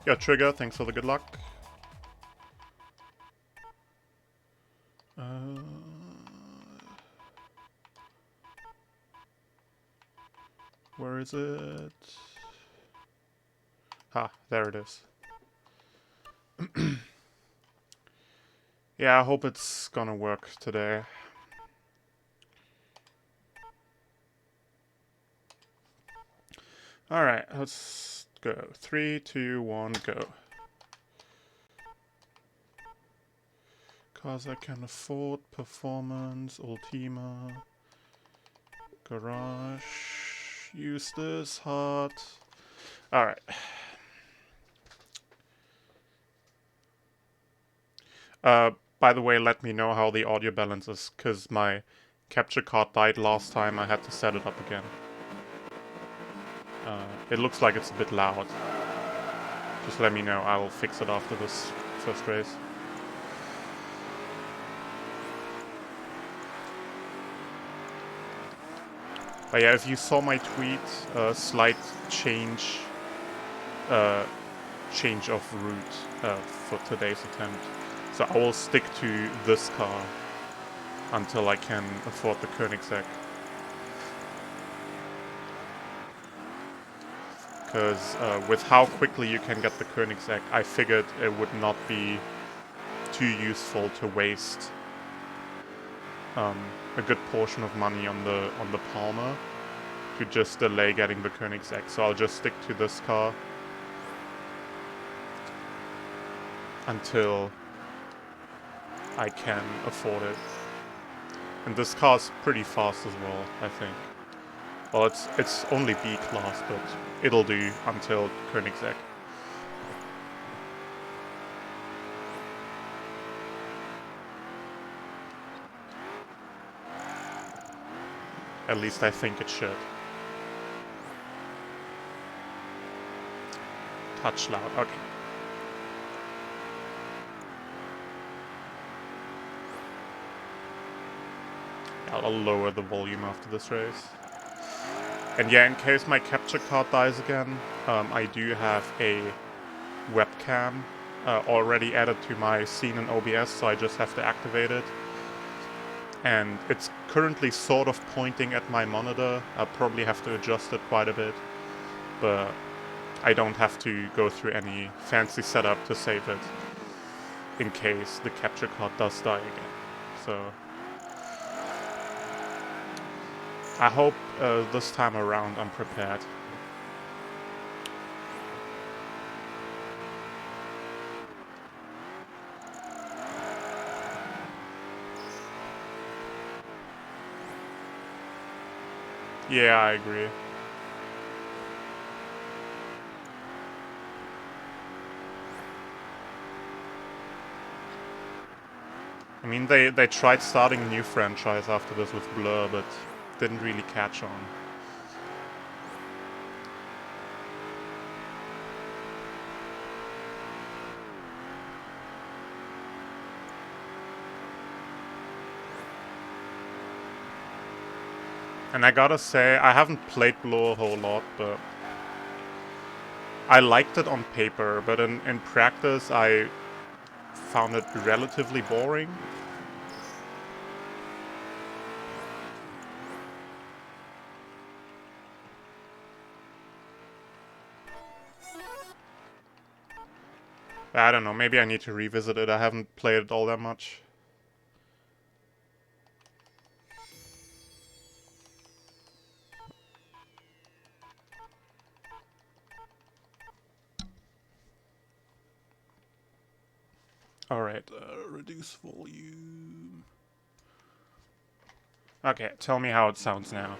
Yeah, Trigger, thanks for the good luck. Where is it? Ah, there it is. Yeah, I hope it's gonna work today. Alright, let's go. 3, 2, 1, go. Cars I can afford, performance, Ultima, garage, use this, hard. Alright. By the way, let me know how the audio balance is, because my capture card died last time. I had to set it up again. It looks like it's a bit loud. Just let me know. I will fix it after this first race. But yeah, if you saw my tweet, slight change of route for today's attempt. So I will stick to this car until I can afford the Koenigsegg. Because with how quickly you can get the Koenigsegg, I figured it would not be too useful to waste a good portion of money on the Palmer to just delay getting the Koenigsegg. So I'll just stick to this car until I can afford it. And this car's pretty fast as well, I think. Well, it's only B class, but it'll do until Koenigsegg. At least I think it should. Touch loud, okay. I'll lower the volume after this race. And yeah, in case my capture card dies again, I do have a webcam already added to my scene in OBS, so I just have to activate it. And it's currently sort of pointing at my monitor. I'll probably have to adjust it quite a bit, but I don't have to go through any fancy setup to save it in case the capture card does die again. So I hope this time around I'm prepared. Yeah, I agree. I mean, they tried starting a new franchise after this with Blur, but didn't really catch on. And I gotta say, I haven't played Blur a whole lot, but I liked it on paper, but in practice I found it relatively boring. I don't know, maybe I need to revisit it. I haven't played it all that much. Alright, reduce volume. Okay, tell me how it sounds now.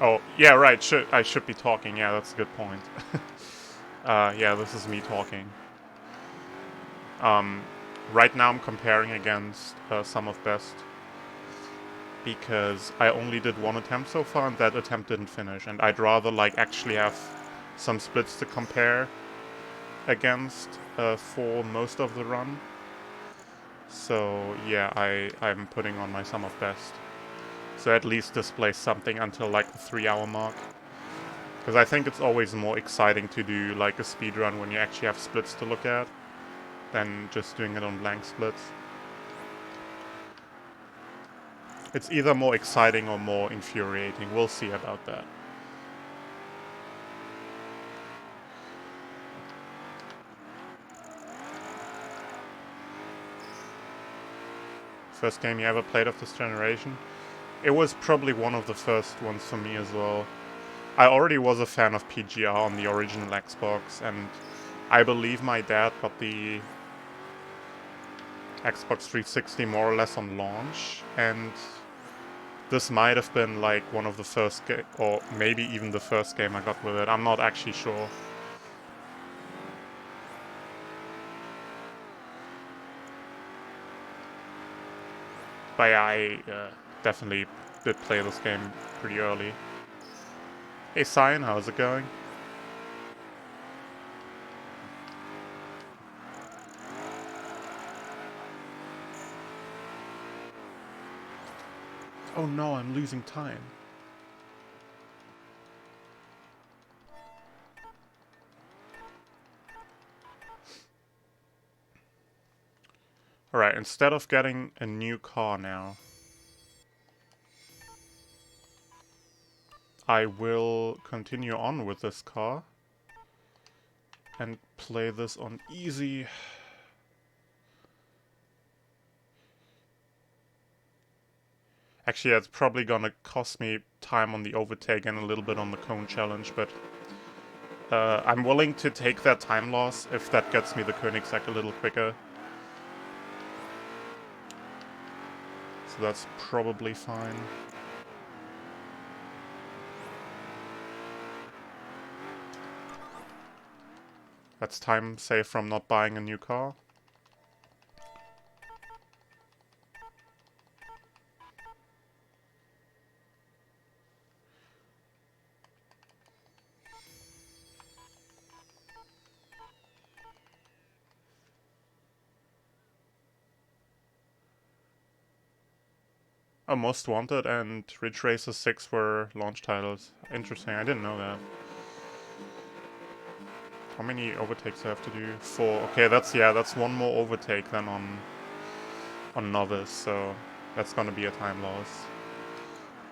Oh, yeah, right. I should be talking. Yeah, that's a good point. Yeah, this is me talking. Right now I'm comparing against Sum of Best because I only did one attempt so far and that attempt didn't finish, and I'd rather like actually have some splits to compare against for most of the run. So yeah, I'm putting on my Sum of Best. So at least display something until like the 3 hour mark. Because I think it's always more exciting to do like a speedrun when you actually have splits to look at than just doing it on blank splits. It's either more exciting or more infuriating. We'll see about that. First game you ever played of this generation? It was probably one of the first ones for me as well. I already was a fan of PGR on the original Xbox, and I believe my dad got the Xbox 360 more or less on launch, and this might have been like one of the first or maybe even the first game I got with it. I'm not actually sure. But yeah, I definitely did play this game pretty early. Hey Cyan, how's it going? Oh no, I'm losing time. Alright, instead of getting a new car now, I will continue on with this car and play this on easy. Actually, yeah, it's probably gonna cost me time on the overtake and a little bit on the cone challenge, but I'm willing to take that time loss if that gets me the Koenigsegg a little quicker. So that's probably fine. That's time saved from not buying a new car. Oh, Most Wanted and Ridge Racer 6 were launch titles. Interesting, I didn't know that. How many overtakes do I have to do? 4. Okay, that's one more overtake than on Novice, so that's gonna be a time loss.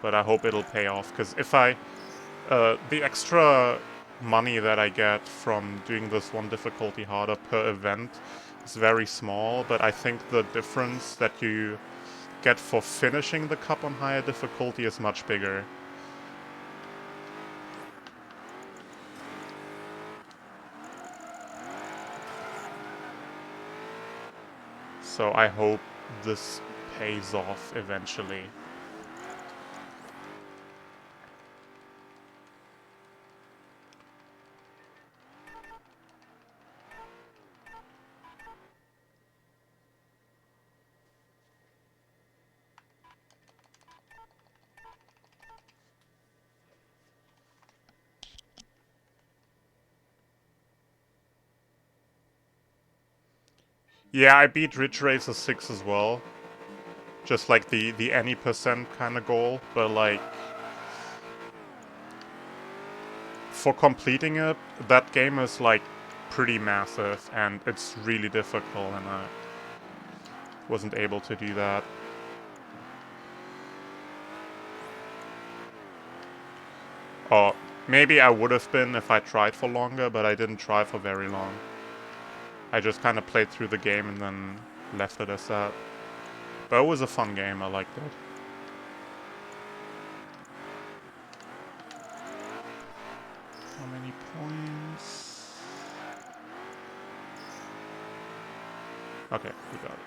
But I hope it'll pay off, because if the extra money that I get from doing this one difficulty harder per event is very small, but I think the difference that you get for finishing the cup on higher difficulty is much bigger. So I hope this pays off eventually. Yeah, I beat Ridge Racer 6 as well. Just like the any percent kind of goal, but like for completing it, that game is like pretty massive and it's really difficult, and I wasn't able to do that. Or maybe I would have been if I tried for longer, but I didn't try for very long. I just kind of played through the game and then left it as that. But it was a fun game, I liked it. How many points? Okay, we got it.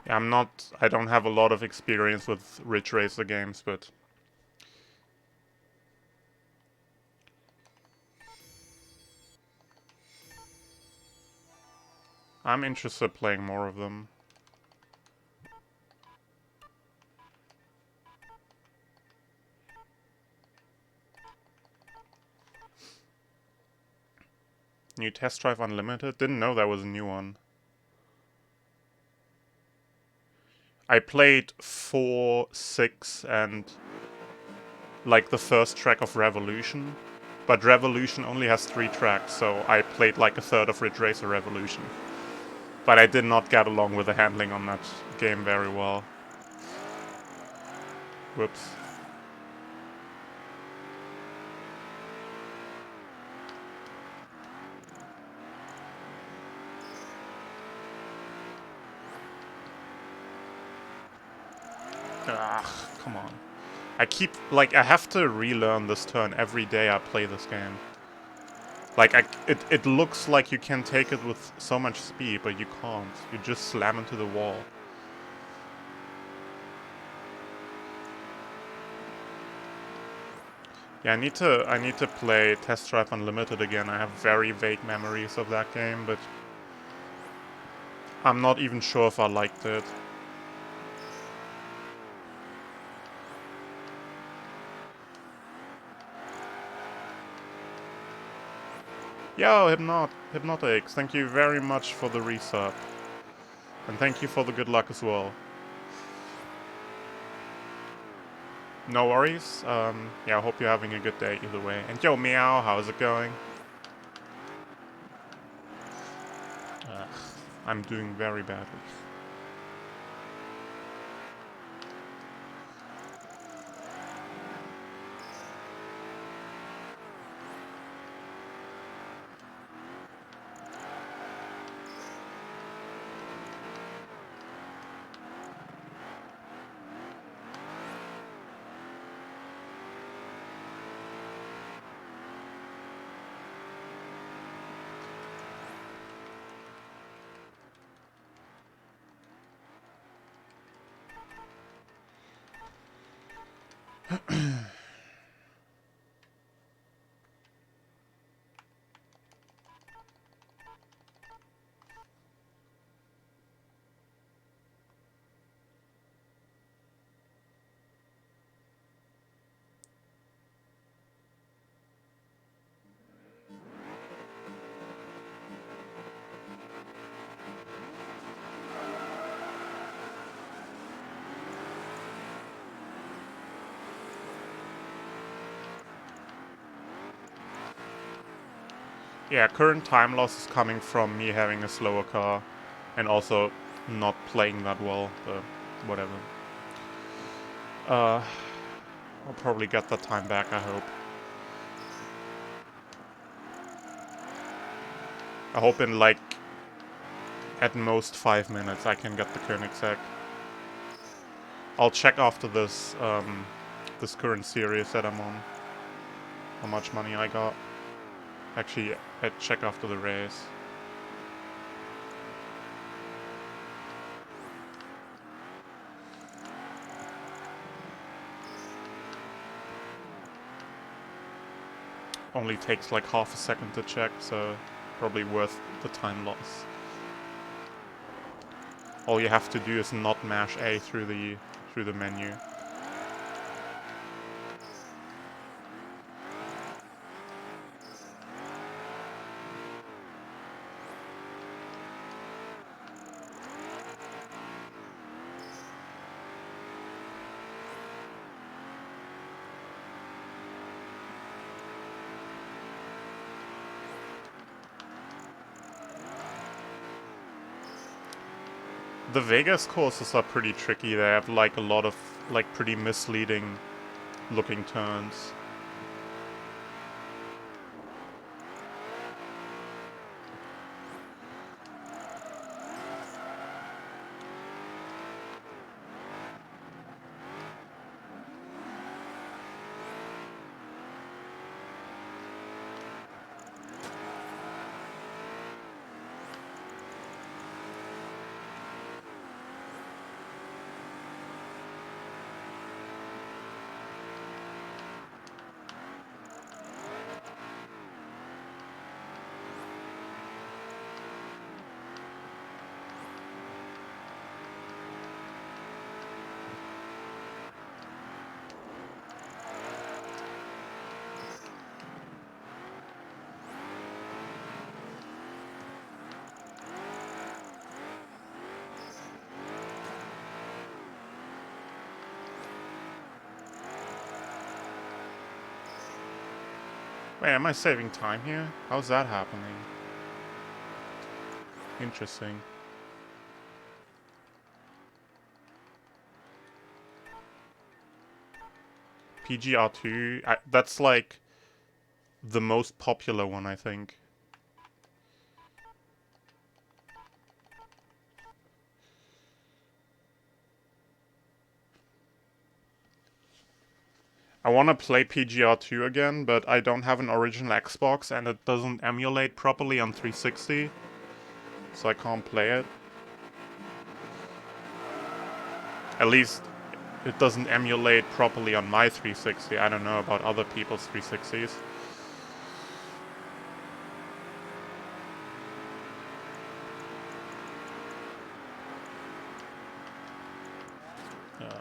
Yeah, I don't have a lot of experience with Ridge Racer games, but I'm interested in playing more of them. New Test Drive Unlimited? Didn't know that was a new one. I played 4, 6, and like the first track of Revolution. But Revolution only has 3 tracks, so I played like a third of Ridge Racer Revolution. But I did not get along with the handling on that game very well. Whoops. Ugh, come on. I have to relearn this turn every day I play this game. Like, it looks like you can take it with so much speed, but you can't. You just slam into the wall. Yeah, I need to play Test Drive Unlimited again. I have very vague memories of that game, but I'm not even sure if I liked it. Yo, Hypnotics, thank you very much for the resub. And thank you for the good luck as well. No worries. Yeah, I hope you're having a good day either way. And yo, Meow, how's it going? Ugh, I'm doing very badly. Yeah, current time loss is coming from me having a slower car and also not playing that well, but whatever. I'll probably get that time back, I hope. I hope in like at most 5 minutes I can get the Koenigsegg. I'll check after this this current series that I'm on how much money I got. Actually, I'd check after the race. Only takes like half a second to check, so probably worth the time loss. All you have to do is not mash A through the menu. The Vegas courses are pretty tricky. They have like a lot of like pretty misleading looking turns. Wait, am I saving time here? How's that happening? Interesting. PGR2, that's like the most popular one, I think. I want to play PGR2 again, but I don't have an original Xbox and it doesn't emulate properly on 360, so I can't play it. At least it doesn't emulate properly on my 360. I don't know about other people's 360s. Oh, God.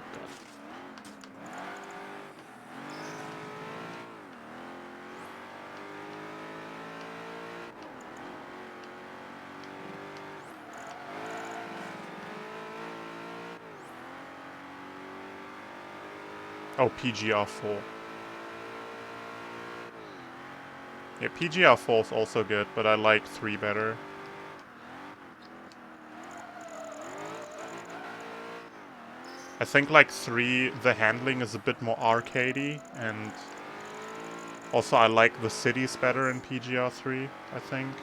Oh, PGR4. Yeah, PGR4 is also good, but I like 3 better. I think like 3, the handling is a bit more arcadey, and also I like the cities better in PGR3, I think.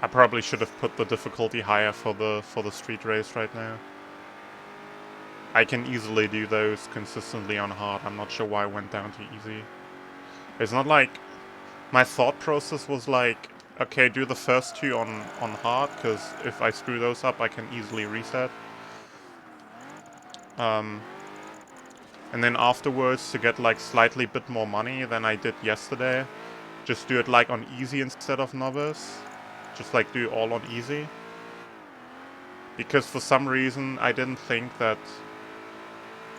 I probably should have put the difficulty higher for the street race right now. I can easily do those consistently on hard. I'm not sure why I went down to easy. It's not like... My thought process was like, okay, do the first 2 on hard, because if I screw those up, I can easily reset. And then afterwards, to get like slightly bit more money than I did yesterday, just do it like on easy instead of novice. Just like do all on easy. Because for some reason, I didn't think that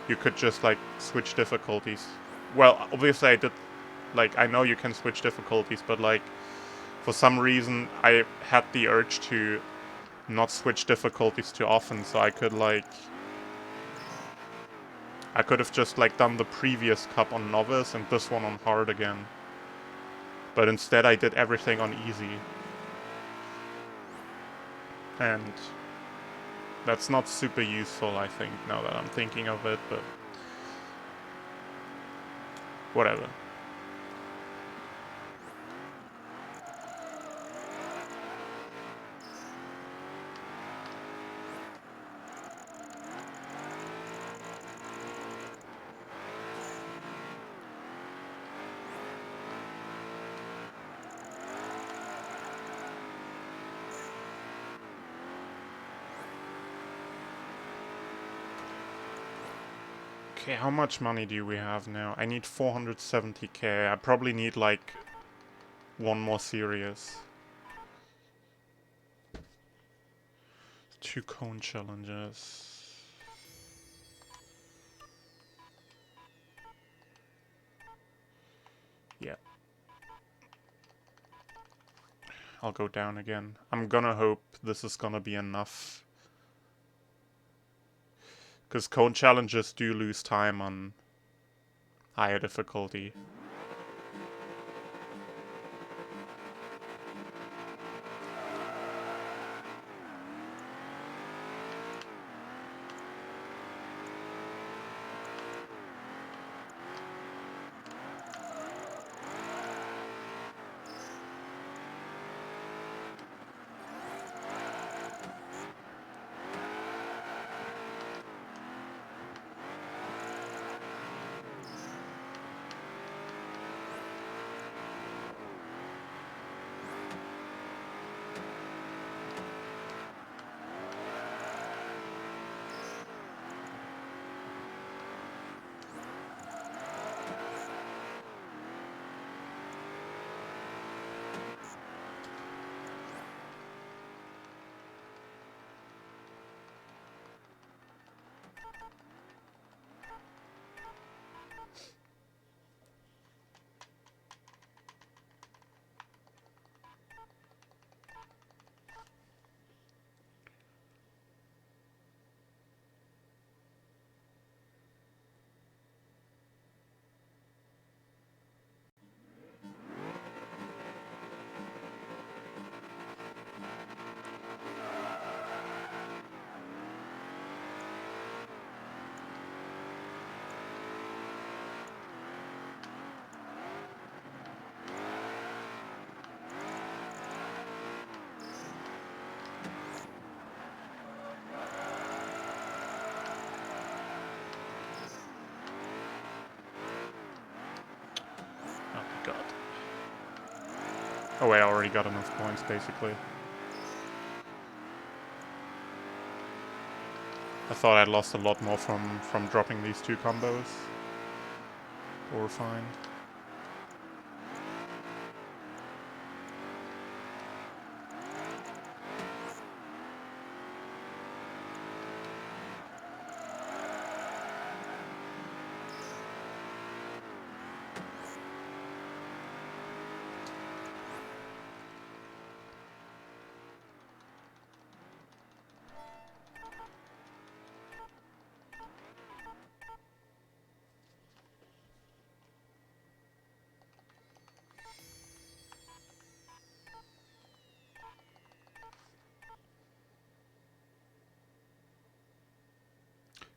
you could just like switch difficulties. Well, obviously I did, like, I know you can switch difficulties, but like, for some reason I had the urge to not switch difficulties too often, so I could like... I could have just like done the previous cup on novice and this one on hard again. But instead I did everything on easy. And that's not super useful, I think, now that I'm thinking of it, but whatever. Okay, how much money do we have now? I need 470k. I probably need like 1 more series. 2 cone challenges. Yeah. I'll go down again. I'm gonna hope this is gonna be enough. Because cone challenges do lose time on higher difficulty. Oh wait, I already got enough points, basically. I thought I'd lost a lot more from dropping these two combos. But we're fine.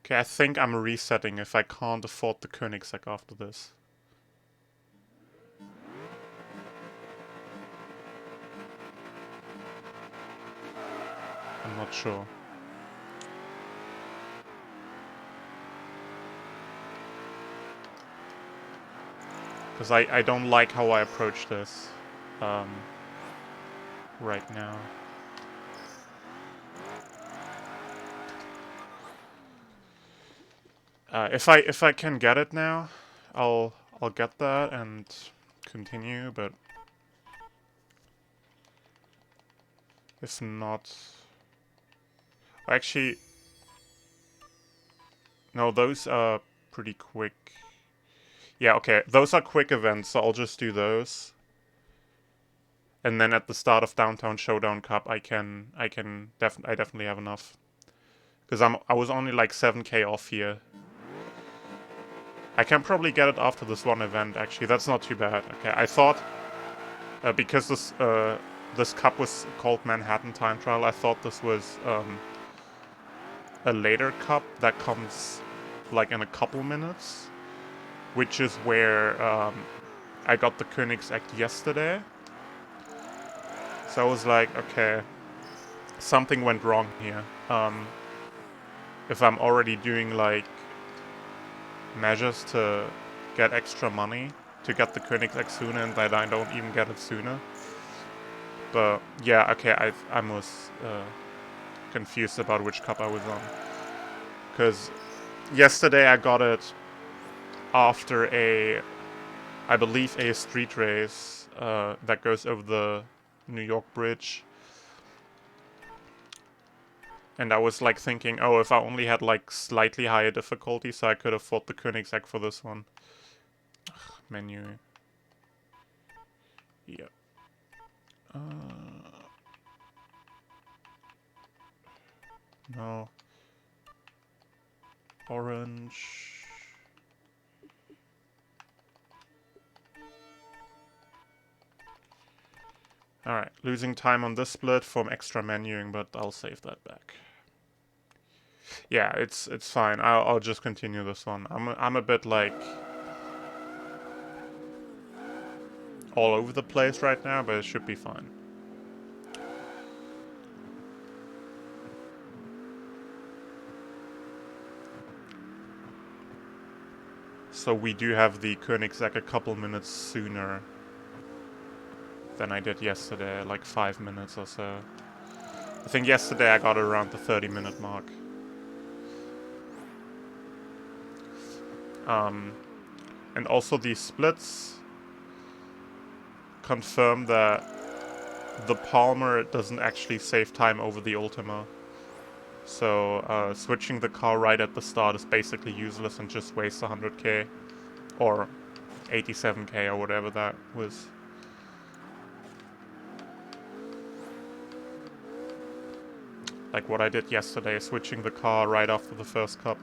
Okay, I think I'm resetting if I can't afford the Koenigsegg after this. I'm not sure. Because I don't like how I approach this right now. If I can get it now, I'll get that and continue, but if not, actually, no, those are pretty quick. Yeah, okay, those are quick events, so I'll just do those. And then at the start of Downtown Showdown Cup, I definitely have enough. Because I was only like 7k off here. I can probably get it after this one event, actually. That's not too bad. Okay, I thought, because this cup was called Manhattan Time Trial, I thought this was a later cup that comes like in a couple minutes. Which is where I got the Koenigsegg yesterday. So I was like, okay, something went wrong here. If I'm already doing like measures to get extra money to get the Koenigsegg sooner and that I don't even get it sooner. But yeah, okay, I was confused about which cup I was on. Because yesterday I got it after I believe a street race that goes over the New York Bridge. And I was like thinking, oh, if I only had like slightly higher difficulty, so I could afford the Koenigsegg for this one. Ugh, menu. Yeah. No. Orange. Alright, losing time on this split from extra menuing, but I'll save that back. Yeah, it's fine. I'll just continue this one. I'm a bit like all over the place right now, but it should be fine. So we do have the Koenigsegg a couple minutes sooner than I did yesterday, like 5 minutes or so. I think yesterday I got it around the 30-minute mark. And also these splits confirm that the Palmer doesn't actually save time over the Ultima. So switching the car right at the start is basically useless and just wastes 100k. Or 87k or whatever that was. Like what I did yesterday, switching the car right after the first cup.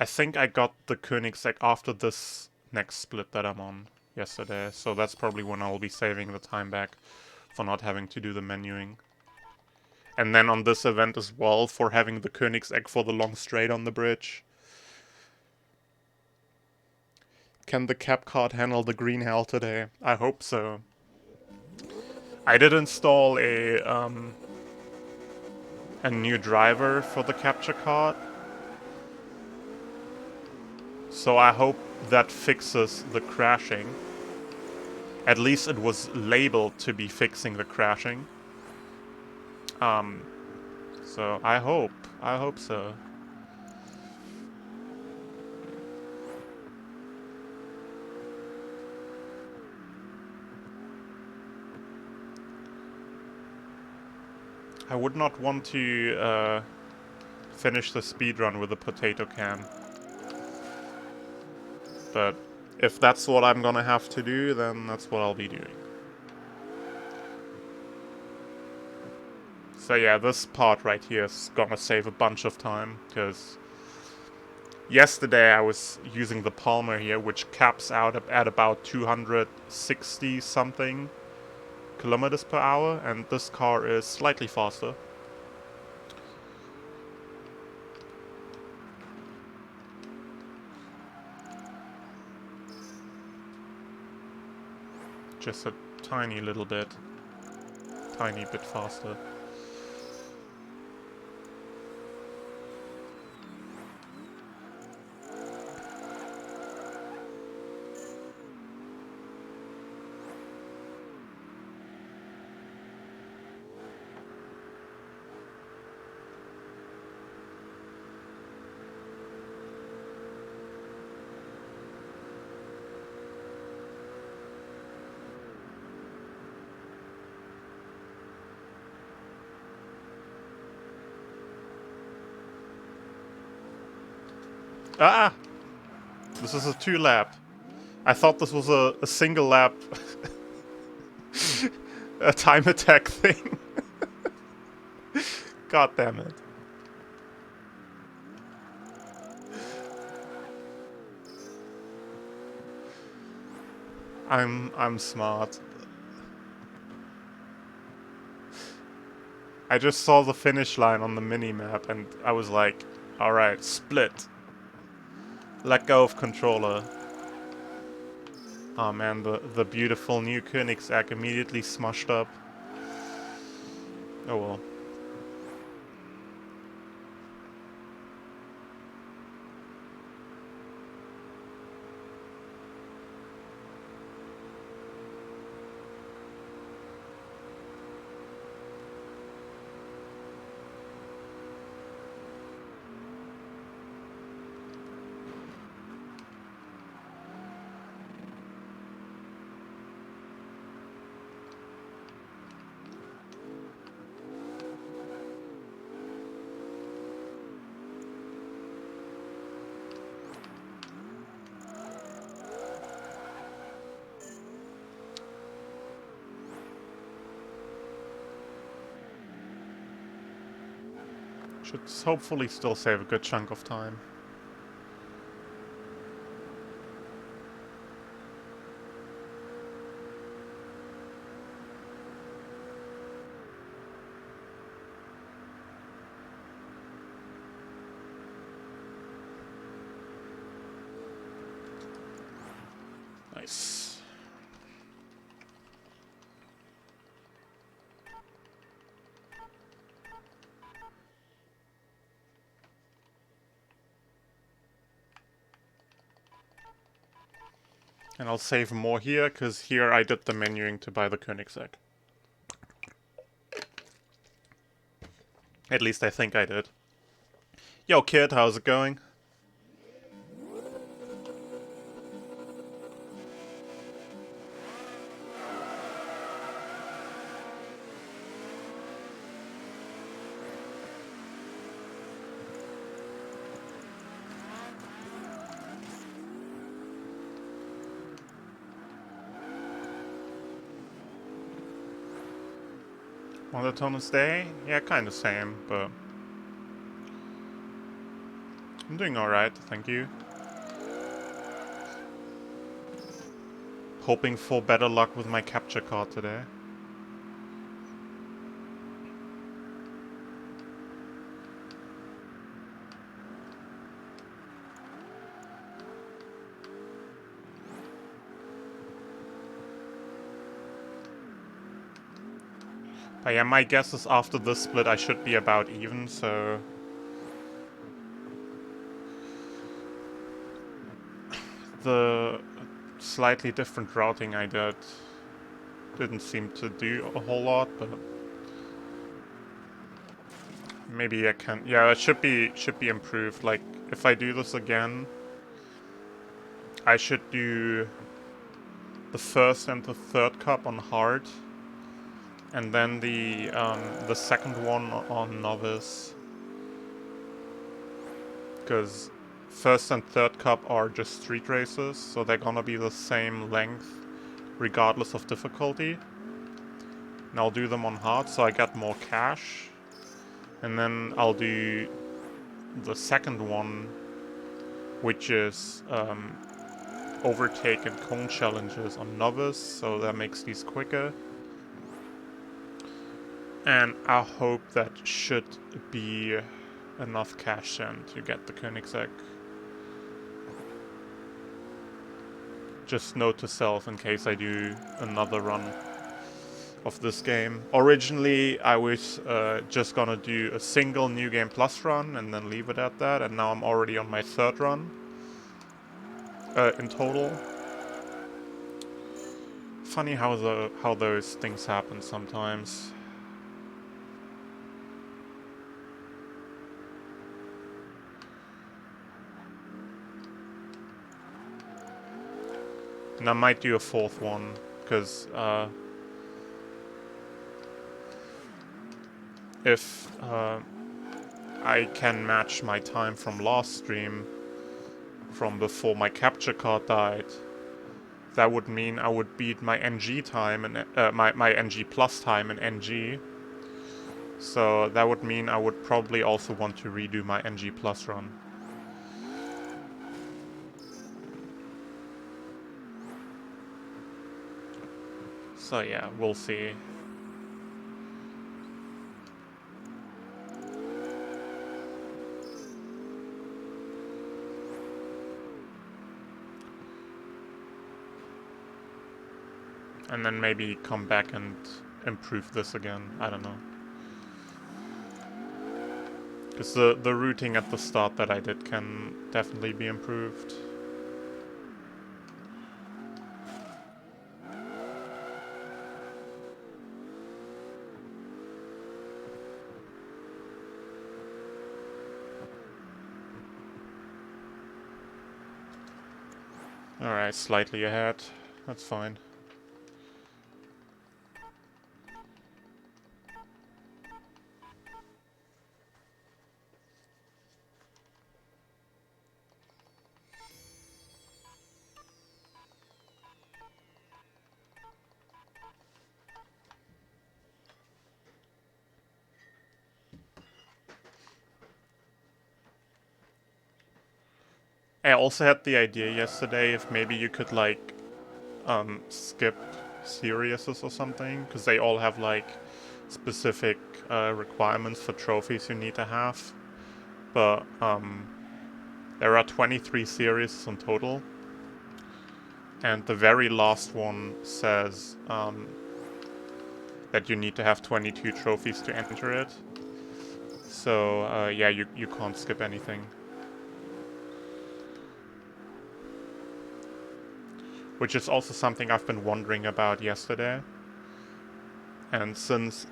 I think I got the Koenigsegg after this next split that I'm on yesterday, so that's probably when I'll be saving the time back for not having to do the menuing. And then on this event as well, for having the Koenigsegg for the long straight on the bridge. Can the cap card handle the green hell today? I hope so. I did install a new driver for the capture card. So I hope that fixes the crashing. At least it was labeled to be fixing the crashing. So I hope so. I would not want to finish the speedrun with a potato can. But if that's what I'm gonna have to do, then that's what I'll be doing. So yeah, this part right here is gonna save a bunch of time, because yesterday I was using the Palmer here, which caps out at about 260 something kilometers per hour, and this car is slightly faster. Just a tiny little bit. Tiny bit faster. Ah! This is a 2-lap. I thought this was a single lap. A time attack thing. God damn it. I'm smart. I just saw the finish line on the mini-map and I was like, alright, split. Let go of controller. Oh man, the beautiful new Koenigsegg immediately smushed up. Oh well. Should hopefully still save a good chunk of time. Nice. And I'll save more here, because here I did the menuing to buy the Koenigsegg. At least I think I did. Yo kid, how's it going? Monotonous day? Yeah, kinda same, but I'm doing alright, thank you. Hoping for better luck with my capture card today. But yeah, my guess is after this split I should be about even, so... The slightly different routing I did didn't seem to do a whole lot, but... Maybe I can... Yeah, it should be improved. Like, if I do this again, I should do the first and the third cup on hard, and then the second one on novice. Because first and third cup are just street races, so they're gonna be the same length regardless of difficulty. And I'll do them on hard so I get more cash. And then I'll do the second one, which is overtake and cone challenges on novice, so that makes these quicker. And I hope that should be enough cash then to get the Koenigsegg. Just note to self in case I do another run of this game. Originally I was just gonna do a single New Game Plus run and then leave it at that, and now I'm already on my third run in total. Funny how those things happen sometimes. And I might do a fourth one, because if I can match my time from last stream, from before my capture card died, that would mean I would beat my NG time and my NG plus time in NG. So that would mean I would probably also want to redo my NG plus run. So yeah, we'll see. And then maybe come back and improve this again. I don't know. Because the routing at the start that I did can definitely be improved. Alright, slightly ahead. That's fine. I also had the idea yesterday if maybe you could like skip series or something, because they all have like specific requirements for trophies you need to have. But there are 23 series in total, and the very last one says that you need to have 22 trophies to enter it. So yeah, you can't skip anything. Which is also something I've been wondering about yesterday. And since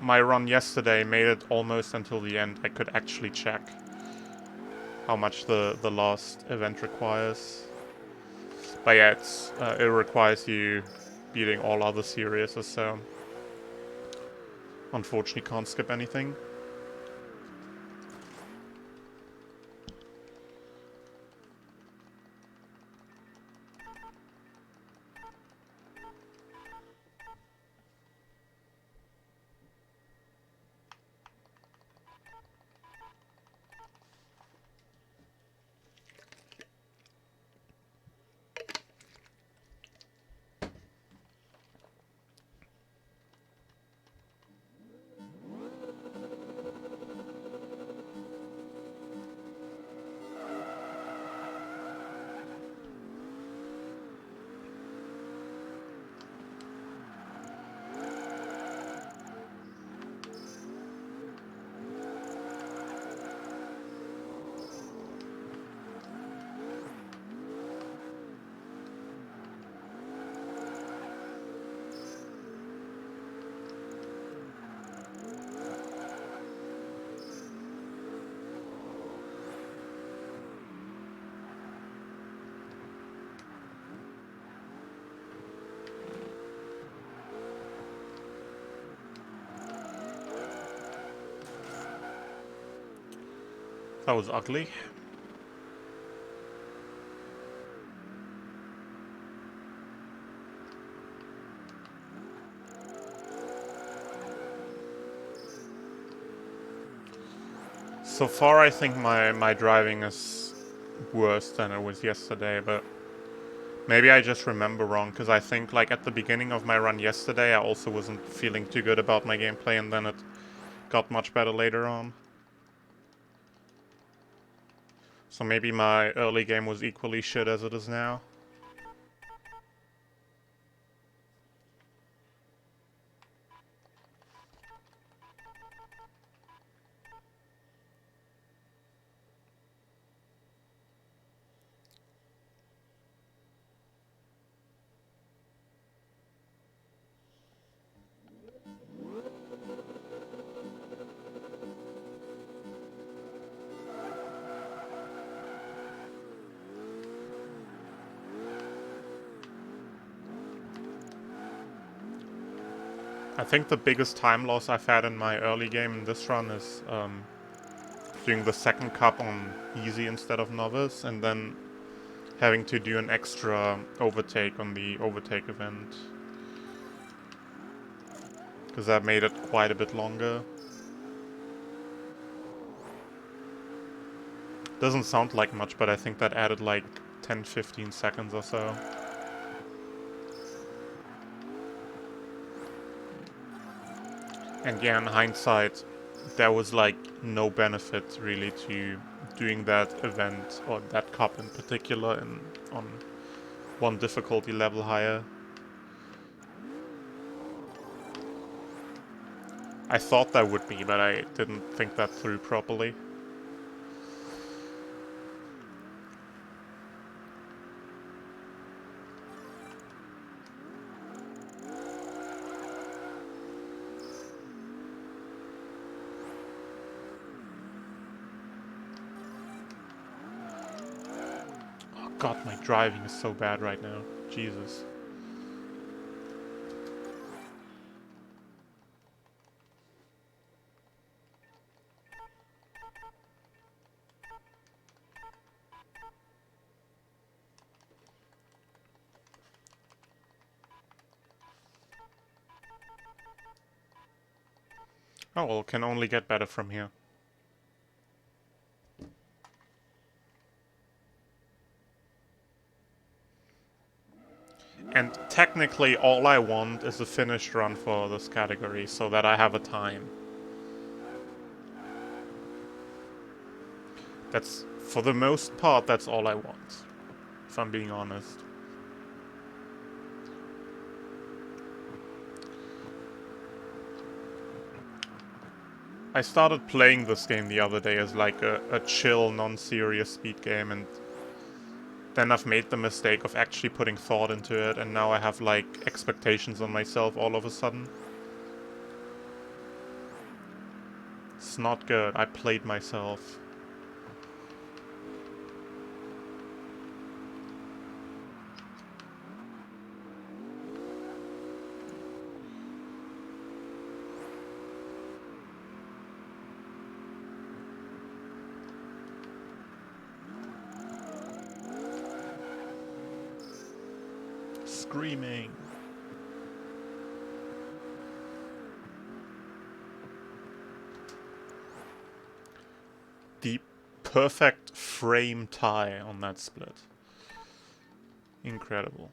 my run yesterday made it almost until the end, I could actually check how much the last event requires. But yeah, it requires you beating all other series, so unfortunately can't skip anything. That was ugly. So far, I think my driving is worse than it was yesterday, but maybe I just remember wrong, because I think like at the beginning of my run yesterday, I also wasn't feeling too good about my gameplay, and then it got much better later on. So maybe my early game was equally shit as it is now. I think the biggest time loss I've had in my early game in this run is doing the second cup on easy instead of novice, and then having to do an extra overtake on the overtake event, because that made it quite a bit longer. Doesn't sound like much, but I think that added like 10-15 seconds or so. And yeah, in hindsight, there was like no benefit really to doing that event or that cup in particular on one difficulty level higher. I thought there would be, but I didn't think that through properly. Oh god, my driving is so bad right now. Jesus. Oh well, can only get better from here. And technically all I want is a finished run for this category, so that I have a time. That's, for the most part, that's all I want, if I'm being honest. I started playing this game the other day as like a chill, non-serious speed game, and then I've made the mistake of actually putting thought into it, and now I have like expectations on myself all of a sudden. It's not good. I played myself. Screaming. The perfect frame tie on that split. Incredible.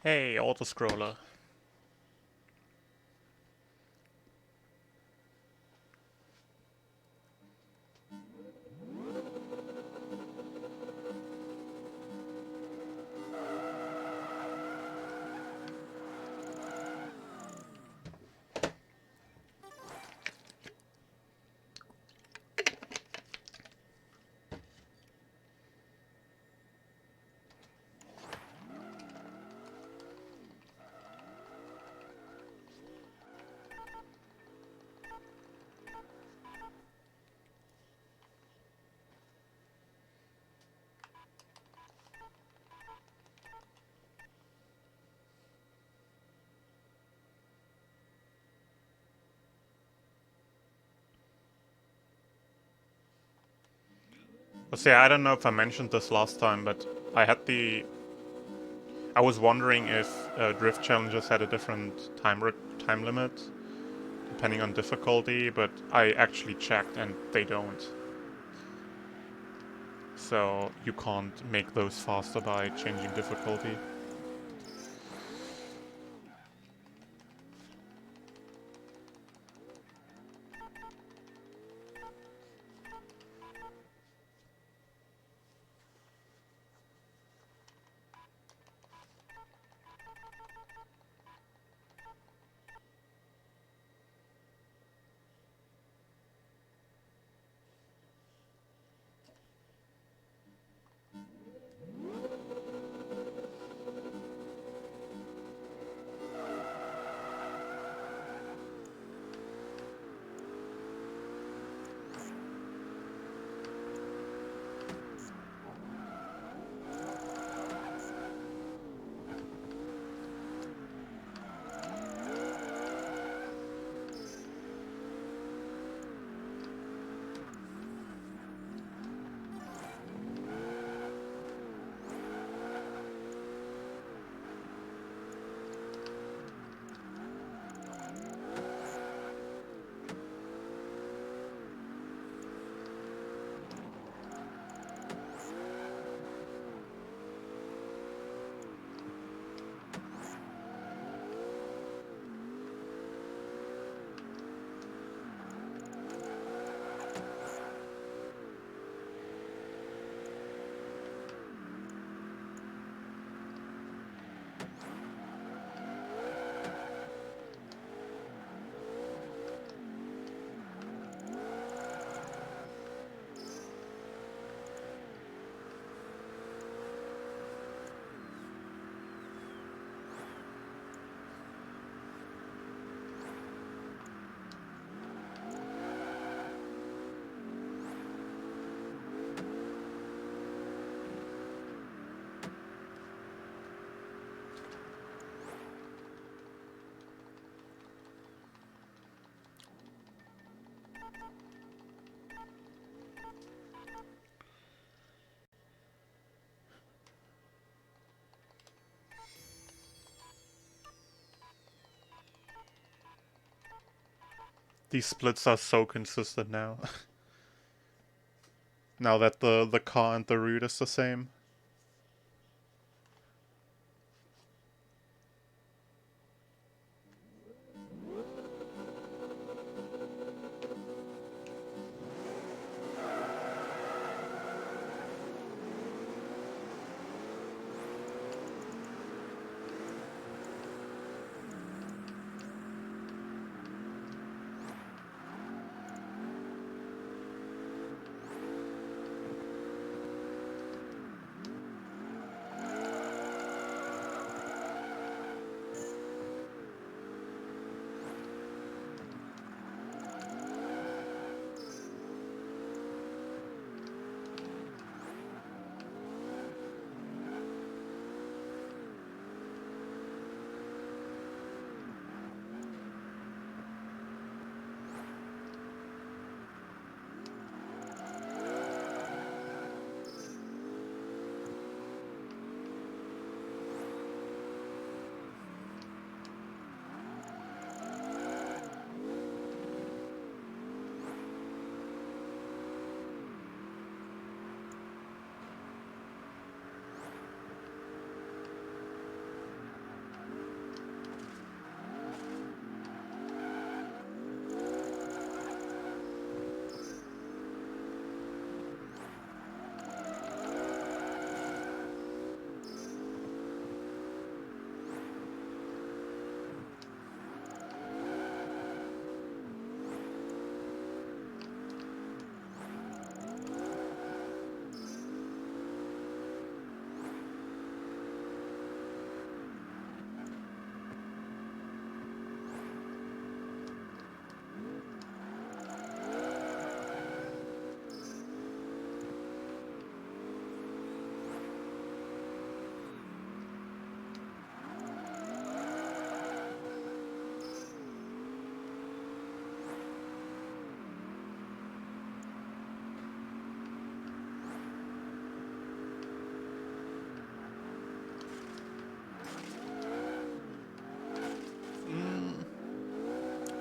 Hey, auto-scroller. So yeah, I don't know if I mentioned this last time, but I was wondering if drift challenges had a different time limit depending on difficulty, but I actually checked and they don't. So you can't make those faster by changing difficulty. These splits are so consistent now. Now that the car and the route is the same.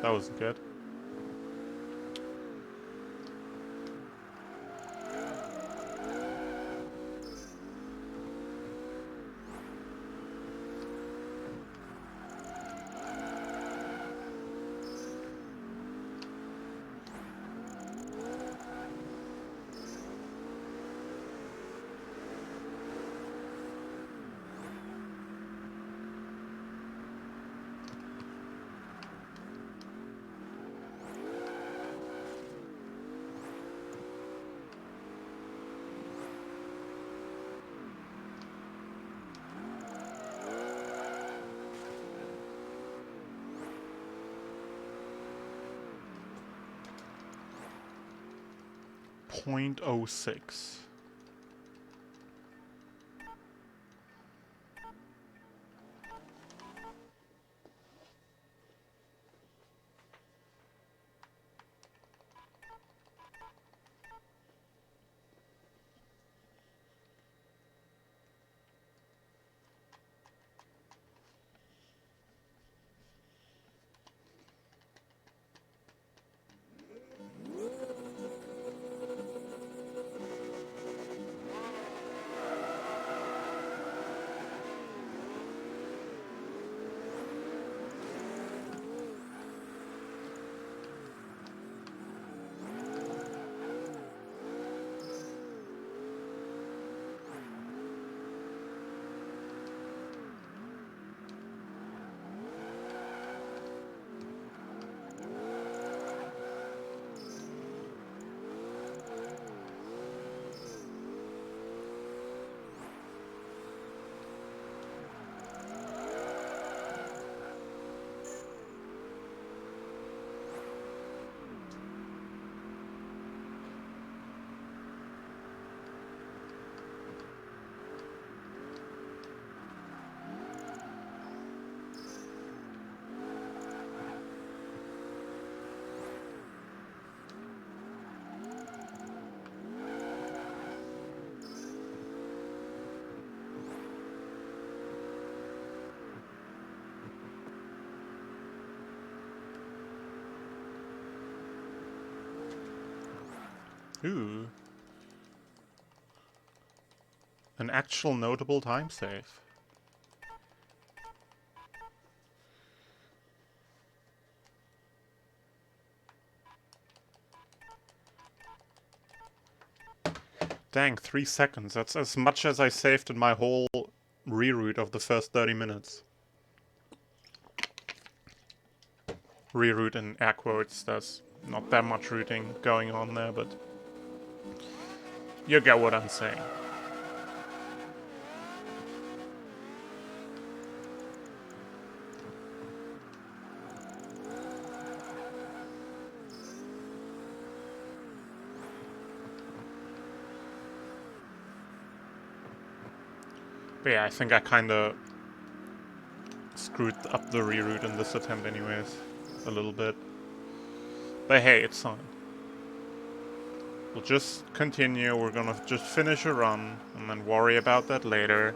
That was good. .06. Ooh. An actual notable time save. Dang, 3 seconds. That's as much as I saved in my whole reroute of the first 30 minutes. Reroute in air quotes, there's not that much routing going on there, but you get what I'm saying. But yeah, I think I kinda screwed up the reroute in this attempt anyways. A little bit. But hey, it's fine. We'll just continue, we're gonna just finish a run, and then worry about that later.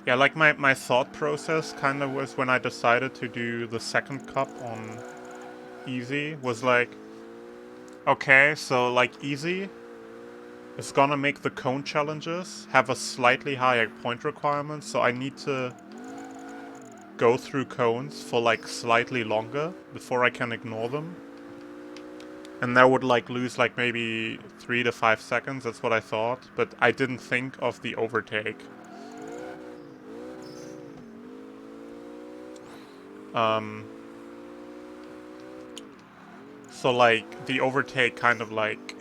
Yeah, like my thought process kind of was when I decided to do the second cup on easy, was like, okay, so like easy is gonna make the cone challenges have a slightly higher point requirement, so I need to go through cones for like slightly longer before I can ignore them. And that would like lose like maybe 3 to 5 seconds, that's what I thought, but I didn't think of the overtake. So like the overtake kind of like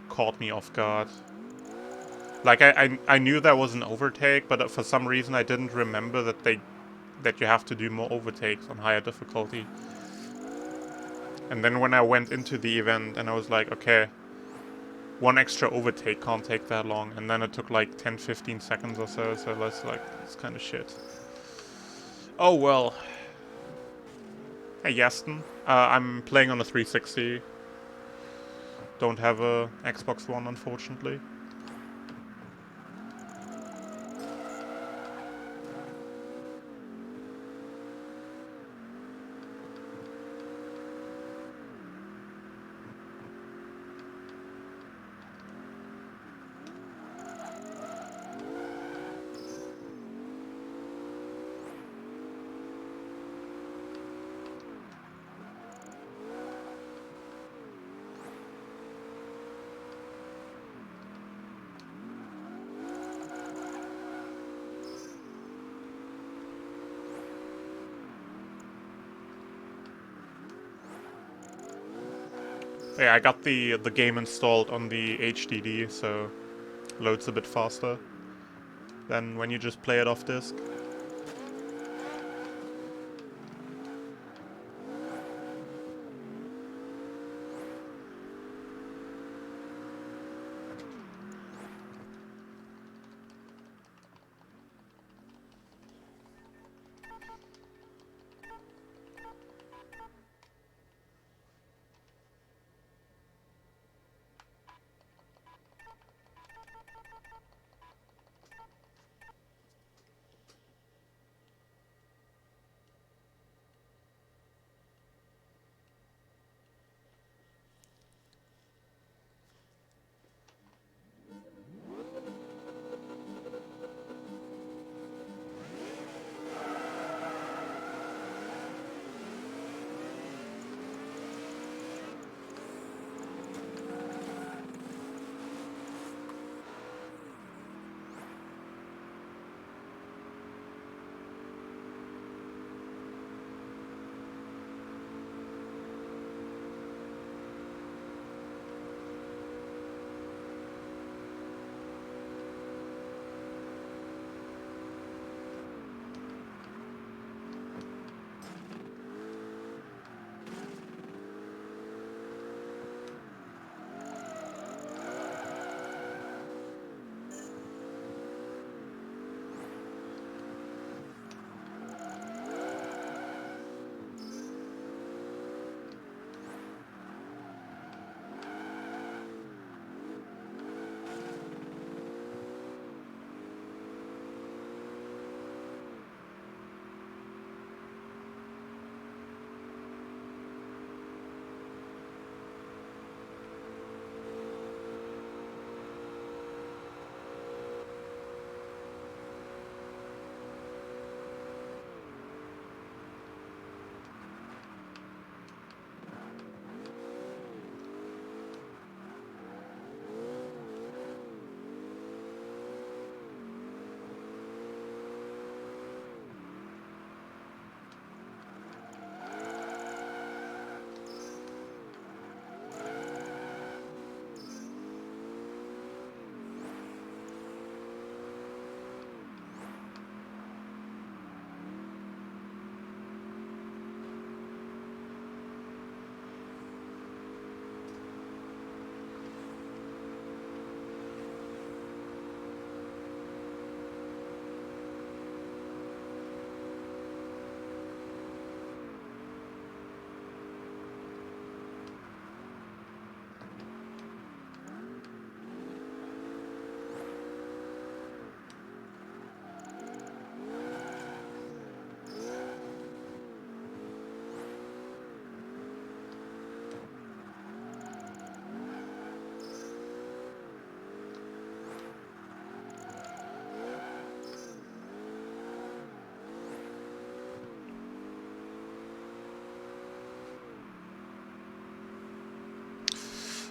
caught me off guard. Like I knew that was an overtake, but for some reason I didn't remember that you have to do more overtakes on higher difficulty. And then when I went into the event and I was like, okay, one extra overtake can't take that long, and then it took like 10-15 seconds or so, so that's like, it's kind of shit. Oh well. Hey Yaston, I'm playing on a 360. Don't have a Xbox One, unfortunately. Yeah, I got the game installed on the HDD, so loads a bit faster than when you just play it off disk.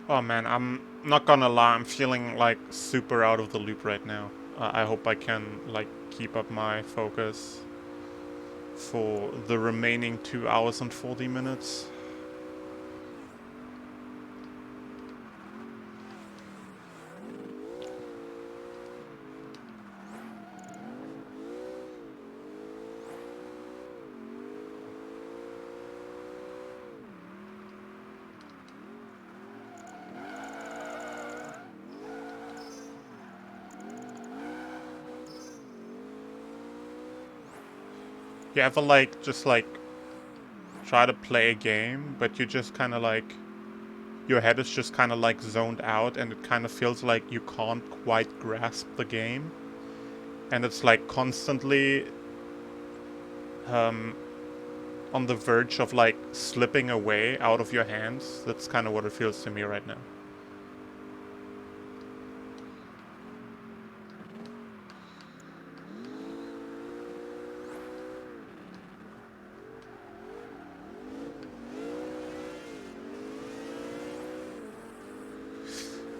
Oh man, I'm not gonna lie, I'm feeling like super out of the loop right now. I hope I can like keep up my focus for the remaining 2 hours and 40 minutes. You ever like just like try to play a game, but you just kind of like your head is just kind of like zoned out, and it kind of feels like you can't quite grasp the game, and it's like constantly on the verge of like slipping away out of your hands. That's kind of what it feels to me right now.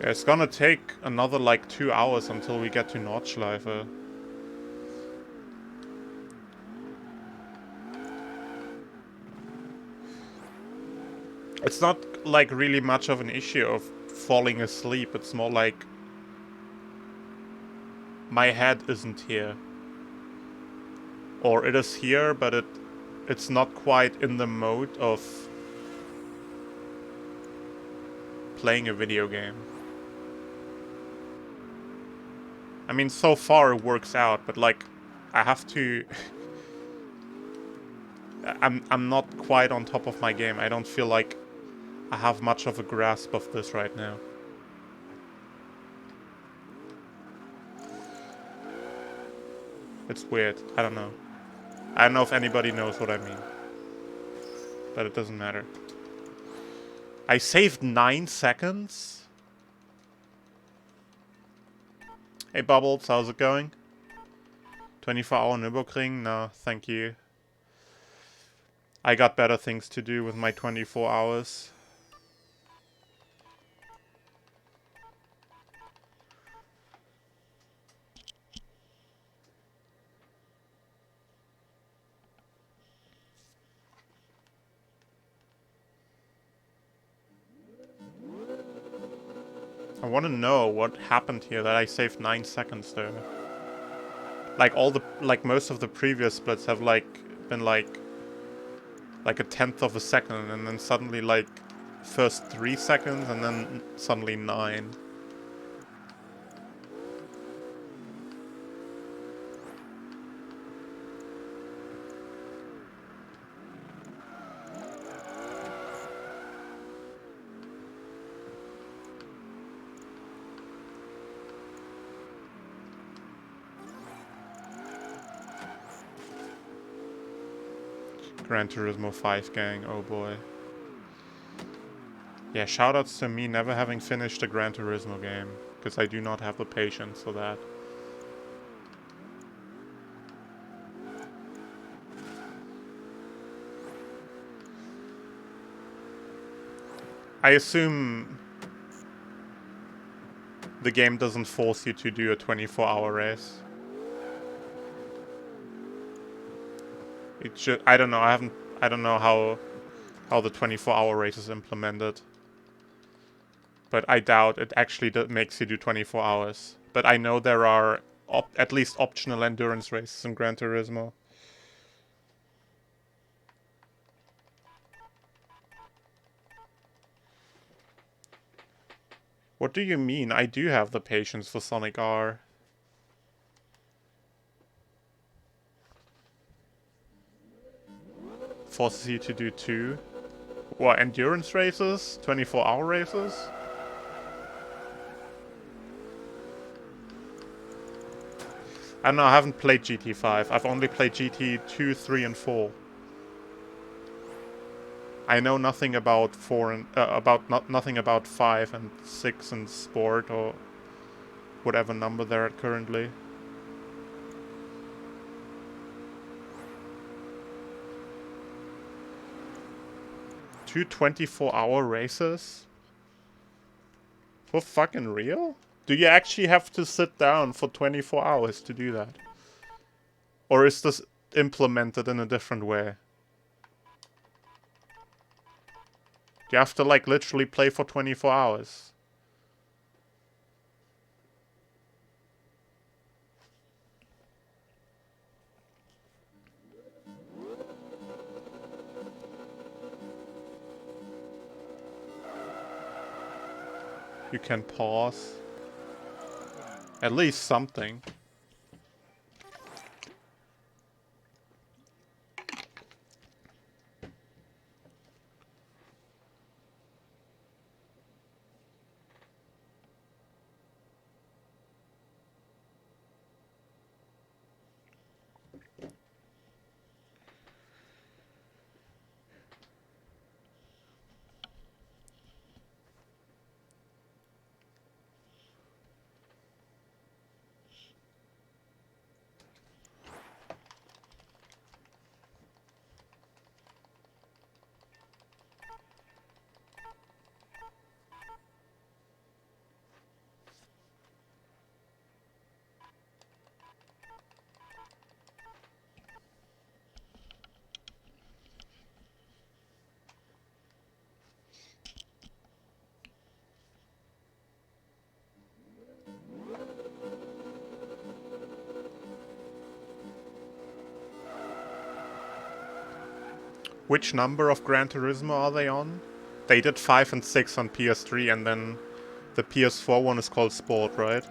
Yeah, it's gonna take another like 2 hours until we get to Nordschleife. It's not like really much of an issue of falling asleep. It's more like my head isn't here. Or it is here, but it's not quite in the mode of playing a video game. I mean, so far it works out, but like, I have to... I'm not quite on top of my game. I don't feel like I have much of a grasp of this right now. It's weird. I don't know. I don't know if anybody knows what I mean. But it doesn't matter. I saved 9 seconds? Hey Bubbles, how's it going? 24-hour Nürburgring? No, thank you. I got better things to do with my 24 hours. I want to know what happened here that I saved 9 seconds there. Like most of the previous splits have like been like a 1/10 of a second, and then suddenly like first 3 seconds and then suddenly 9. Gran Turismo 5 gang, oh boy. Yeah, shoutouts to me never having finished a Gran Turismo game, because I do not have the patience for that. I assume the game doesn't force you to do a 24-hour race. It should. I don't know. I don't know how the 24-hour race is implemented. But I doubt it actually makes you do 24 hours. But I know there are at least optional endurance races in Gran Turismo. What do you mean? I do have the patience for Sonic R. Forces you to do 2. What, endurance races? 24-hour races? I don't know, I haven't played GT5. I've only played GT2, 3, and 4. I know nothing about 4 and nothing about 5 and 6 and Sport or whatever number they're at currently. Two 24-hour races? For fucking real? Do you actually have to sit down for 24 hours to do that? Or is this implemented in a different way? You have to, like, literally play for 24 hours. You can pause. At least something. Which number of Gran Turismo are they on? They did 5 and 6 on PS3, and then the PS4 one is called Sport, right?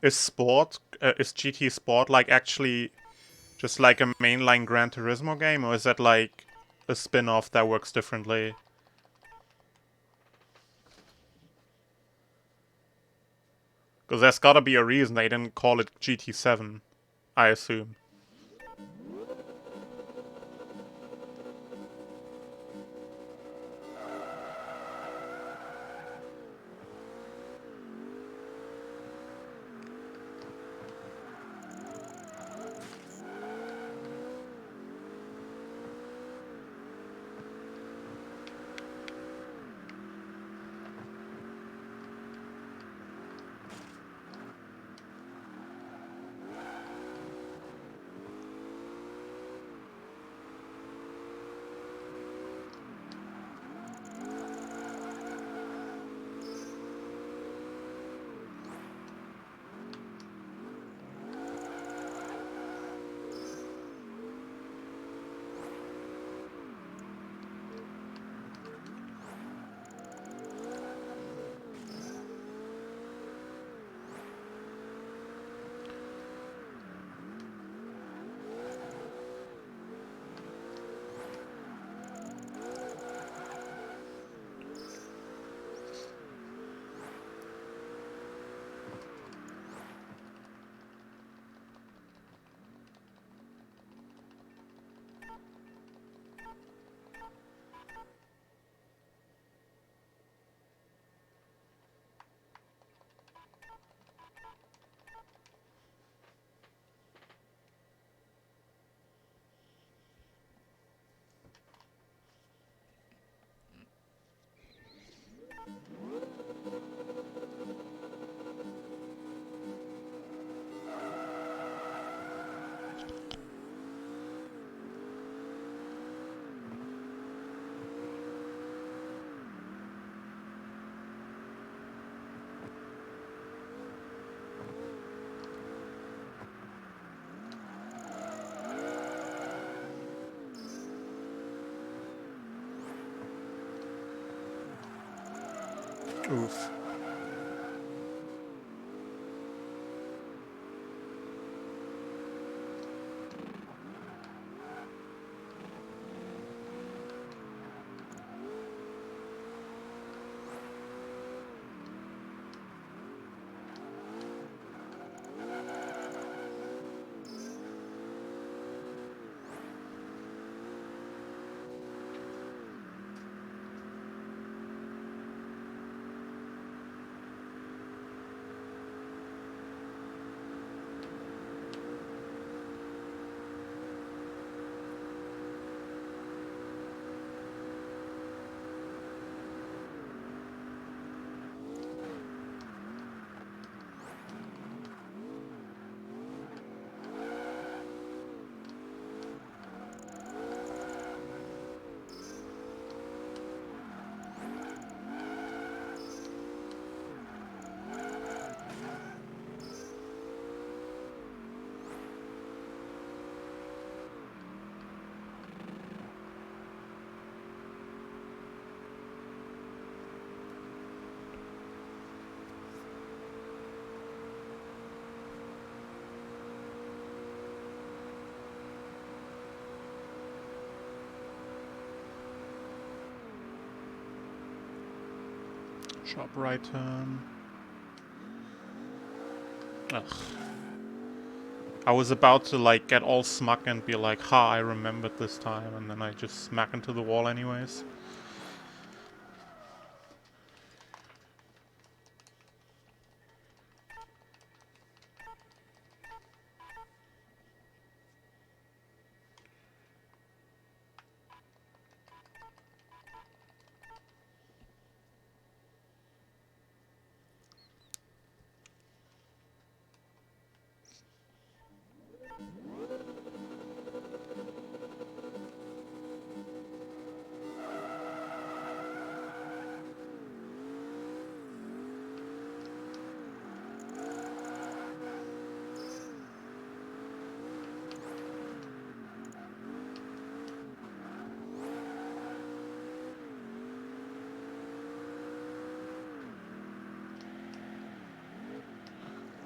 Is GT Sport like actually just like a mainline Gran Turismo game, or is that like a spin-off that works differently? Because there's gotta be a reason they didn't call it GT7, I assume. Oof. Sharp right turn. Ugh. I was about to like get all smug and be like, ha, I remembered this time, and then I just smack into the wall anyways.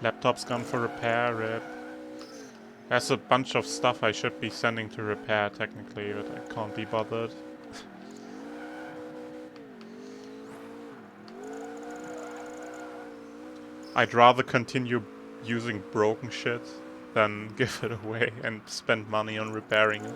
Laptop's gone for repair, rip. There's a bunch of stuff I should be sending to repair technically, but I can't be bothered. I'd rather continue using broken shit than give it away and spend money on repairing it.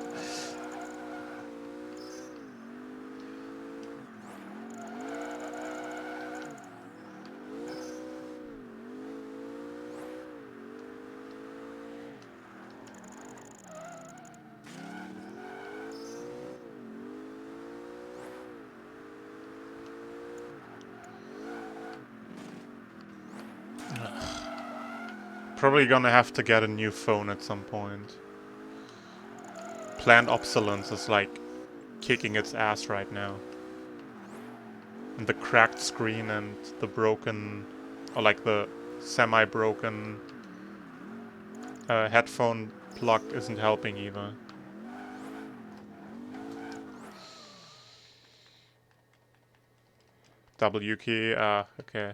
Probably gonna have to get a new phone at some point. Planned obsolescence is like kicking its ass right now. And the cracked screen and the broken, or like the semi-broken headphone plug isn't helping either. W key, okay.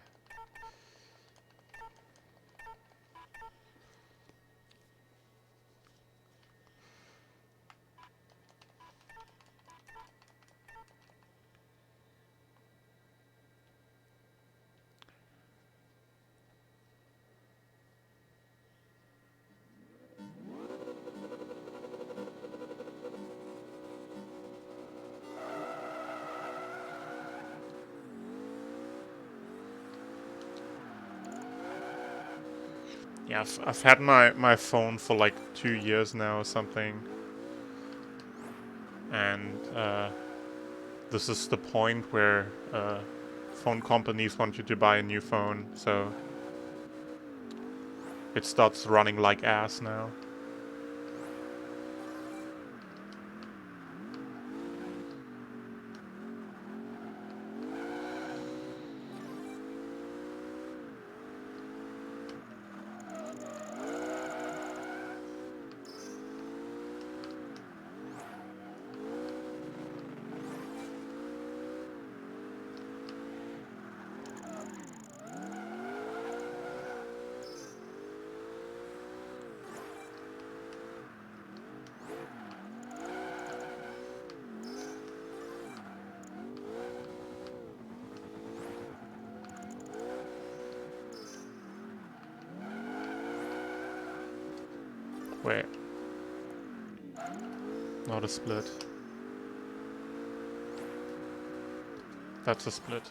Yeah, I've had my phone for like 2 years now or something. And this is the point where phone companies want you to buy a new phone, so it starts running like ass now. Wait. Not a split. That's a split.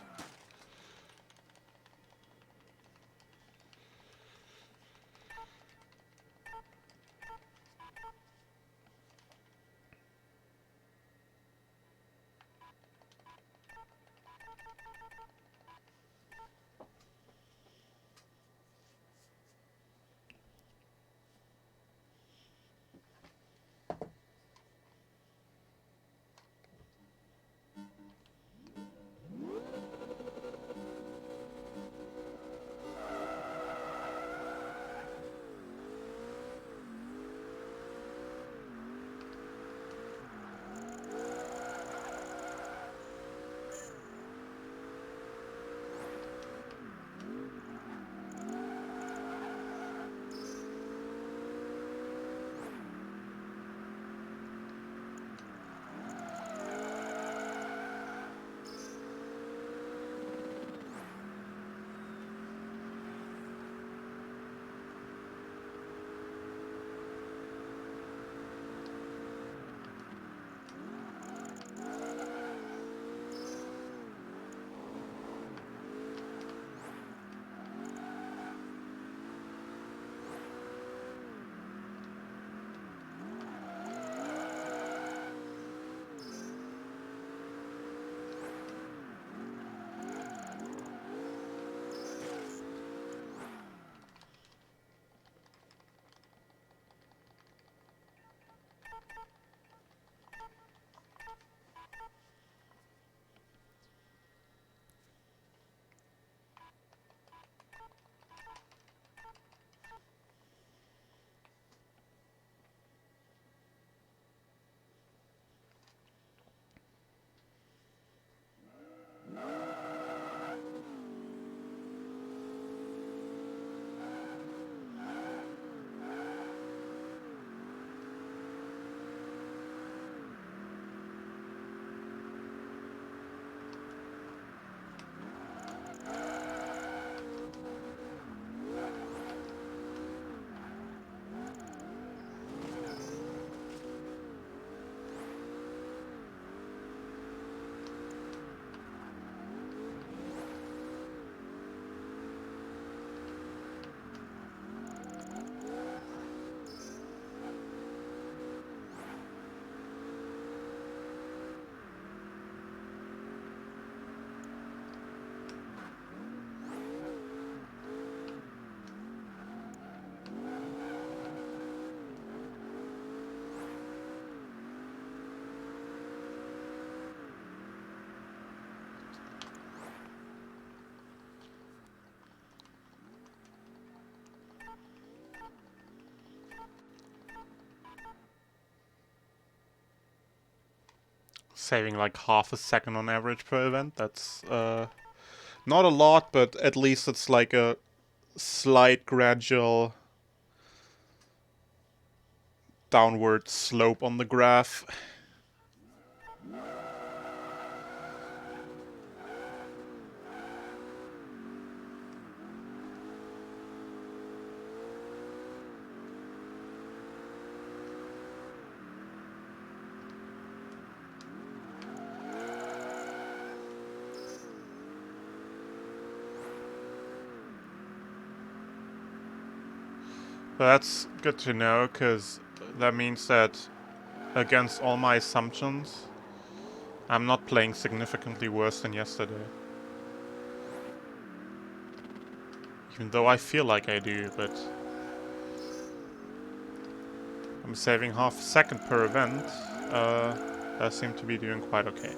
saving like half a second on average per event. That's not a lot, but at least it's like a slight gradual downward slope on the graph. That's good to know, because that means that against all my assumptions, I'm not playing significantly worse than yesterday. Even though I feel like I do, but I'm saving half a second per event. I seem to be doing quite okay.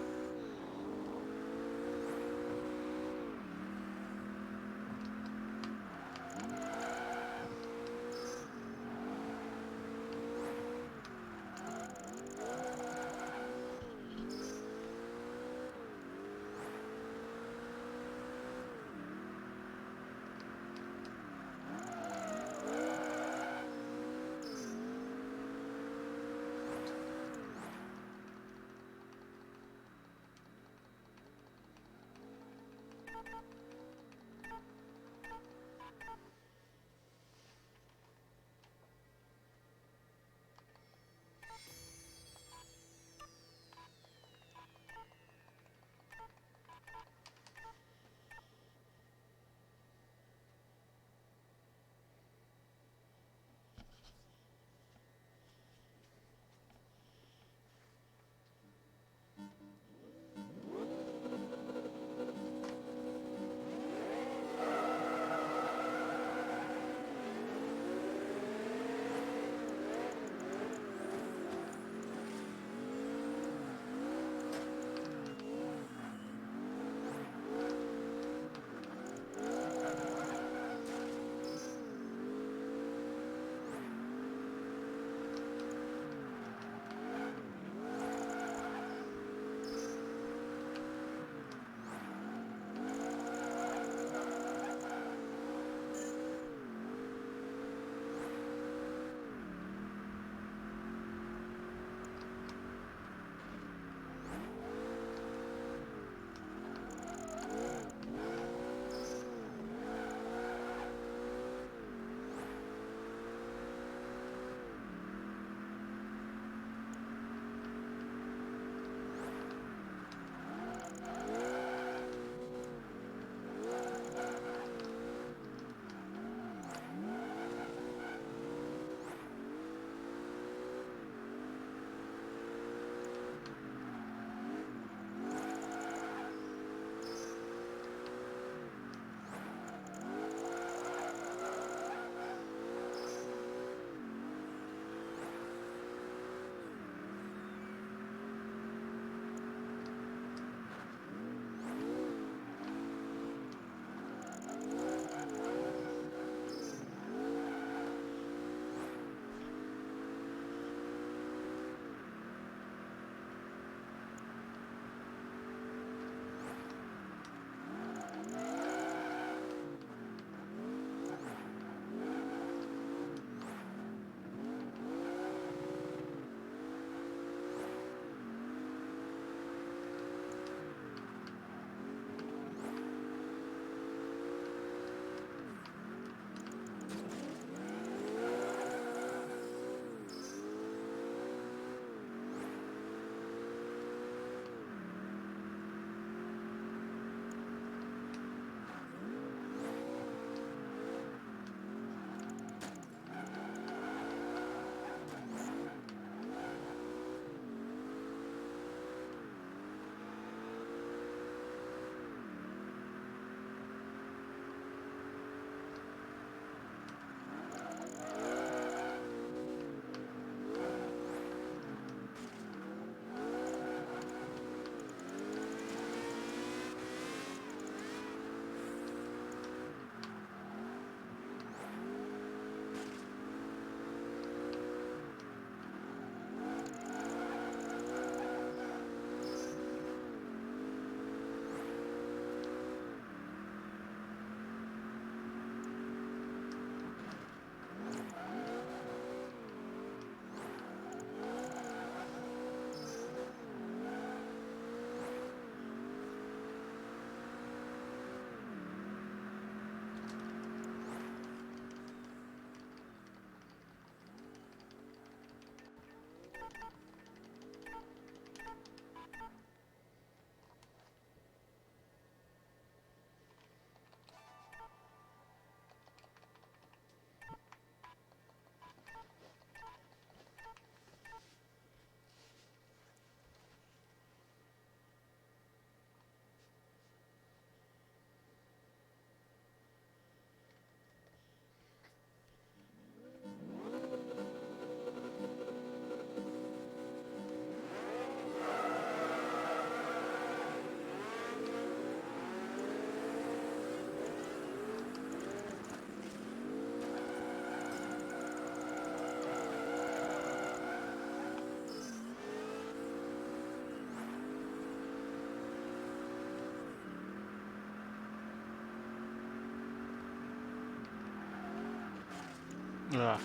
Ugh.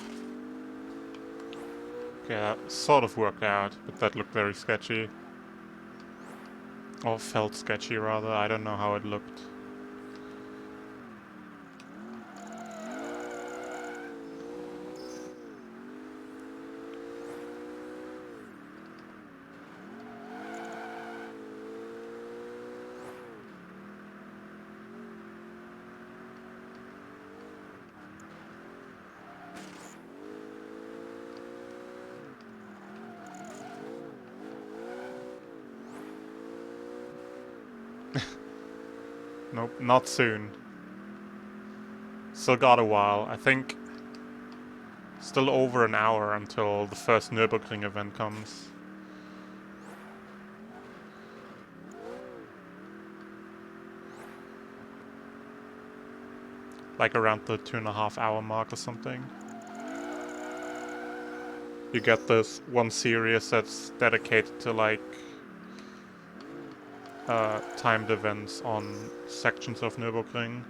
Okay, that sort of worked out, but that looked very sketchy. Or felt sketchy, rather. I don't know how it looked. Nope, not soon. Still got a while. I think still over an hour until the first Nürburgring event comes. Like around the 2.5 hour mark or something. You get this one series that's dedicated to like timed events on sections of Nürburgring.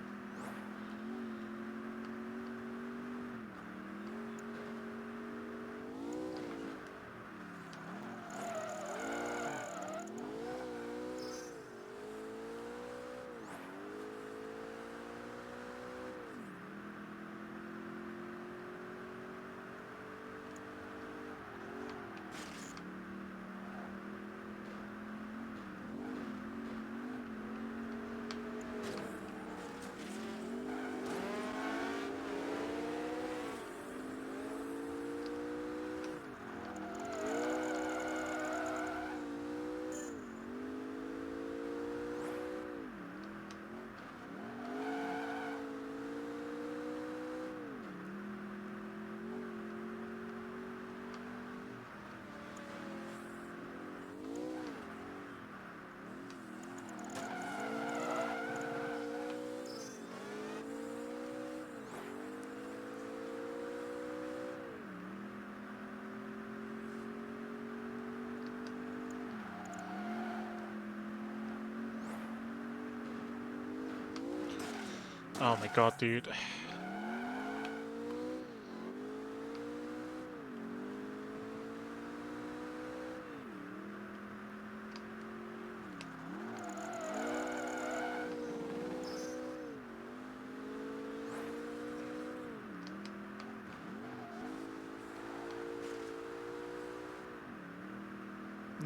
Oh my god, dude.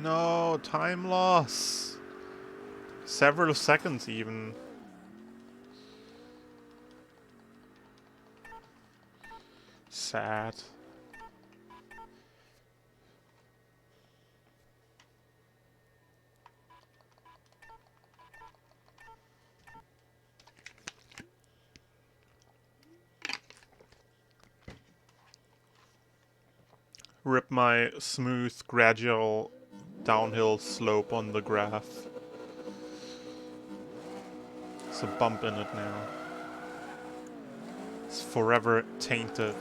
No, time loss. Several seconds even. Sad. Rip my smooth, gradual downhill slope on the graph. There's a bump in it now. It's forever tainted.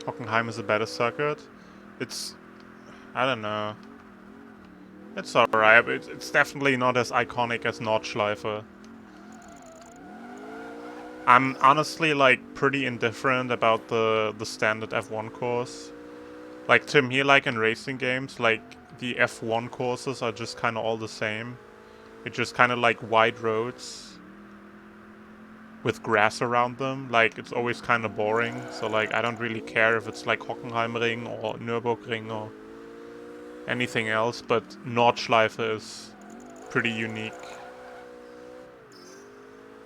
Hockenheim is a better circuit. It's... I don't know. It's alright, but it's definitely not as iconic as Nordschleife. I'm honestly, like, pretty indifferent about the standard F1 course. Like, to me, like in racing games, like, the F1 courses are just kind of all the same. It's just kind of like wide roads with grass around them. Like, it's always kind of boring. So, like, I don't really care if it's like Hockenheimring or Nürburgring or anything else. But Nordschleife is pretty unique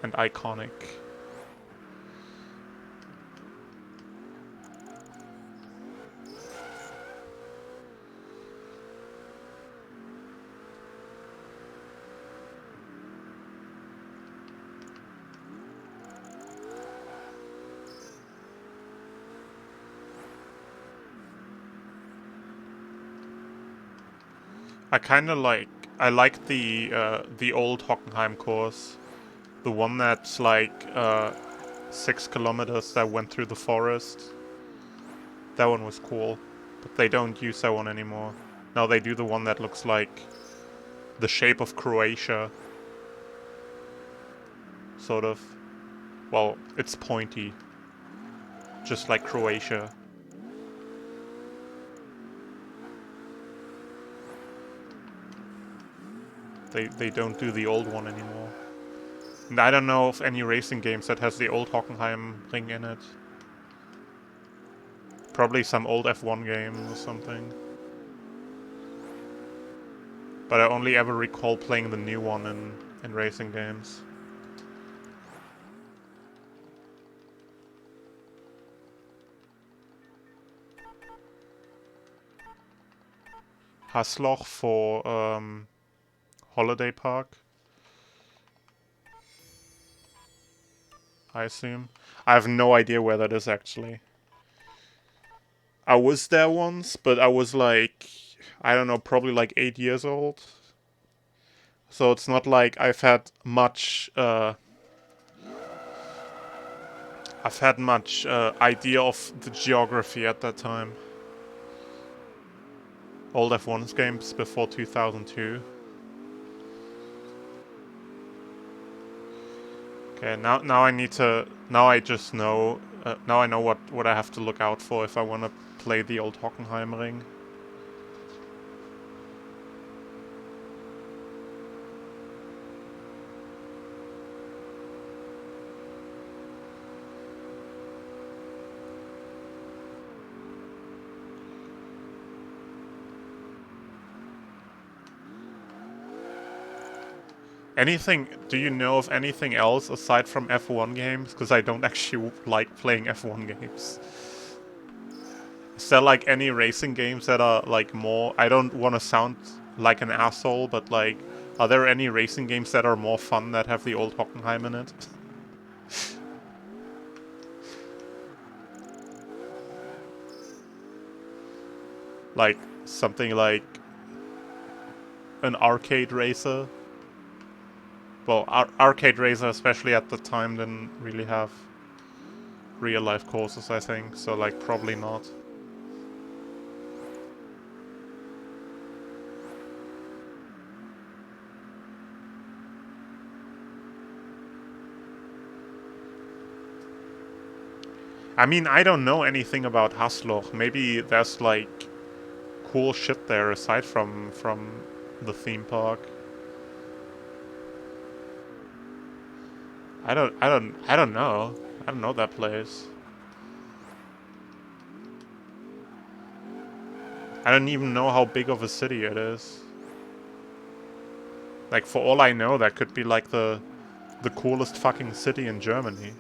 and iconic. I like the old Hockenheim course, the one that's like 6 kilometers that went through the forest. That one was cool, but they don't use that one anymore. Now they do the one that looks like the shape of Croatia, sort of. Well, it's pointy, just like Croatia. They don't do the old one anymore. And I don't know of any racing games that has the old Hockenheim ring in it. Probably some old F1 game or something. But I only ever recall playing the new one in racing games. Hasloch for Holiday Park, I assume. I have no idea where that is actually. I was there once, but I was like, I don't know, probably like 8 years old. So it's not like I've had much idea of the geography at that time. Old F1's games before 2002. Okay, now I need to. Now I just know. Now I know what I have to look out for if I want to play the old Hockenheimring. Anything? Do you know of anything else aside from F1 games? Because I don't actually like playing F1 games. Is there like any racing games that are like more? I don't want to sound like an asshole, but like, are there any racing games that are more fun that have the old Hockenheim in it? Like something like an arcade racer. Well, arcade racer, especially at the time, didn't really have real life courses, I think. So like, probably not. I mean, I don't know anything about Hasloch. Maybe there's like cool shit there aside from the theme park. I don't know. I don't know that place. I don't even know how big of a city it is. Like, for all I know, that could be like the coolest fucking city in Germany.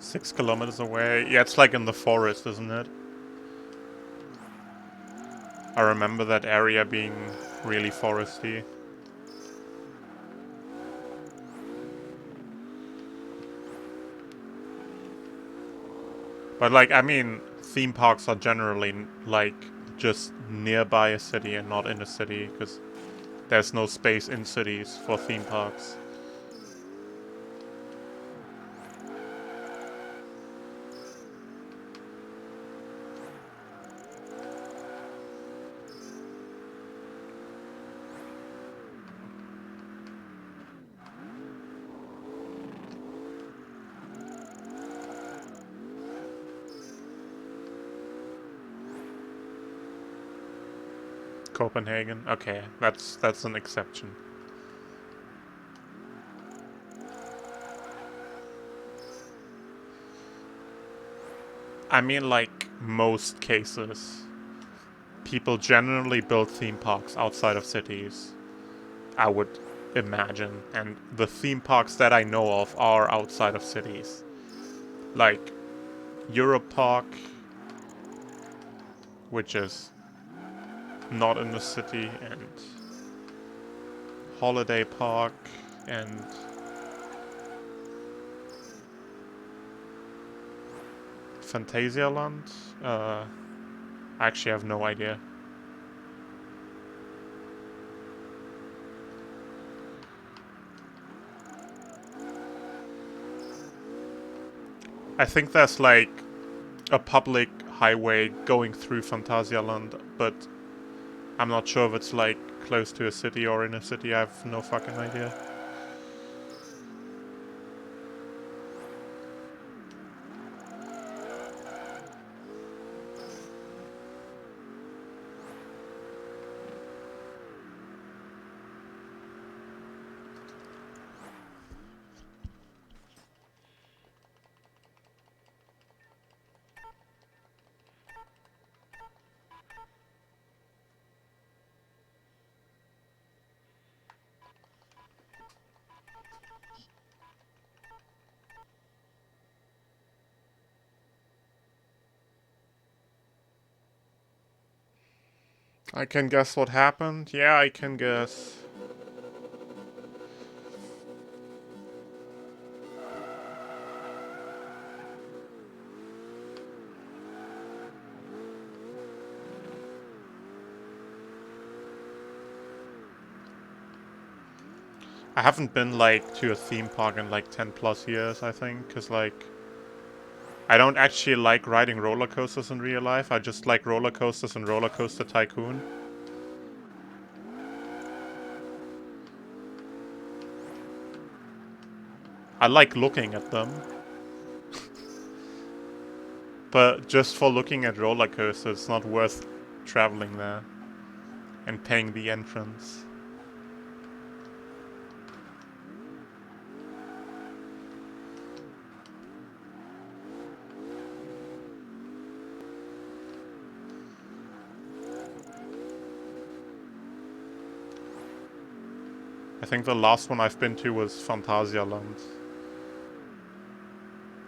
6 kilometers away. Yeah, it's like in the forest, isn't it? I remember that area being really foresty. But like, I mean, theme parks are generally like just nearby a city and not in a city, because there's no space in cities for theme parks. Copenhagen. Okay, that's an exception. I mean, like most cases, people generally build theme parks outside of cities, I would imagine. And the theme parks that I know of are outside of cities. Like Europe Park, which is not in the city, and Holiday Park, and Phantasialand? I actually have no idea. I think there's like a public highway going through Phantasialand, but I'm not sure if it's like close to a city or in a city. I have no fucking idea. I can guess what happened. Yeah, I can guess. I haven't been like to a theme park in like 10 plus years, I think, because like I don't actually like riding roller coasters in real life. I just like roller coasters and Roller Coaster Tycoon. I like looking at them. But just for looking at roller coasters, it's not worth traveling there and paying the entrance. I think the last one I've been to was Phantasialand,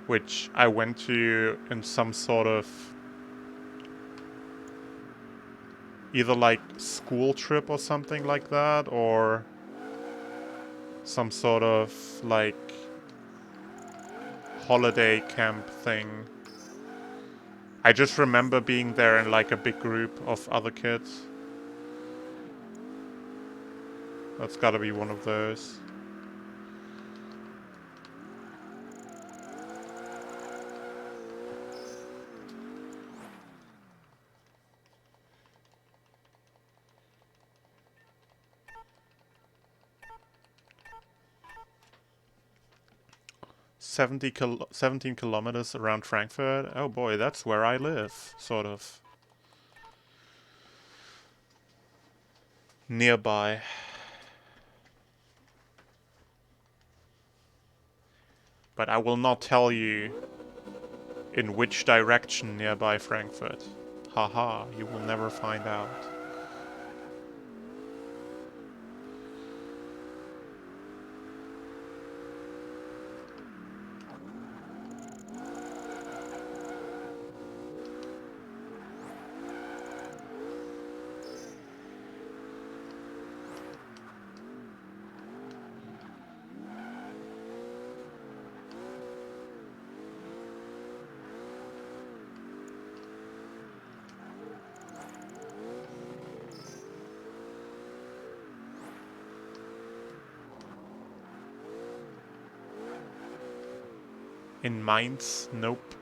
which I went to in some sort of either like school trip or something like that, or some sort of like holiday camp thing. I just remember being there in like a big group of other kids. That's gotta be one of those. 17 kilometers around Frankfurt. Oh boy, that's where I live, sort of. Nearby. But I will not tell you in which direction nearby Frankfurt. Haha, you will never find out. In Mainz? Nope.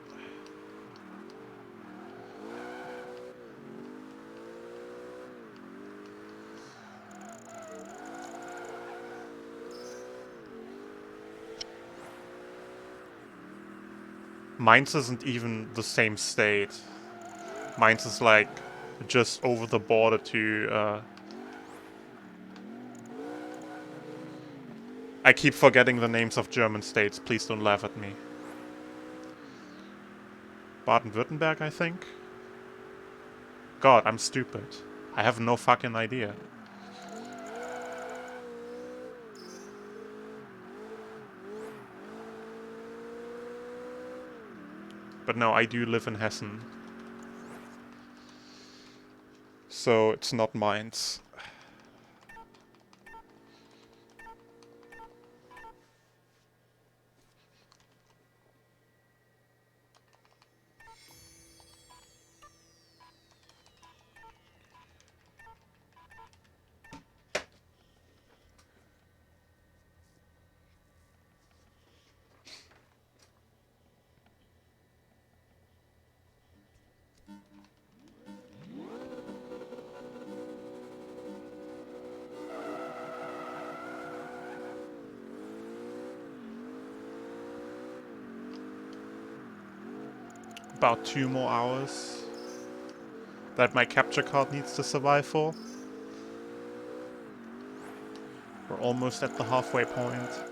Mainz isn't even the same state. Mainz is like just over the border to I keep forgetting the names of German states, please don't laugh at me. Baden-Württemberg, I think? God, I'm stupid. I have no fucking idea. But no, I do live in Hessen. So it's not Mainz. About 2 more hours that my capture card needs to survive for. We're almost at the halfway point.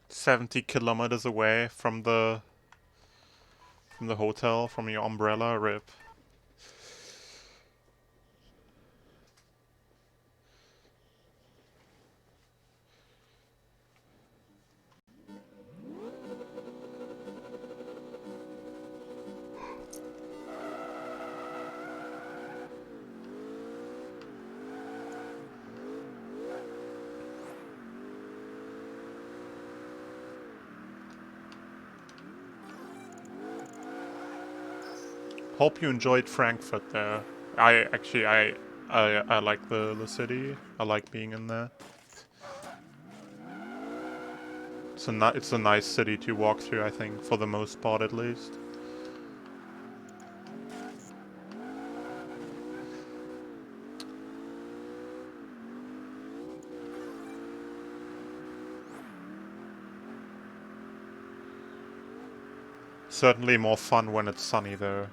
"70 kilometers away from the hotel, from your umbrella, rip." Hope you enjoyed Frankfurt there. I like the city. I like being in there. It's a nice city to walk through, I think, for the most part at least. Certainly more fun when it's sunny though.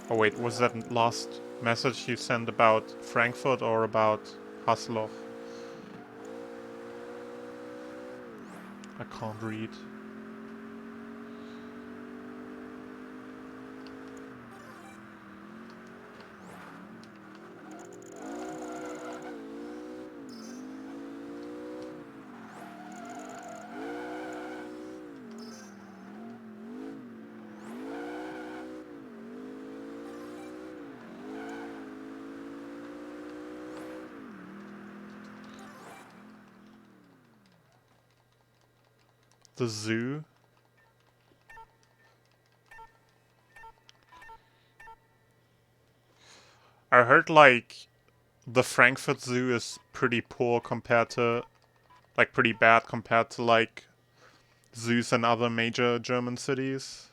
Oh wait, was that last message you sent about Frankfurt or about Hasloch? I can't read. The zoo? I heard like the Frankfurt Zoo is pretty poor compared to, like pretty bad compared to like zoos in other major German cities.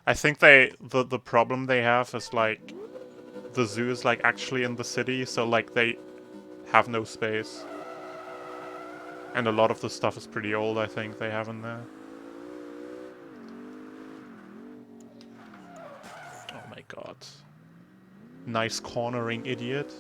I think the problem they have is like the zoo is like actually in the city, so like they have no space. And a lot of the stuff is pretty old, I think, they have in there. Oh my god. nice cornering idiot.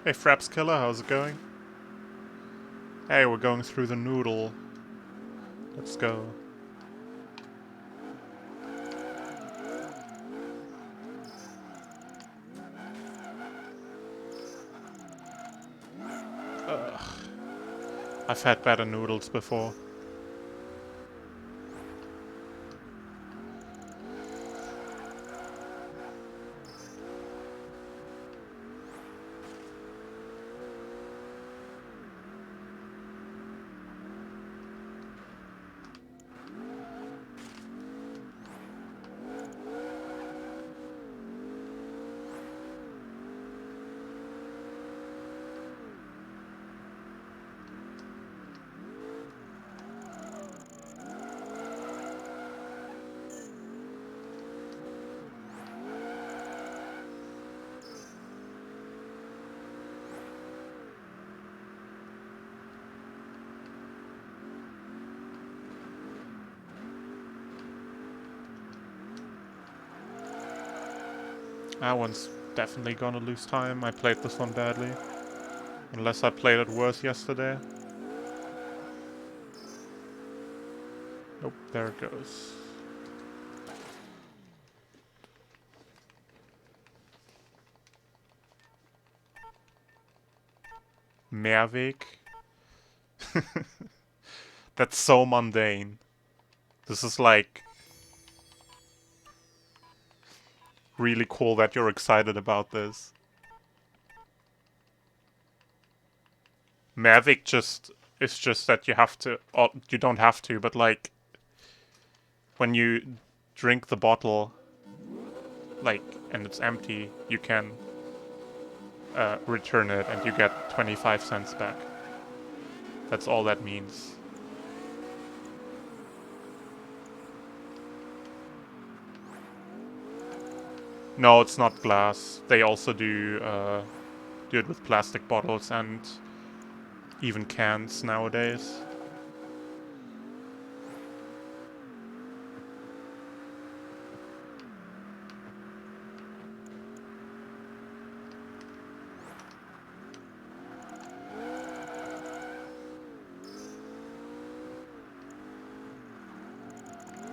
Hey Fraps Killer, how's it going? Hey, we're going through the noodle. Let's go. Ugh. I've had better noodles before. That one's definitely gonna lose time. I played this one badly. Unless I played it worse yesterday. Nope, there it goes. Mehrweg? That's so mundane. This is like... really cool that you're excited about this. Mehrweg just... it's just that you have to... oh, you don't have to, but like... when you drink the bottle, like, and it's empty, you can return it and you get 25 cents back. That's all that means. No, it's not glass. They also do it with plastic bottles and even cans nowadays.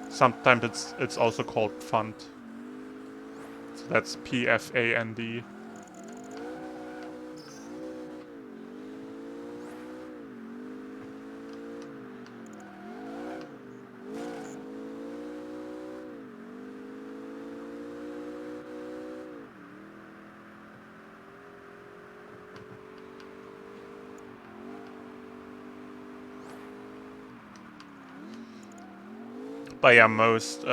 Sometimes it's also called Pfand. So that's P-F-A-N-D. But yeah, most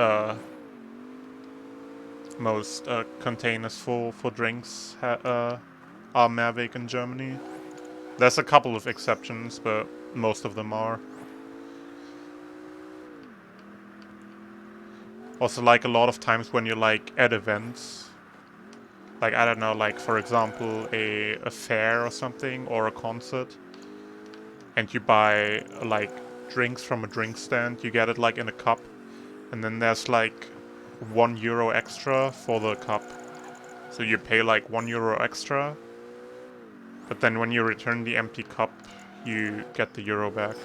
containers for drinks are Mehrweg in Germany. There's a couple of exceptions, but most of them are. Also, like, a lot of times when you're, like, at events, like, I don't know, like, for example, a fair or something, or a concert, and you buy, like, drinks from a drink stand, you get it, like, in a cup, and then there's, like, €1 extra for the cup. So you pay, like, €1 extra, but then when you return the empty cup, you get the euro back.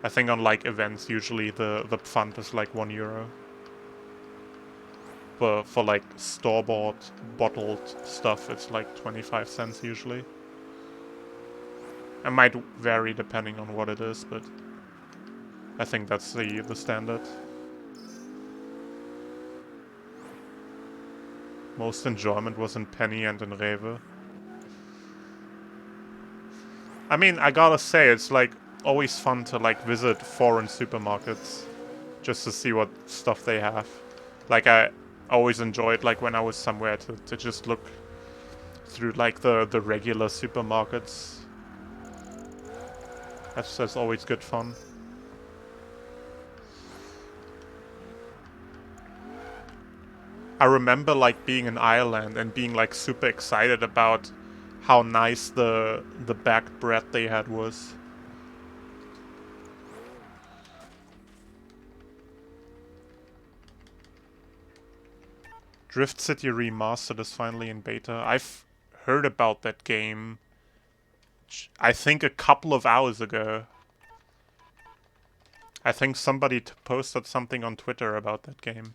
I think on, like, events, usually the Pfand is, like, €1. But for, like, store-bought, bottled stuff, it's, like, 25 cents usually. It might vary depending on what it is, but I think that's the standard. most enjoyment was in Penny and in Rewe. I mean, I gotta say, it's like always fun to like visit foreign supermarkets just to see what stuff they have. Like I always enjoyed like when I was somewhere to just look through like the regular supermarkets. That's always good fun. I remember like being in Ireland and being like super excited about how nice the backed bread they had was. Drift City Remastered is finally in beta. I've heard about that game, I think a couple of hours ago. I think somebody posted something on Twitter about that game.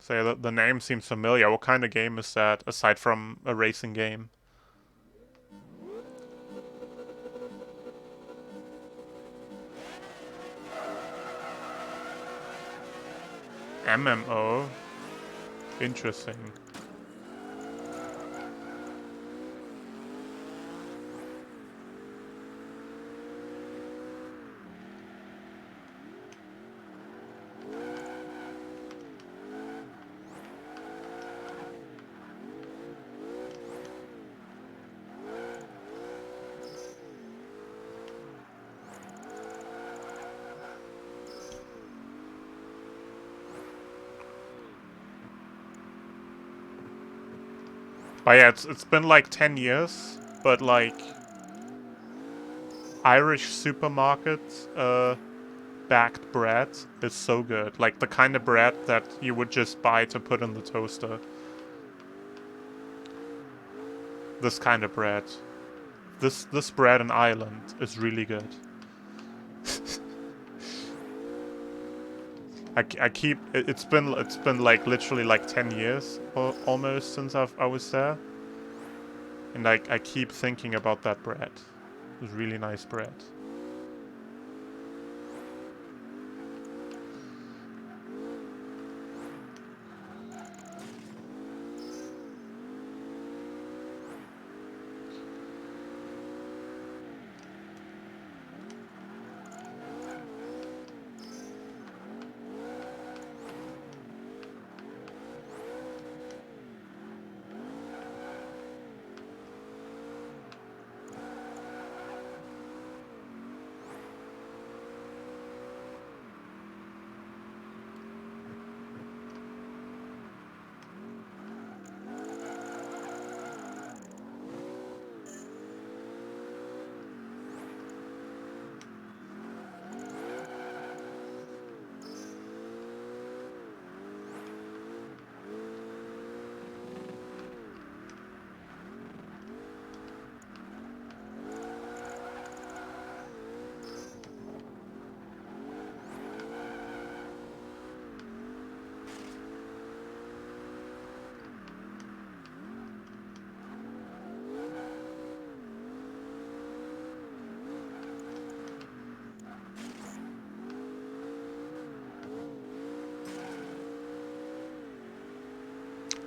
So the name seems familiar. What kind of game is that, aside from a racing game? MMO? Interesting. But yeah, it's been like 10 years, but like Irish supermarket backed bread is so good. Like the kind of bread that you would just buy to put in the toaster. This kind of bread. This bread in Ireland is really good. I keep it's been like literally like 10 years almost since I was there, and I keep thinking about that bread. It was really nice bread.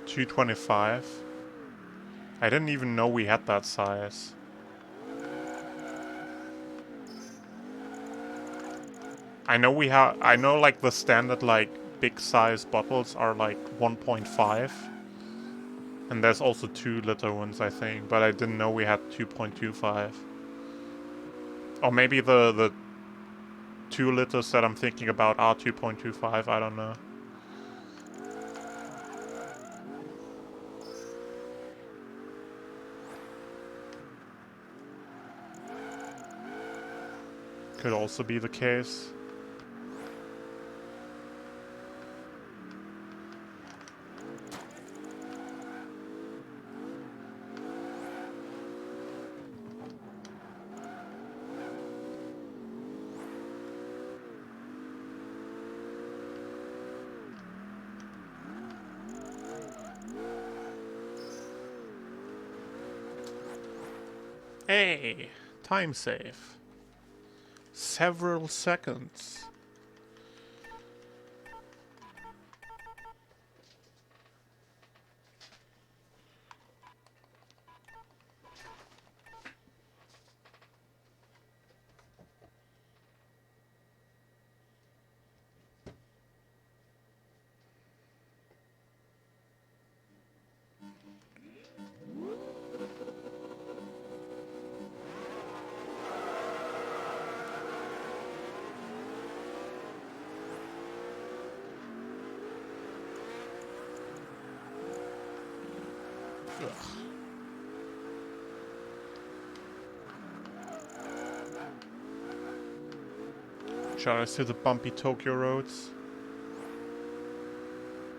$2.25. I didn't even know we had that size. I know like the standard like big size bottles are like 1.5. And there's also 2-liter ones, I think, but I didn't know we had 2.25. Or maybe the 2 liters that I'm thinking about are 2.25, I don't know. Could also be the case. Hey, time save. Several seconds. Ugh. Shall I see the bumpy Tokyo roads?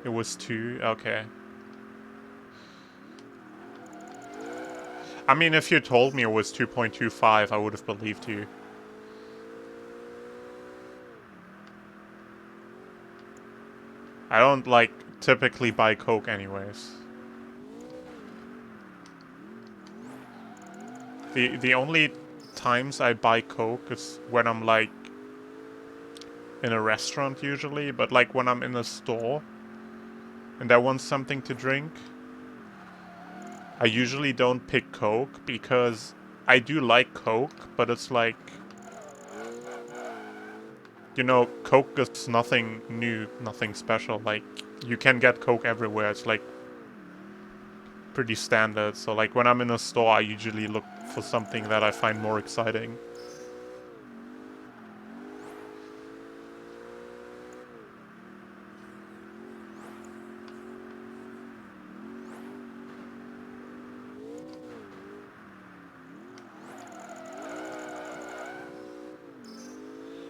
It was 2, okay. I mean, if you told me it was 2.25, I would have believed you. I don't, like, typically buy Coke anyways. The only times I buy Coke is when I'm, like, in a restaurant usually, but, like, when I'm in a store and I want something to drink, I usually don't pick Coke because I do like Coke, but it's like, you know, Coke is nothing new, nothing special. Like, you can get Coke everywhere. It's like pretty standard. So like when I'm in a store, I usually look for something that I find more exciting.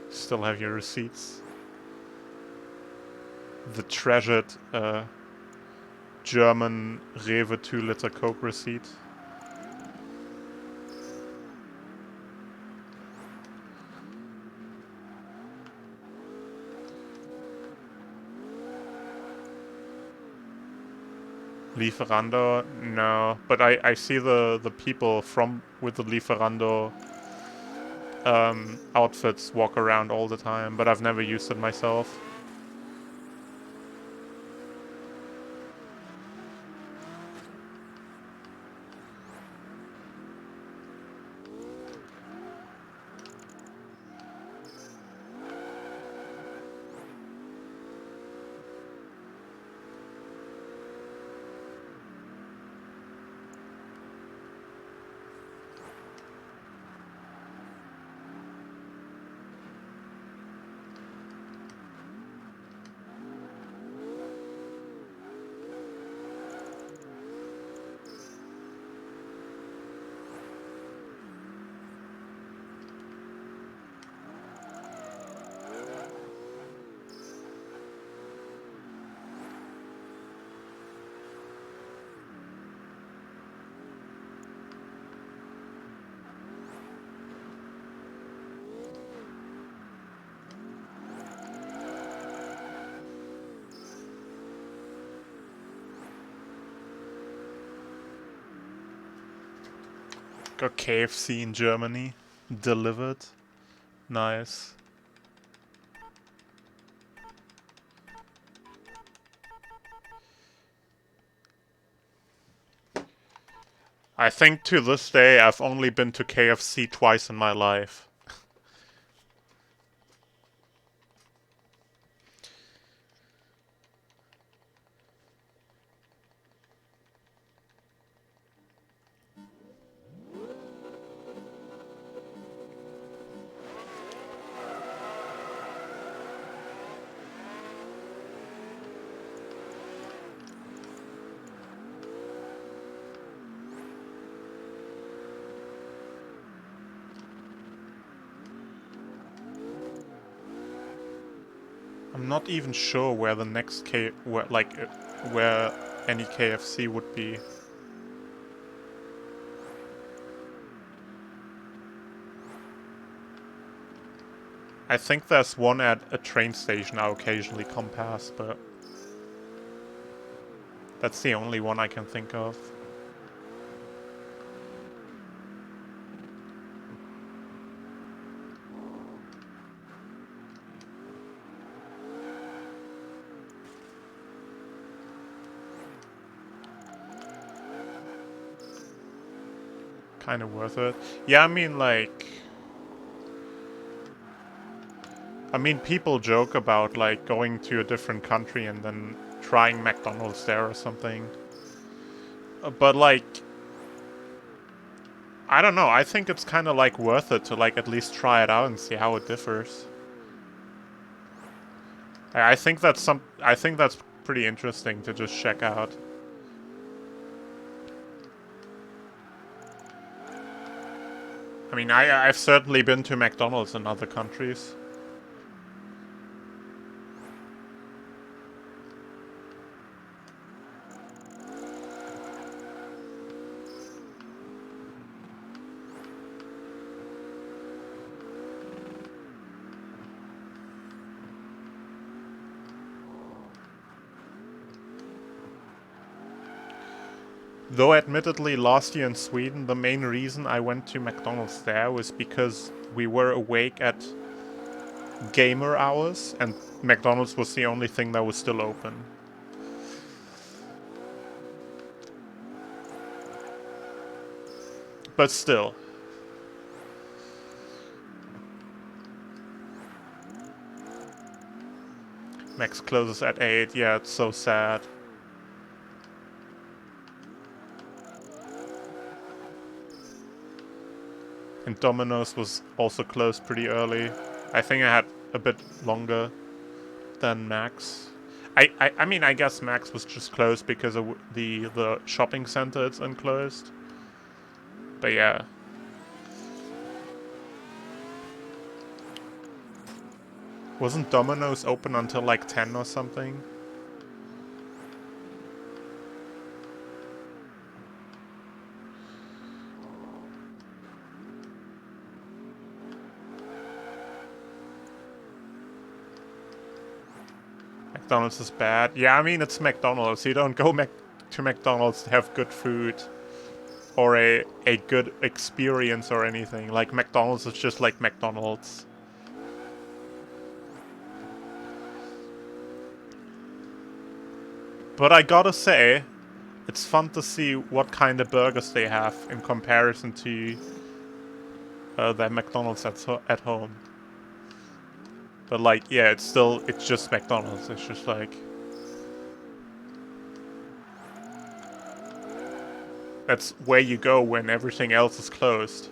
Still have your receipts. The treasured German Rewe 2-liter Coke receipt. Lieferando? No, but I see the people with the Lieferando outfits walk around all the time, but I've never used it myself. Got KFC in Germany delivered. Nice. I think to this day I've only been to KFC twice in my life. I'm not even sure where the next where any KFC would be. I think there's one at a train station I occasionally come past, but that's the only one I can think of. Kind of worth it. Yeah, I mean, like... I mean, people joke about, like, going to a different country and then trying McDonald's there or something. But, like... I don't know, I think it's kind of, like, worth it to, like, at least try it out and see how it differs. I think that's pretty interesting to just check out. mean, I've certainly been to McDonald's in other countries. Though admittedly last year in Sweden, the main reason I went to McDonald's there was because we were awake at gamer hours and McDonald's was the only thing that was still open. But still. Max closes at 8, yeah, it's so sad. And Domino's was also closed pretty early. I think I had a bit longer than Max. I mean, I guess Max was just closed because of the shopping center it's enclosed. But yeah. Wasn't Domino's open until like 10 or something? McDonald's is bad. Yeah, I mean, it's McDonald's. You don't go to McDonald's to have good food or a good experience or anything. Like, McDonald's is just like McDonald's. But I gotta say, it's fun to see what kind of burgers they have in comparison to their McDonald's at home. But like, yeah, it's just McDonald's. It's just like... That's where you go when everything else is closed.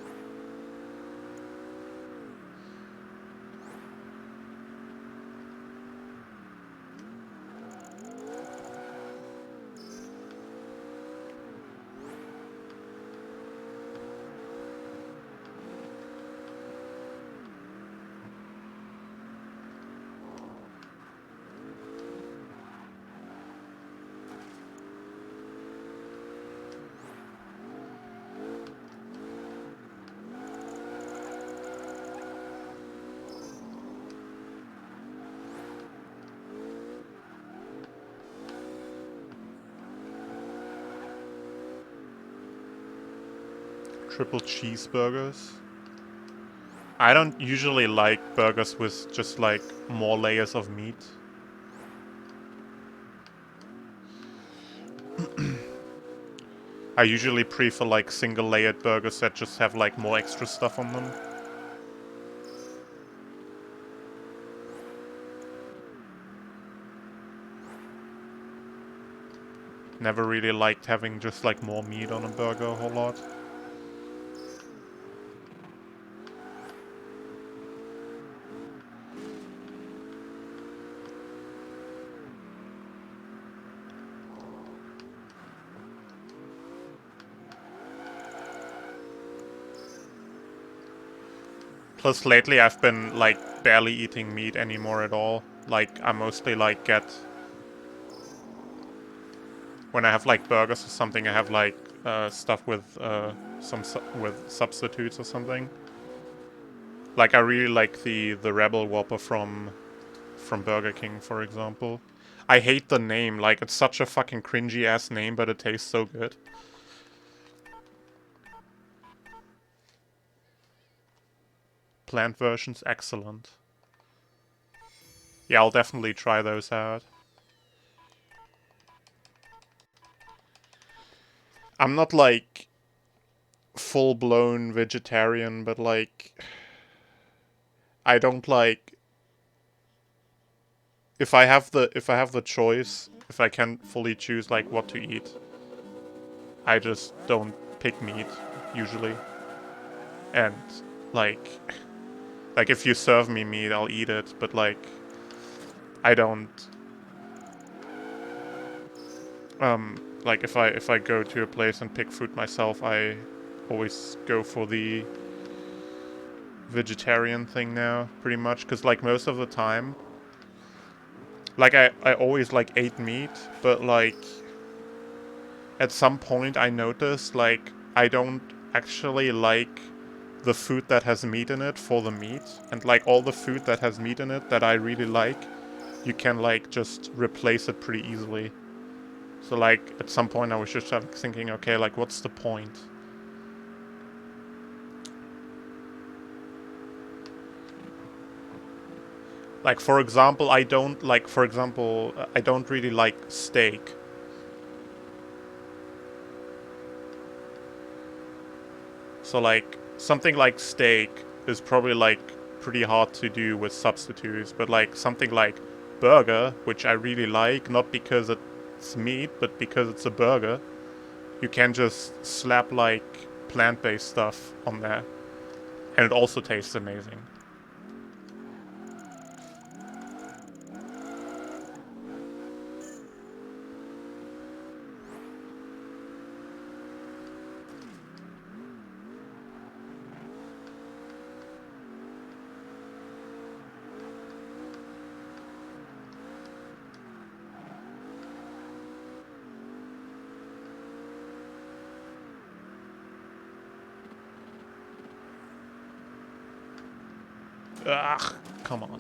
Triple cheeseburgers. I don't usually like burgers with just like more layers of meat. I usually prefer like single layered burgers that just have like more extra stuff on them. Never really liked having just like more meat on a burger a whole lot. Plus lately I've been like barely eating meat anymore at all. Like I mostly like get... When I have like burgers or something, I have like stuff with with substitutes or something. Like I really like the Rebel Whopper from Burger King, for example. I hate the name. Like it's such a fucking cringy ass name, but it tastes so good. Plant version's excellent. Yeah, I'll definitely try those out. I'm not like full-blown vegetarian, but like I don't like... If I have the choice, if I can fully choose like what to eat, I just don't pick meat usually. And like if you serve me meat, I'll eat it, but like I don't like if I go to a place and pick food myself, I always go for the vegetarian thing now, pretty much, because like most of the time, like I always like ate meat, but like at some point I noticed like I don't actually like the food that has meat in it for the meat, and like all the food that has meat in it that I really like, you can like just replace it pretty easily. So like at some point I was just like, thinking, okay, like what's the point? Like for example, I don't really like steak. So like something like steak is probably like pretty hard to do with substitutes, but like something like burger, which I really like, not because it's meat, but because it's a burger, you can just slap like plant-based stuff on there, and it also tastes amazing. Ugh, come on.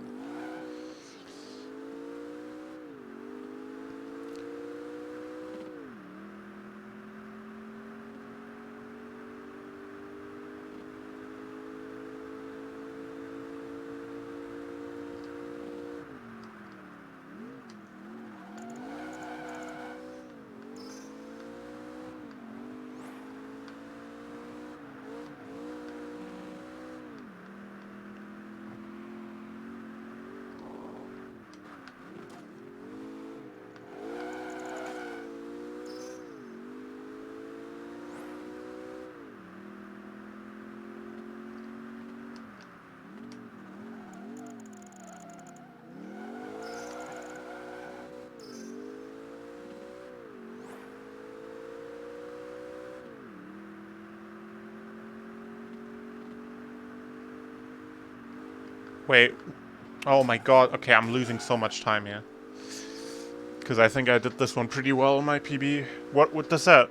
Wait. Oh my god. Okay, I'm losing so much time here. Because I think I did this one pretty well on my PB. What does that?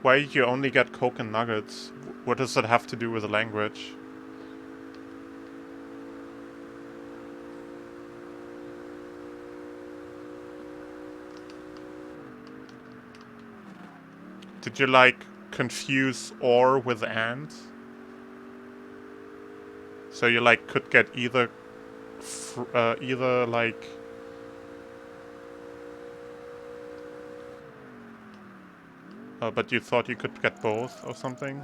Why did you only get Coke and Nuggets? What does that have to do with the language? Did you like confuse or with and? So you like could get either like but you thought you could get both or something?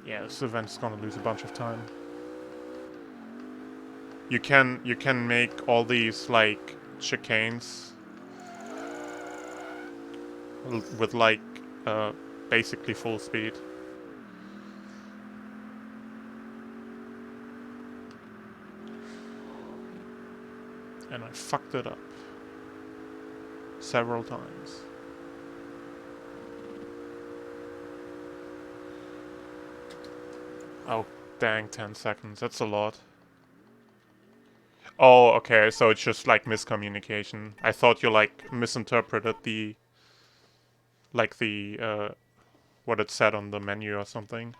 Yeah, this event's gonna lose a bunch of time. You can make all these like chicanes with like basically full speed. And I fucked it up several times. Oh, dang, 10 seconds. That's a lot. Oh, okay, so it's just like miscommunication. I thought you like misinterpreted the what it said on the menu or something.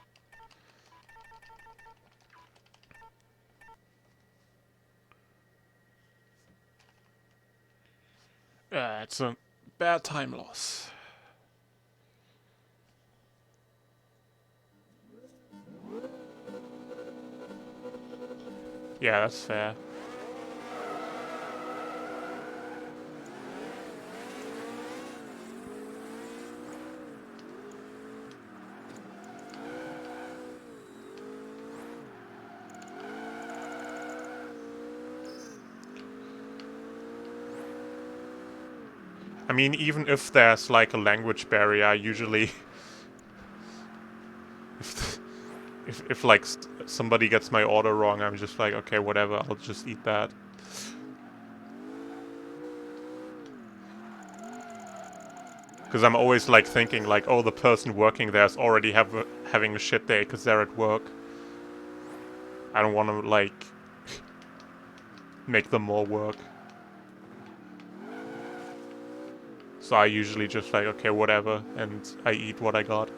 It's a bad time loss. Yeah, that's fair. I mean, even if there's like a language barrier, usually if like somebody gets my order wrong, I'm just like, okay, whatever, I'll just eat that. Because I'm always like thinking like, oh, the person working there is already having a shit day because they're at work. I don't want to like make them more work. So I usually just like, okay, whatever, and I eat what I got.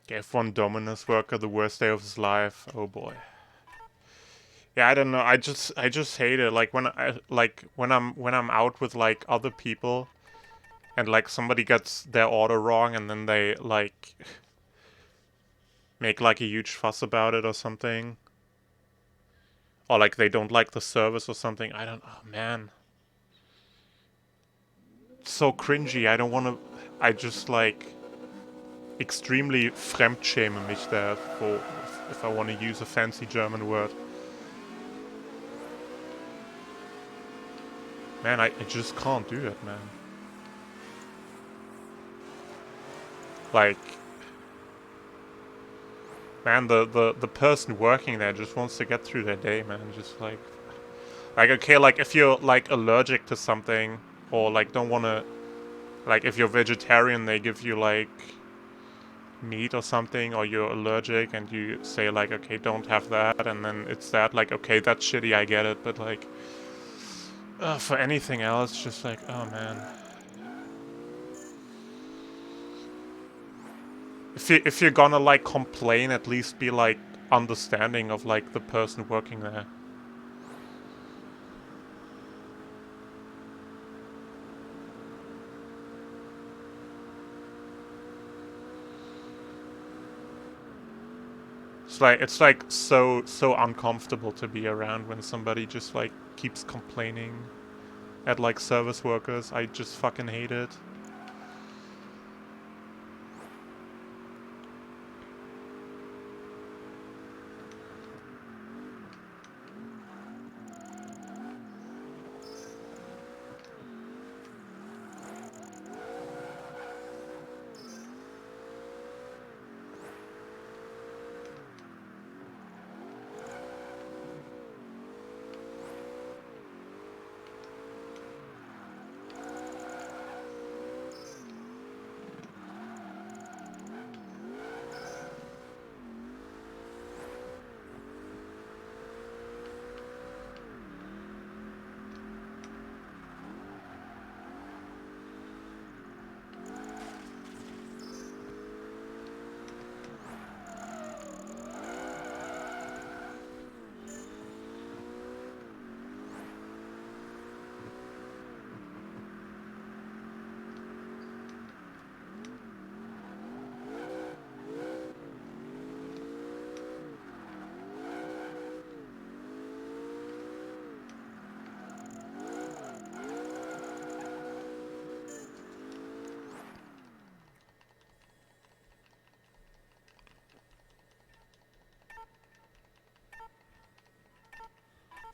Gave one Dominus worker the worst day of his life. Oh boy. Yeah, I don't know. I just hate it. Like when I'm out with like other people, and like somebody gets their order wrong, and then they like make like a huge fuss about it or something, or like they don't like the service or something. I don't. Oh man, it's so cringy. I don't want to. I just like extremely fremdschäme mich there for if I want to use a fancy German word. Man, I just can't do it, man. Like, man, the person working there just wants to get through their day, man. Just like okay, like if you're like allergic to something, or like don't want to, like if you're vegetarian, they give you like meat or something, or you're allergic and you say like, okay, don't have that, and then it's that, like, okay, that's shitty, I get it, but like for anything else, just like, oh man. If you're gonna like complain, at least be like understanding of like the person working there. It's like so uncomfortable to be around when somebody just like keeps complaining at like service workers. I just fucking hate it.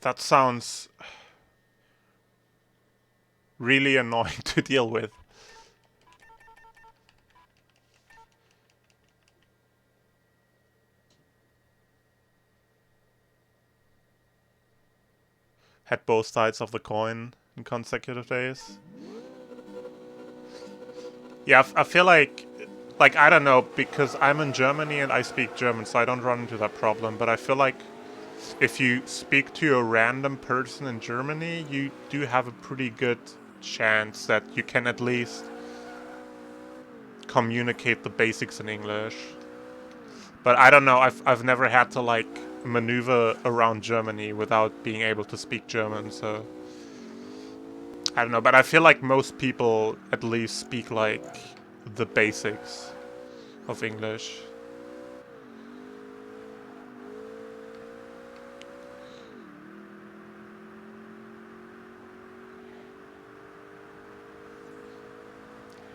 That sounds really annoying to deal with. had both sides of the coin in consecutive days. Yeah, I feel like, I don't know, because I'm in Germany and I speak German, so I don't run into that problem, but I feel like if you speak to a random person in Germany, you do have a pretty good chance that you can at least communicate the basics in English. But I don't know, I've never had to, like, maneuver around Germany without being able to speak German, so I don't know, but I feel like most people at least speak, like, the basics of English.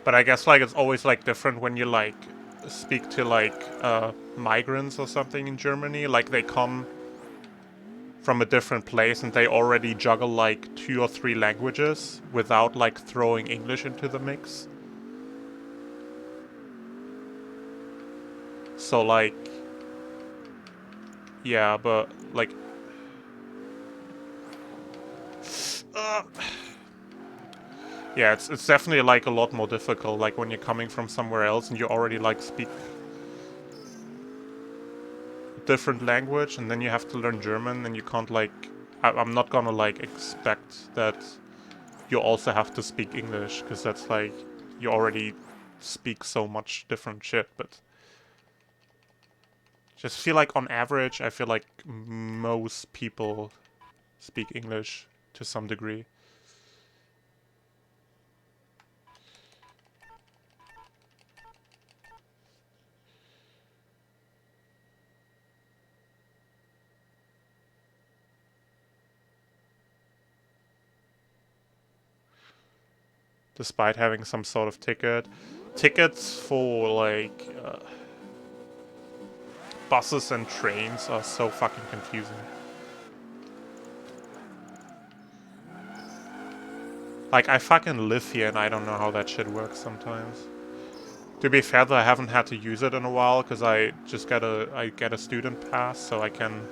But I guess, like, it's always, like, different when you, like, speak to, like, migrants or something in Germany. Like, they come from a different place and they already juggle, like, 2 or 3 languages without, like, throwing English into the mix. So, like, yeah, but, like, yeah, it's definitely, like, a lot more difficult, like, when you're coming from somewhere else and you already, like, speak different language and then you have to learn German and you can't, like, I'm not gonna, like, expect that you also have to speak English, because that's, like, you already speak so much different shit, but just feel like on average, I feel like most people speak English to some degree. Despite having some sort of ticket. Tickets for, like, buses and trains are so fucking confusing. Like, I fucking live here and I don't know how that shit works sometimes. To be fair though, I haven't had to use it in a while because I get a student pass, so I can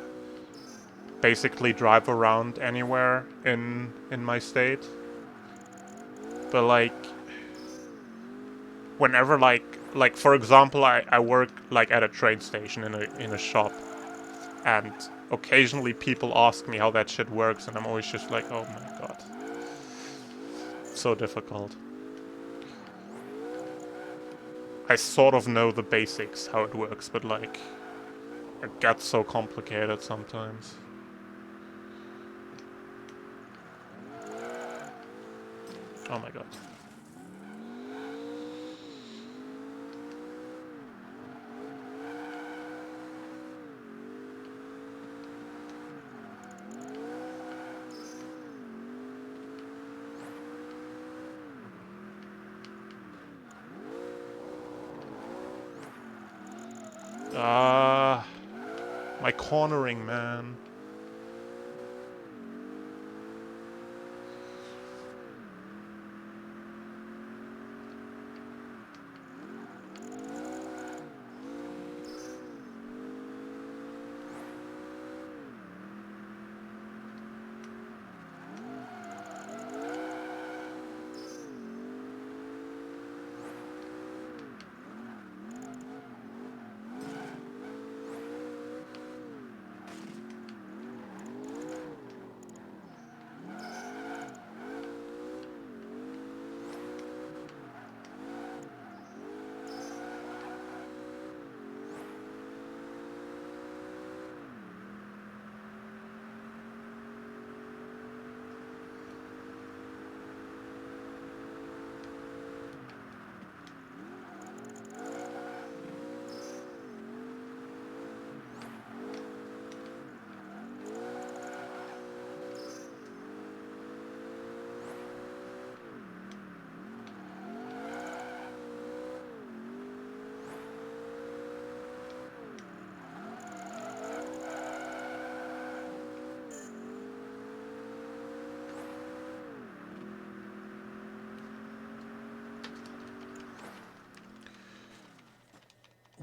basically drive around anywhere in my state. But, like, whenever, like for example, I work, like, at a train station in a shop, and occasionally people ask me how that shit works, and I'm always just like, oh my god, so difficult. I sort of know the basics how it works, but, like, it gets so complicated sometimes. Oh my god. My cornering, man.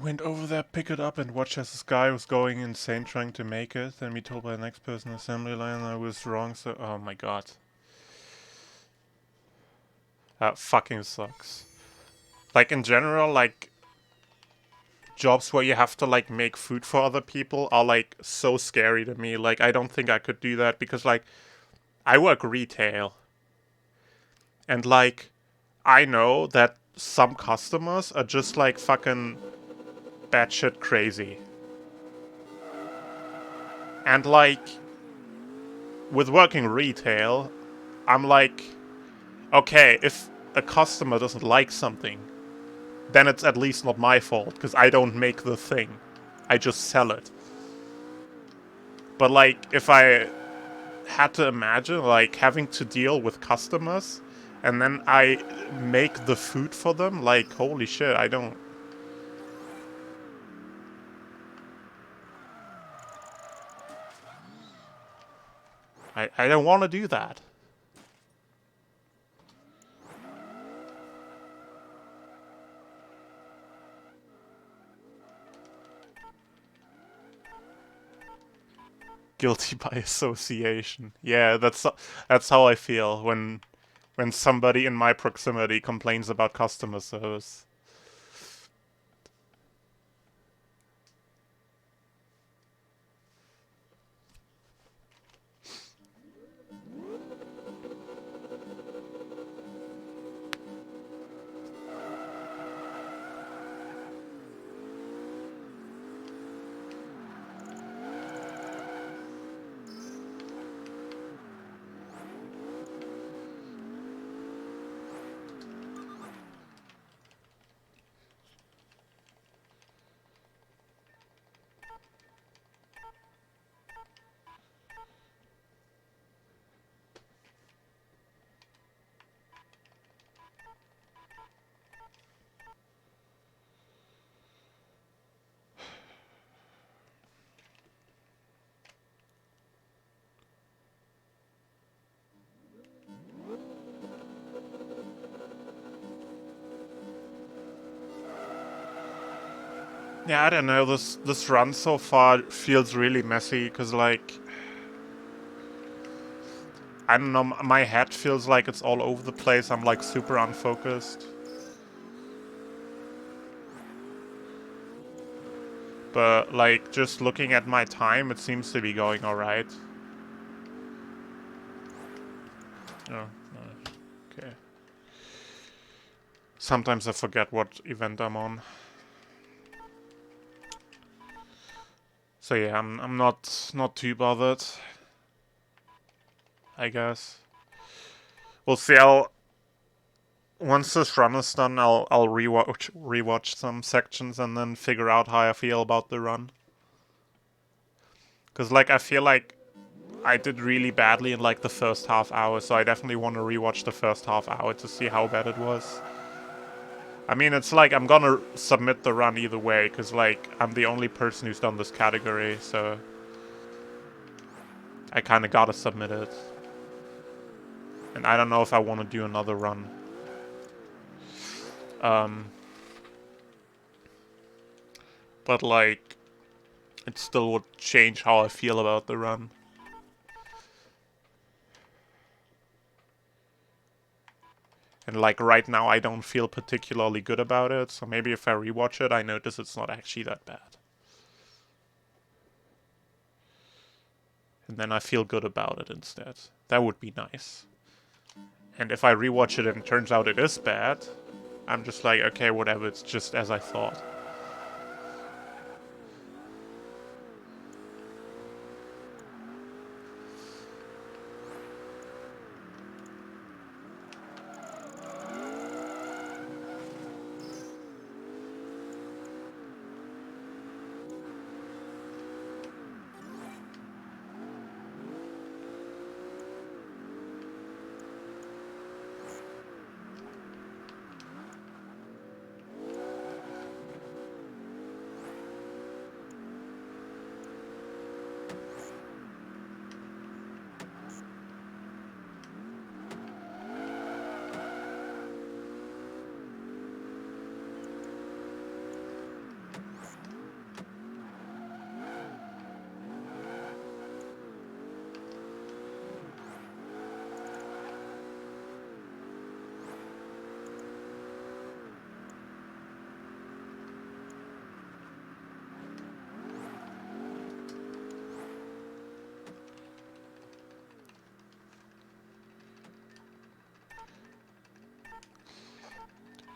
Went over there, pick it up, and watched as this guy was going insane trying to make it. Then we told by the next person assembly line I was wrong, so... Oh my god. That fucking sucks. Like, in general, like... jobs where you have to, like, make food for other people are, like, so scary to me. Like, I don't think I could do that because, like, I work retail. And, like, I know that some customers are just, like, fucking batshit crazy. And, like, with working retail, I'm like, okay, if a customer doesn't like something, then it's at least not my fault, because I don't make the thing. I just sell it. But, like, if I had to imagine, like, having to deal with customers, and then I make the food for them, like, holy shit, I don't... I don't want to do that. Guilty by association. Yeah, that's how I feel when somebody in my proximity complains about customer service. Yeah, I don't know. This run so far feels really messy because, like, I don't know. My head feels like it's all over the place. I'm like super unfocused. But like just looking at my time, it seems to be going all right. Oh, no. Okay. Sometimes I forget what event I'm on. So yeah, I'm not too bothered, I guess. We'll see. Once this run is done, I'll rewatch some sections and then figure out how I feel about the run. Cause like I feel like I did really badly in like the first half hour, so I definitely want to rewatch the first half hour to see how bad it was. I mean, it's like I'm gonna submit the run either way, cause like I'm the only person who's done this category, so I kind of gotta submit it. And I don't know if I want to do another run. But like, it still would change how I feel about the run. And like right now, I don't feel particularly good about it, so maybe if I rewatch it, I notice it's not actually that bad. And then I feel good about it instead. That would be nice. And if I rewatch it and it turns out it is bad, I'm just like, okay, whatever, it's just as I thought.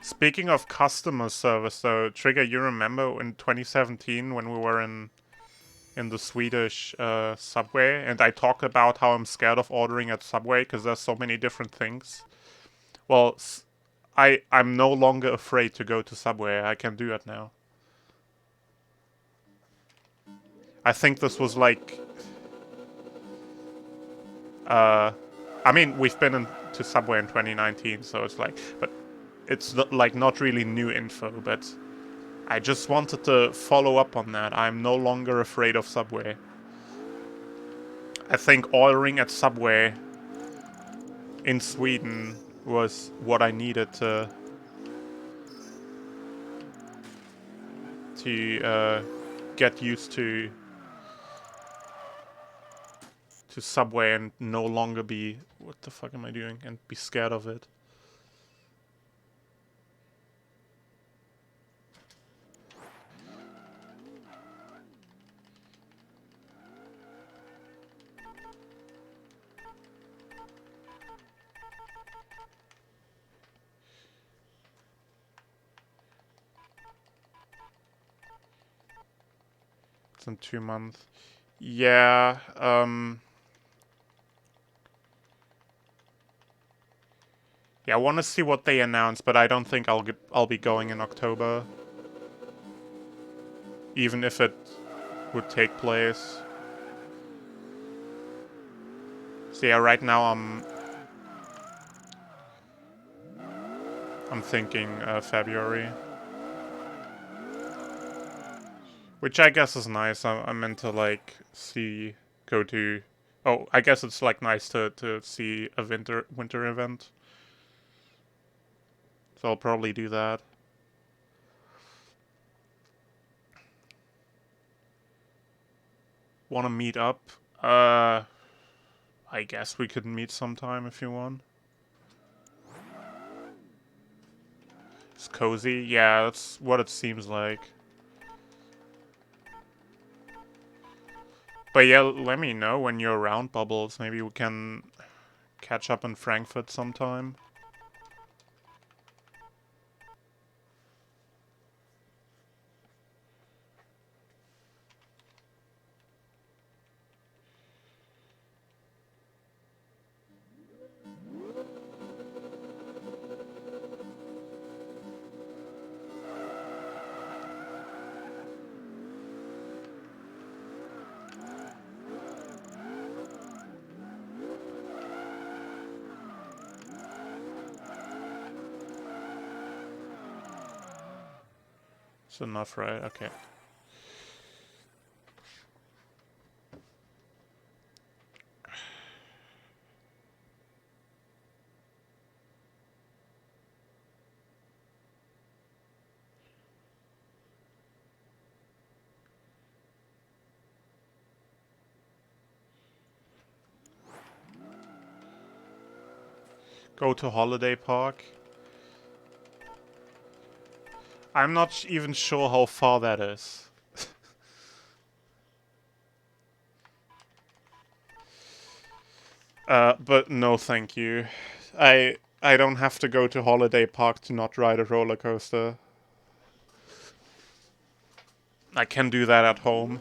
Speaking of customer service, though, Trigger, you remember in 2017 when we were in the Swedish Subway, and I talked about how I'm scared of ordering at Subway because there's so many different things. Well, I'm no longer afraid to go to Subway. I can do it now. I think this was like, I mean, we've been to Subway in 2019, so it's like, but it's like not really new info, but I just wanted to follow up on that. I'm no longer afraid of Subway. I think ordering at Subway in Sweden was what I needed to get used to Subway and no longer be, what the fuck am I doing, and be scared of it. It's in 2 months. Yeah, yeah, I want to see what they announce, but I don't think I'll be going in October. Even if it would take place. So yeah, right now I'm thinking February. Which I guess is nice. I'm meant to like go to. Oh, I guess it's like nice to see a winter event. So I'll probably do that. Want to meet up? I guess we could meet sometime if you want. It's cozy. Yeah, that's what it seems like. But yeah, let me know when you're around, Bubbles. Maybe we can catch up in Frankfurt sometime. It's enough, right? Okay. Go to Holiday Park. I'm not even sure how far that is. But no thank you. I don't have to go to Holiday Park to not ride a roller coaster. I can do that at home.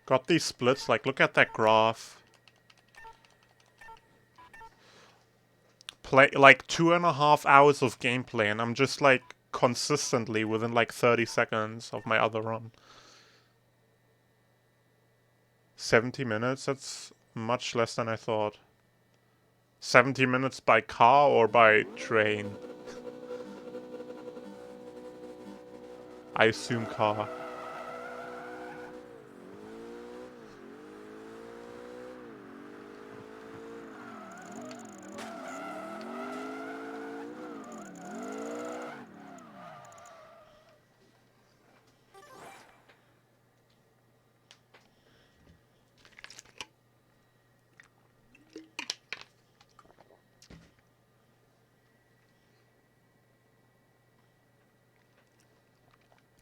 Got these splits, like, look at that graph. Play, like, 2.5 hours of gameplay, and I'm just, like, consistently within, like, 30 seconds of my other run. 70 minutes? That's much less than I thought. 70 minutes by car or by train? I assume car.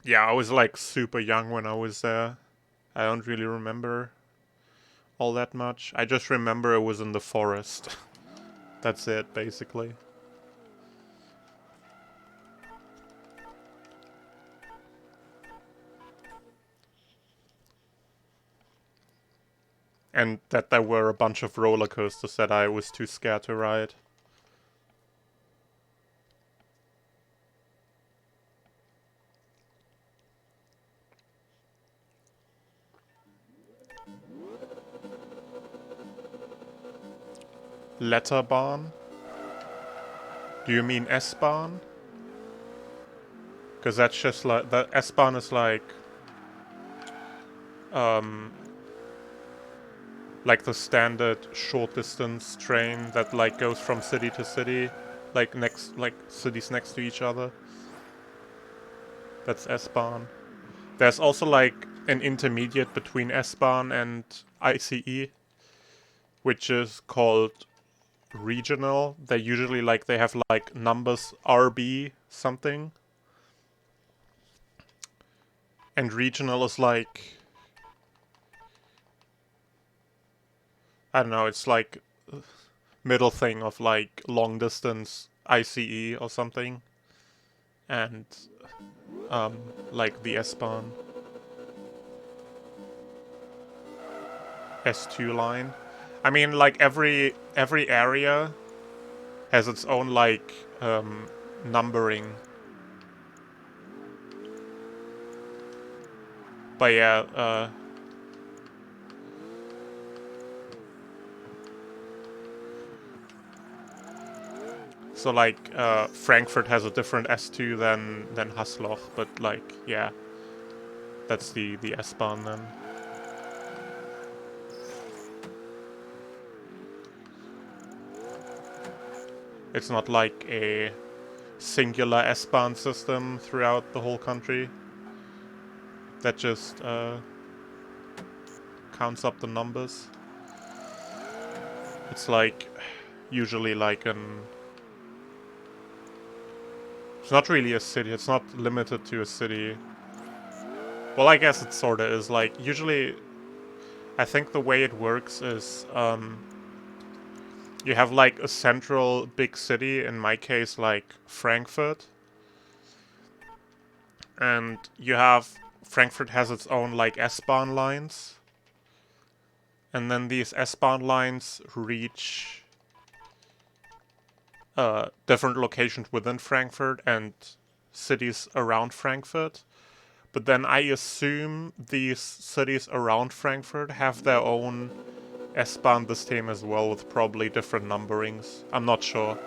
Yeah, I was like super young when I was there. I don't really remember all that much. I just remember it was in the forest. That's it, basically. And that there were a bunch of roller coasters that I was too scared to ride. Letterbahn? Do you mean S-Bahn? Because that's just like... The S-Bahn is like the standard short distance train that like goes from city to city. Like cities next to each other. That's S-Bahn. There's also like an intermediate between S-Bahn and ICE, which is called regional. They usually they have like numbers RB something. And regional is like, I don't know, it's like middle thing of like long distance ICE or something. And like the S-Bahn. S2 line. I mean, like every area has its own like numbering. But yeah, so like Frankfurt has a different S2 than Hasloch, but like yeah, that's the S-Bahn then. It's not like a singular S-Bahn system throughout the whole country that just counts up the numbers. It's like usually like an... It's not really a city. It's not limited to a city. Well, I guess it sort of is. Like, usually, I think the way it works is you have like a central big city, in my case like Frankfurt. And you have... Frankfurt has its own like S-Bahn lines. And then these S-Bahn lines reach different locations within Frankfurt and cities around Frankfurt. But then I assume these cities around Frankfurt have their own S-Bahn system as well, with probably different numberings. I'm not sure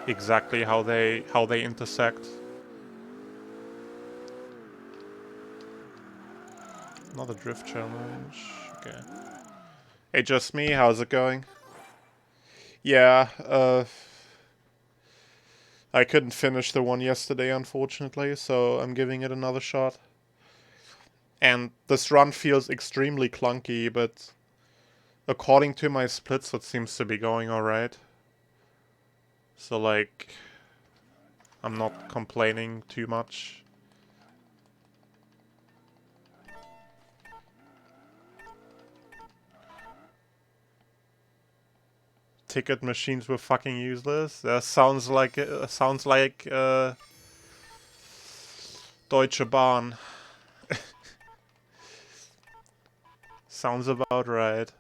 exactly how they intersect. Another drift challenge. Okay. Hey, just me. How's it going? Yeah, I couldn't finish the one yesterday, unfortunately, so I'm giving it another shot. And this run feels extremely clunky, but according to my splits, it seems to be going alright. So, like, I'm not complaining too much. Ticket machines were fucking useless. That sounds like Deutsche Bahn. Sounds about right.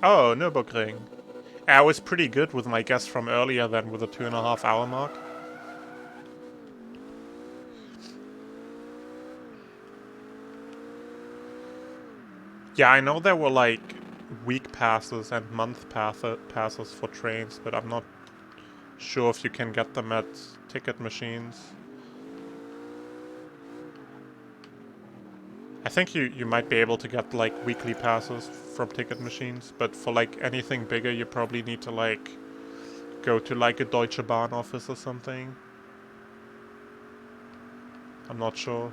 Oh, Nürburgring. I was pretty good with my guess from earlier then, with a 2.5 hour mark. Yeah, I know there were like week passes and month passes for trains, but I'm not sure if you can get them at ticket machines. I think you might be able to get like weekly passes from ticket machines, but for like anything bigger you probably need to like go to like a Deutsche Bahn office or something. I'm not sure.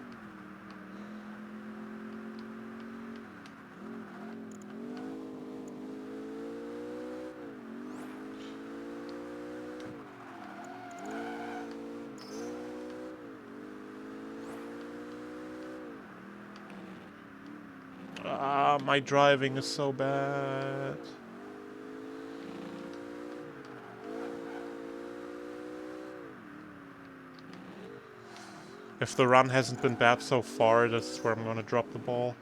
Ah, my driving is so bad. If the run hasn't been bad so far, this is where I'm gonna drop the ball.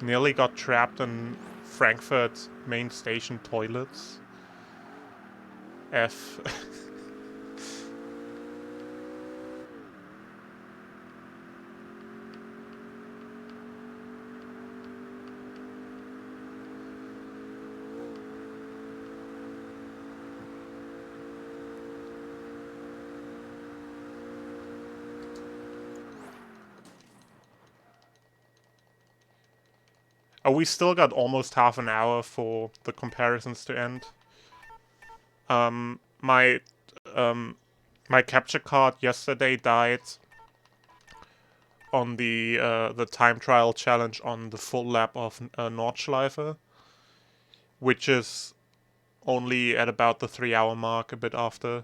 Nearly got trapped in Frankfurt main station toilets. F. Oh, we still got almost half an hour for the comparisons to end. My capture card yesterday died on the time trial challenge on the full lap of Nordschleife, which is only at about the 3-hour mark, a bit after.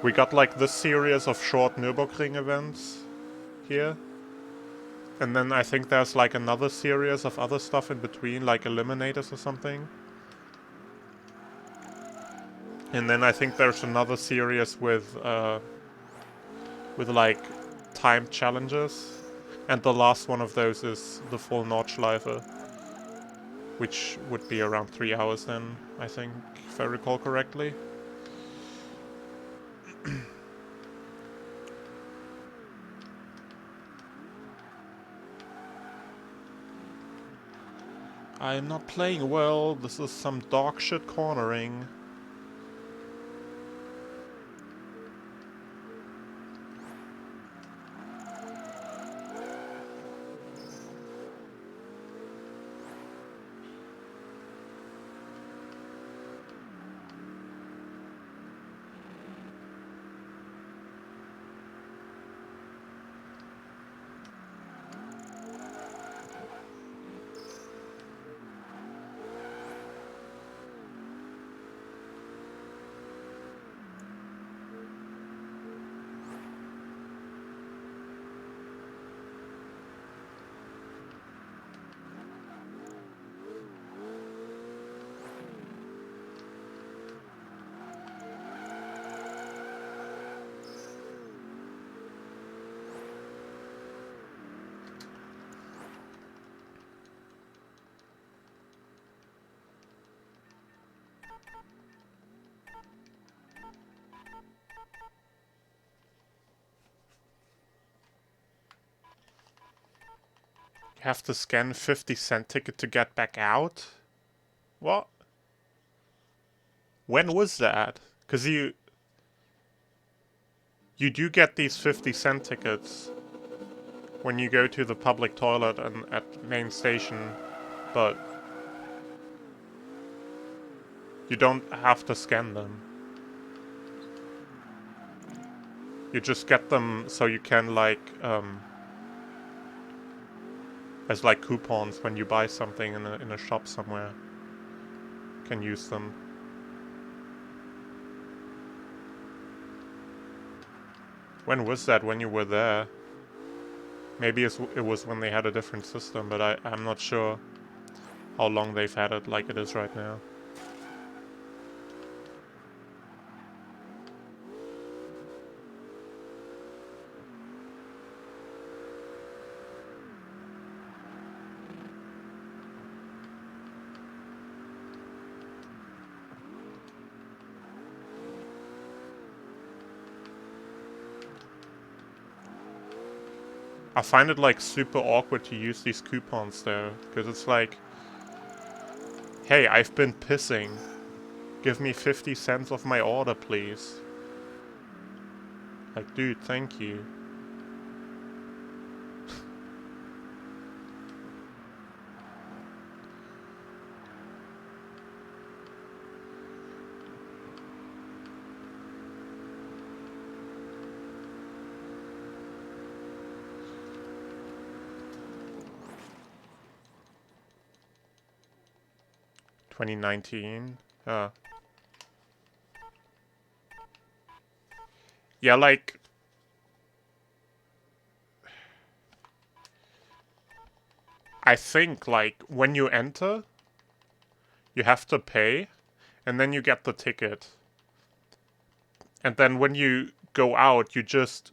We got like this series of short Nürburgring events here. And then I think there's like another series of other stuff in between, like eliminators or something. And then I think there's another series with like timed challenges. And the last one of those is the full Nordschleife, which would be around 3 hours then, I think, if I recall correctly. I'm not playing well, this is some dog shit cornering. Have to scan 50-cent ticket to get back out? What? When was that? Because you do get these 50-cent tickets when you go to the public toilet and at main station, but you don't have to scan them. You just get them so you can like as like coupons when you buy something in a shop somewhere. Can use them. When was that? When you were there? Maybe it was when they had a different system, but I'm not sure how long they've had it like it is right now. I find it like super awkward to use these coupons though, because it's like, hey, I've been pissing. Give me 50 cents of my order, please. Like, dude, thank you. 2019. Yeah, like... I think, like, when you enter, you have to pay, and then you get the ticket. And then when you go out, you just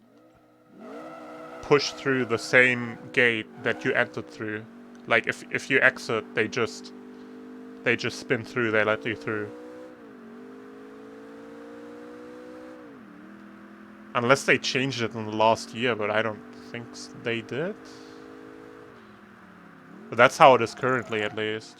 push through the same gate that you entered through. Like, if you exit, they just spin through, they let you through. Unless they changed it in the last year, but I don't think they did. But that's how it is currently, at least.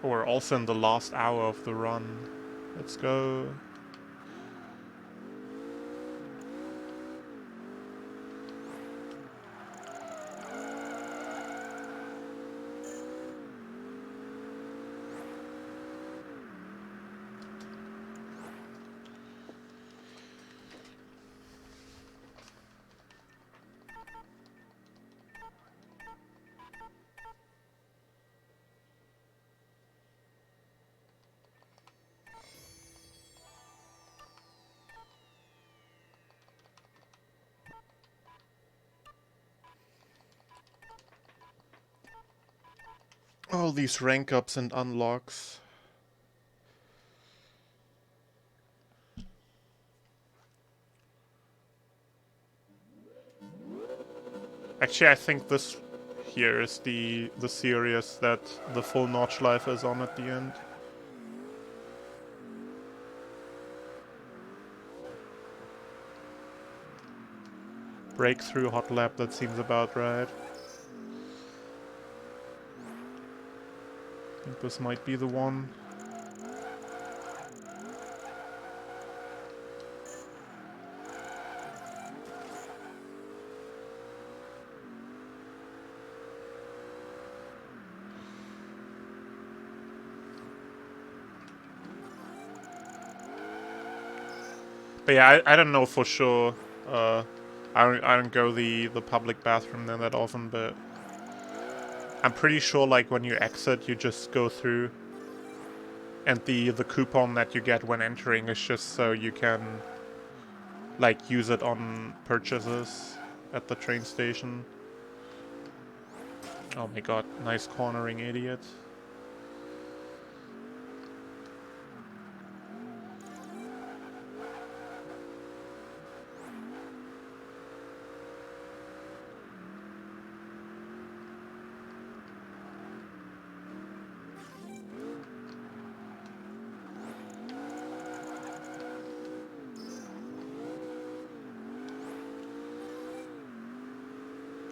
We're also in the last hour of the run. Let's go. All these rank ups and unlocks. Actually, I think this here is the series that the full notch life is on at the end. Breakthrough hot lap, that seems about right. I think this might be the one. But yeah, I don't know for sure. I don't go the public bathroom there that often, but I'm pretty sure like when you exit, you just go through, and the coupon that you get when entering is just so you can like use it on purchases at the train station. Oh my god, nice cornering, idiot.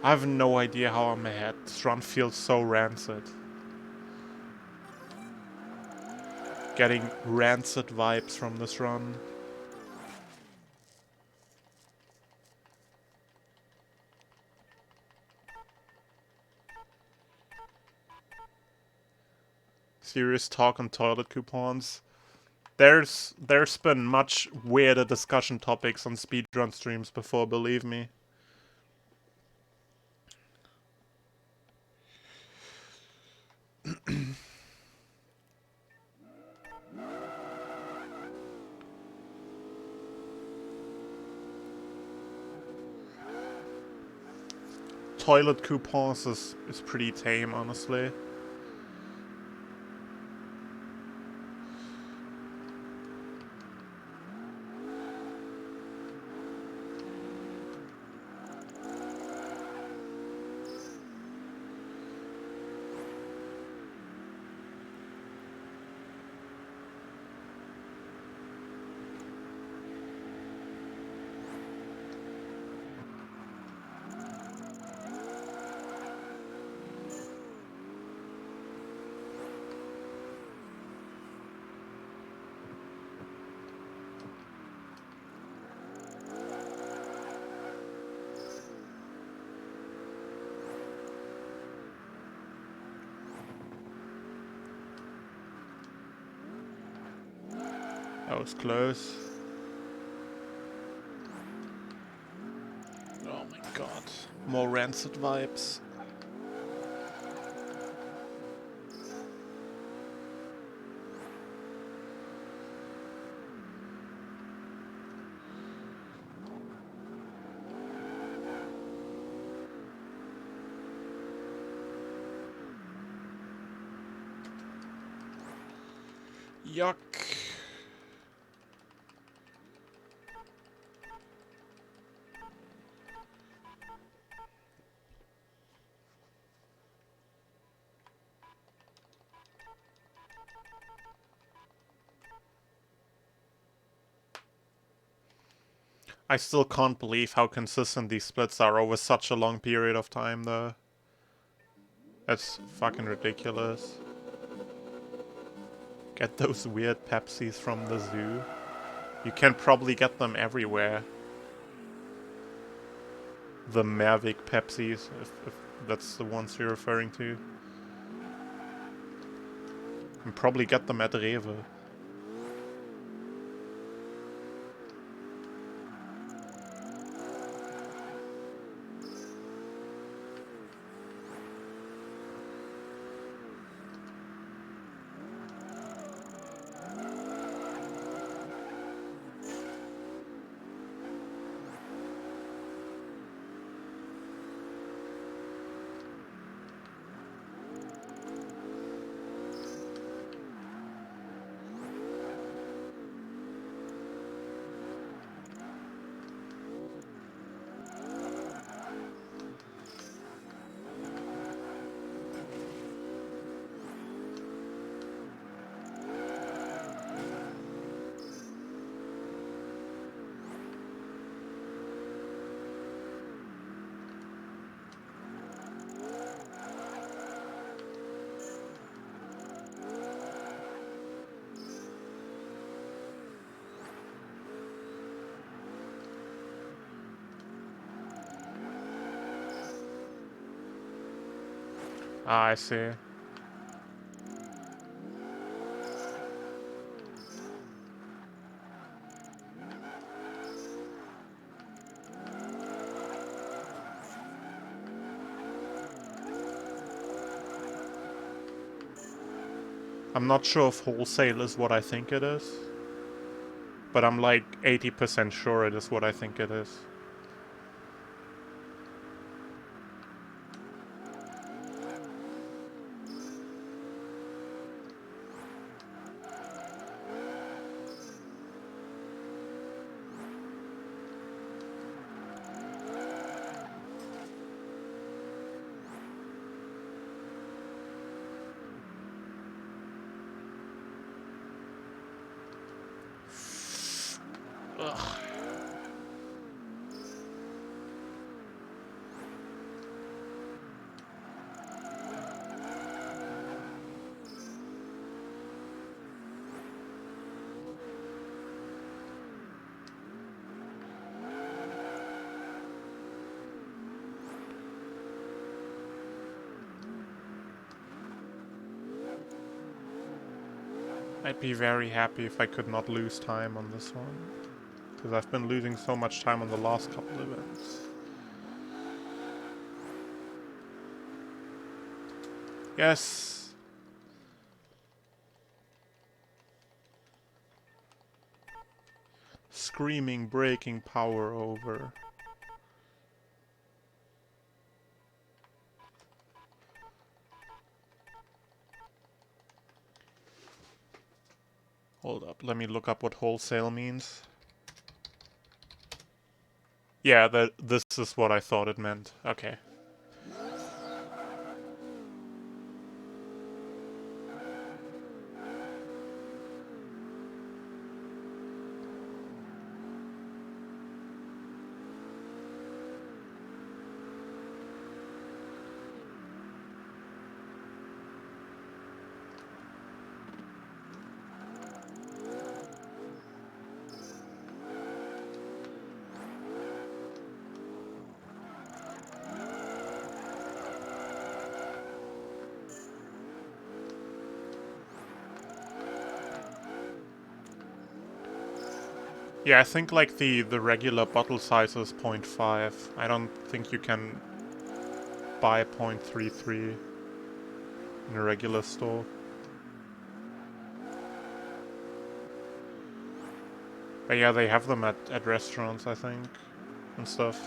I have no idea how I'm ahead. This run feels so rancid. Getting rancid vibes from this run. Serious talk on toilet coupons. There's been much weirder discussion topics on speedrun streams before, believe me. Toilet coupons is pretty tame, honestly. That was close. Oh my god. More Rancid vibes. Yuck. I still can't believe how consistent these splits are over such a long period of time, though. That's fucking ridiculous. Get those weird Pepsis from the zoo. You can probably get them everywhere. The Mavic Pepsis, if that's the ones you're referring to. You can probably get them at Rewe. Ah, I see. I'm not sure if wholesale is what I think it is, but I'm like 80% sure it is what I think it is. Ugh. I'd be very happy if I could not lose time on this one, because I've been losing so much time on the last couple events. Yes! Screaming, breaking power over. Hold up, let me look up what wholesale means. Yeah, this is what I thought it meant. Okay. Yeah, I think like the regular bottle size is 0.5. I don't think you can buy 0.33 in a regular store. But yeah, they have them at restaurants, I think, and stuff.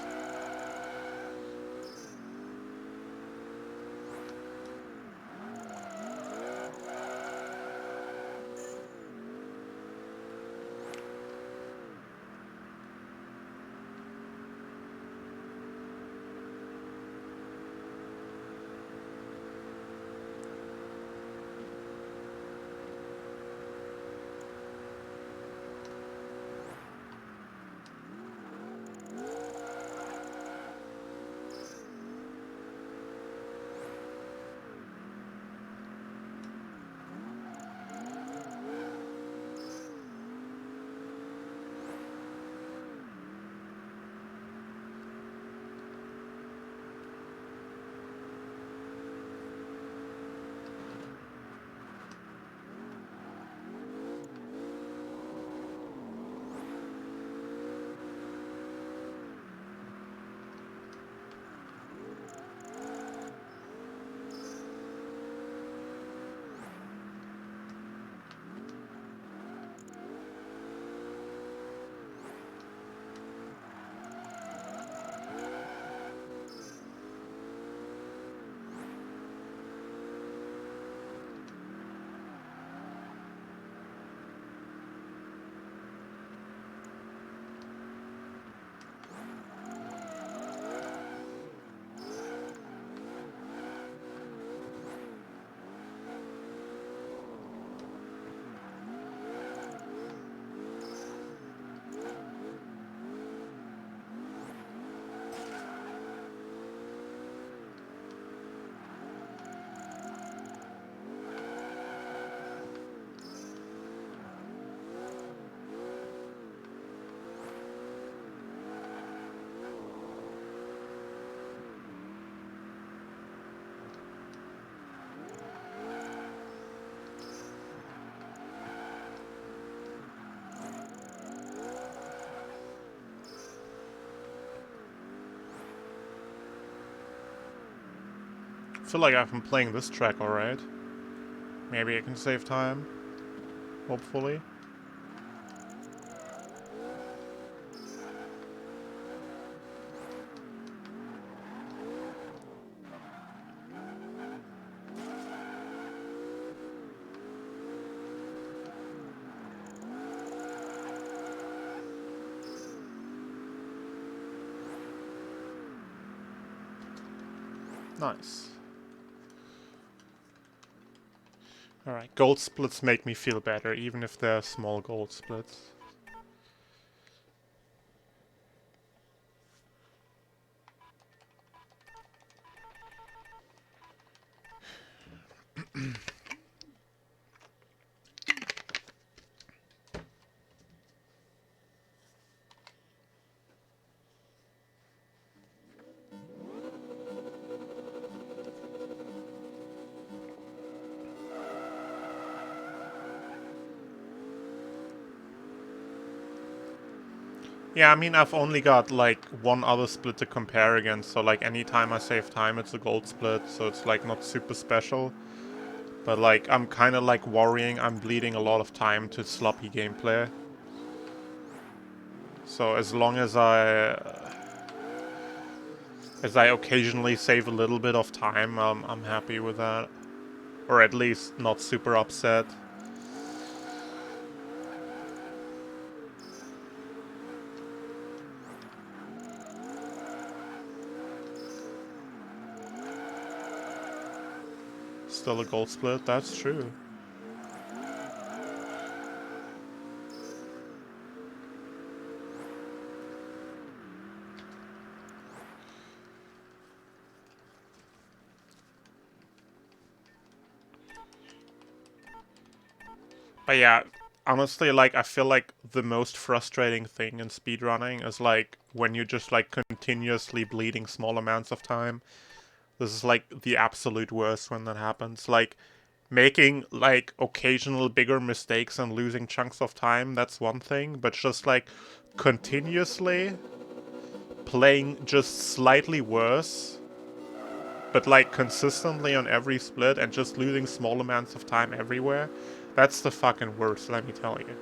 I feel like I've been playing this track alright. Maybe I can save time. Hopefully. Nice. Alright, gold splits make me feel better, even if they're small gold splits. Yeah, I mean, I've only got, like, one other split to compare against, so, like, anytime I save time, it's a gold split, so it's, like, not super special. But, like, I'm kind of, like, worrying I'm bleeding a lot of time to sloppy gameplay. So as long as I occasionally save a little bit of time, I'm happy with that. Or at least not super upset. Still a gold split, that's true. But yeah, honestly, like, I feel like the most frustrating thing in speedrunning is, like, when you're just, like, continuously bleeding small amounts of time. This is, like, the absolute worst when that happens. Like, Making, like, occasional bigger mistakes and losing chunks of time, that's one thing. But just, like, continuously playing just slightly worse, but, like, consistently on every split and just losing small amounts of time everywhere, that's the fucking worst, let me tell you.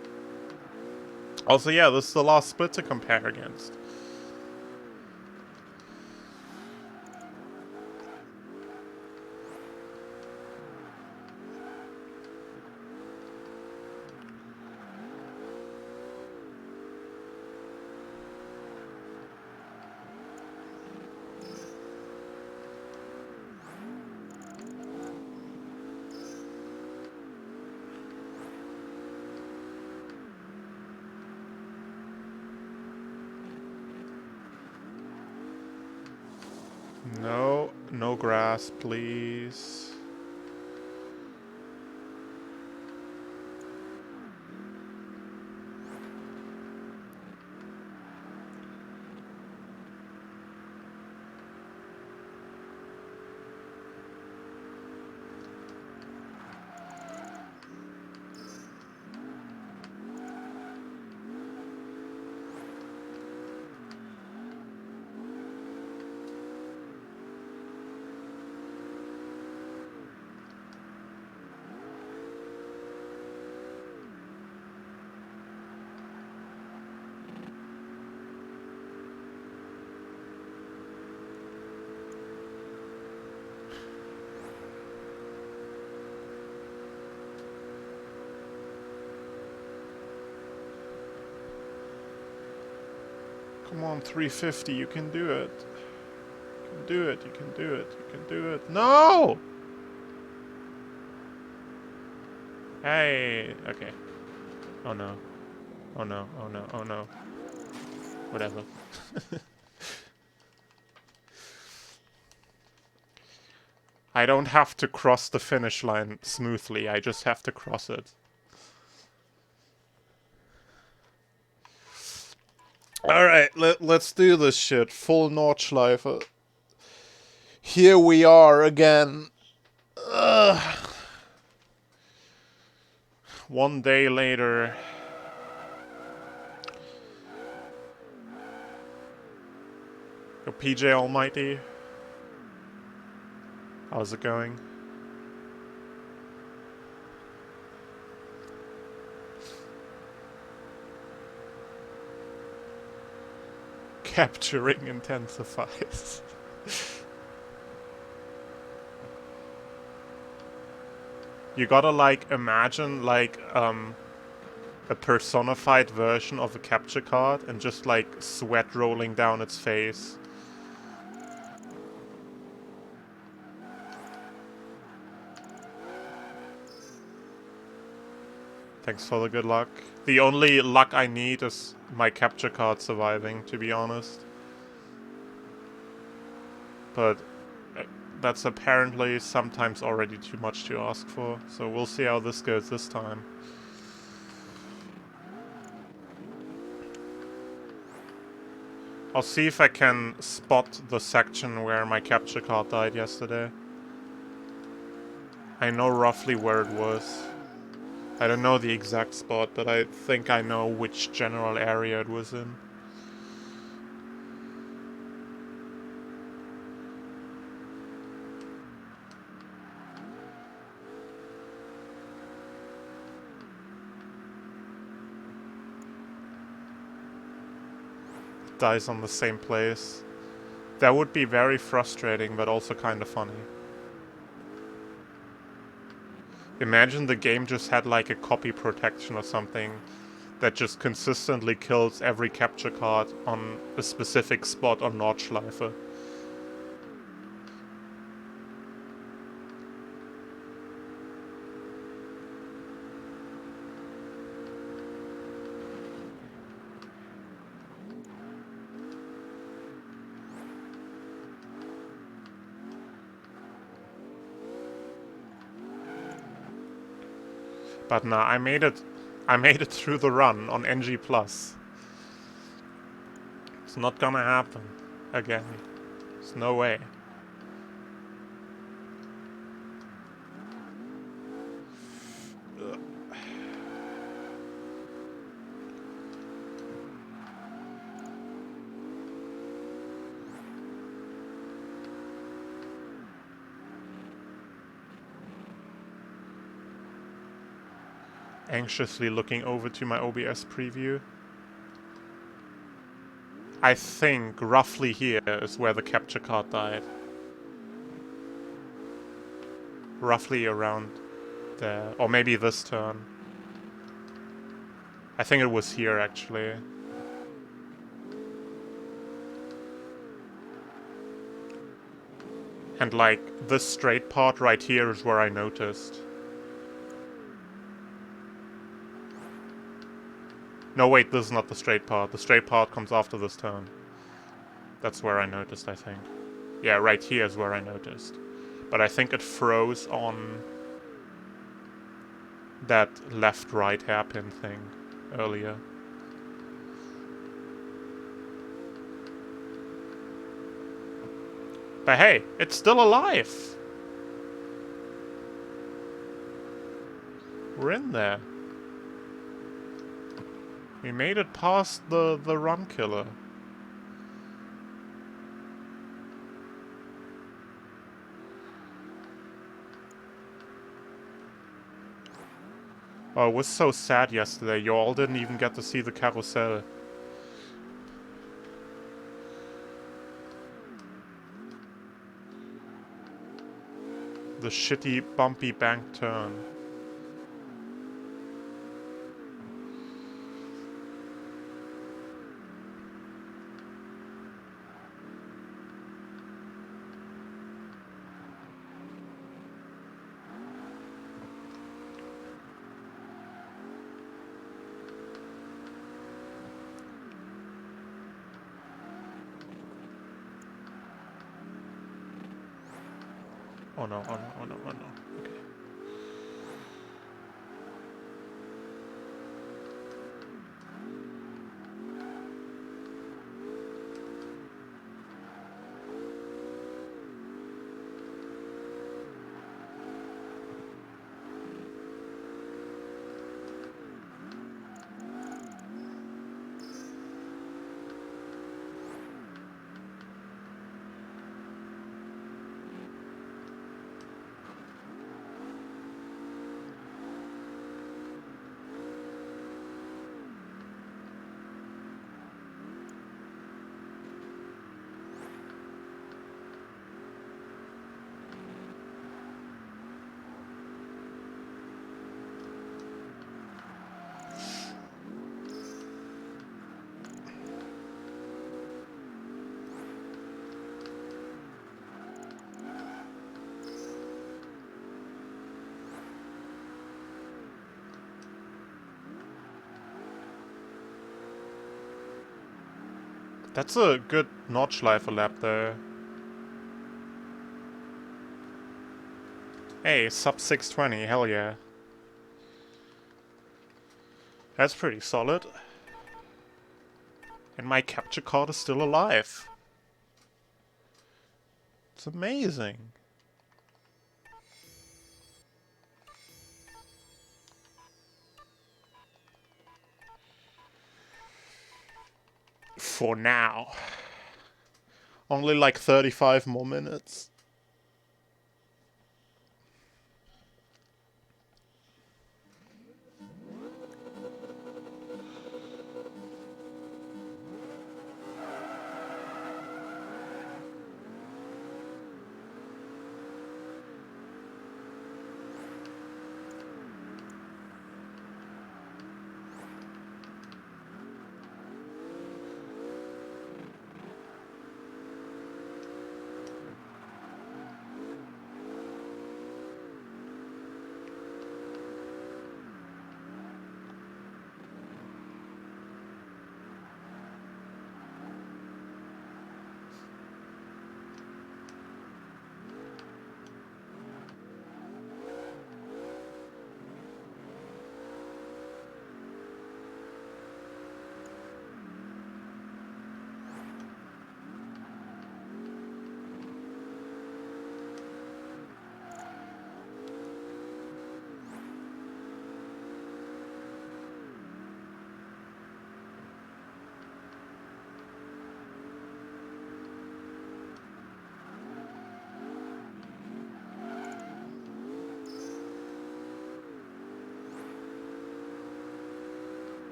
Also, yeah, this is the last split to compare against. No, no grass, please. Come on, 350, you can do it. You can do it, you can do it, you can do it. No! Hey, okay. Oh no. Oh no, oh no, oh no. Whatever. I don't have to cross the finish line smoothly, I just have to cross it. Alright, let's do this shit. Full Nordschleife. Here we are again. Ugh. One day later. Yo, PJ Almighty. How's it going? Capturing intensifies. You gotta, like, imagine, like, a personified version of a capture card and just, like, sweat rolling down its face. Thanks for the good luck. The only luck I need is my capture card surviving, to be honest. But that's apparently sometimes already too much to ask for, so we'll see how this goes this time. I'll see if I can spot the section where my capture card died yesterday. I know roughly where it was. I don't know the exact spot, but I think I know which general area it was in. It dies on the same place. That would be very frustrating, but also kind of funny. Imagine the game just had like a copy protection or something that just consistently kills every capture card on a specific spot on Nordschleife. But nah, I made it through the run on NG+. It's not gonna happen again. There's no way. Anxiously looking over to my OBS preview. I think roughly here is where the capture card died. Roughly around there. Or maybe this turn. I think it was here, actually. And, like, this straight part right here is where I noticed. No, wait, this is not the straight part. The straight part comes after this turn. That's where I noticed, I think. Yeah, right here is where I noticed. But I think it froze on that left-right hairpin thing earlier. But hey, it's still alive! We're in there. We made it past the run killer. Oh, it was so sad yesterday. You all didn't even get to see the carousel. The shitty, bumpy bank turn. Oh no, oh no, oh no, oh no. Okay. That's a good Nordschleife lap there. Hey, sub 620, hell yeah. That's pretty solid. And my capture card is still alive. It's amazing. For now. Only like 35 more minutes.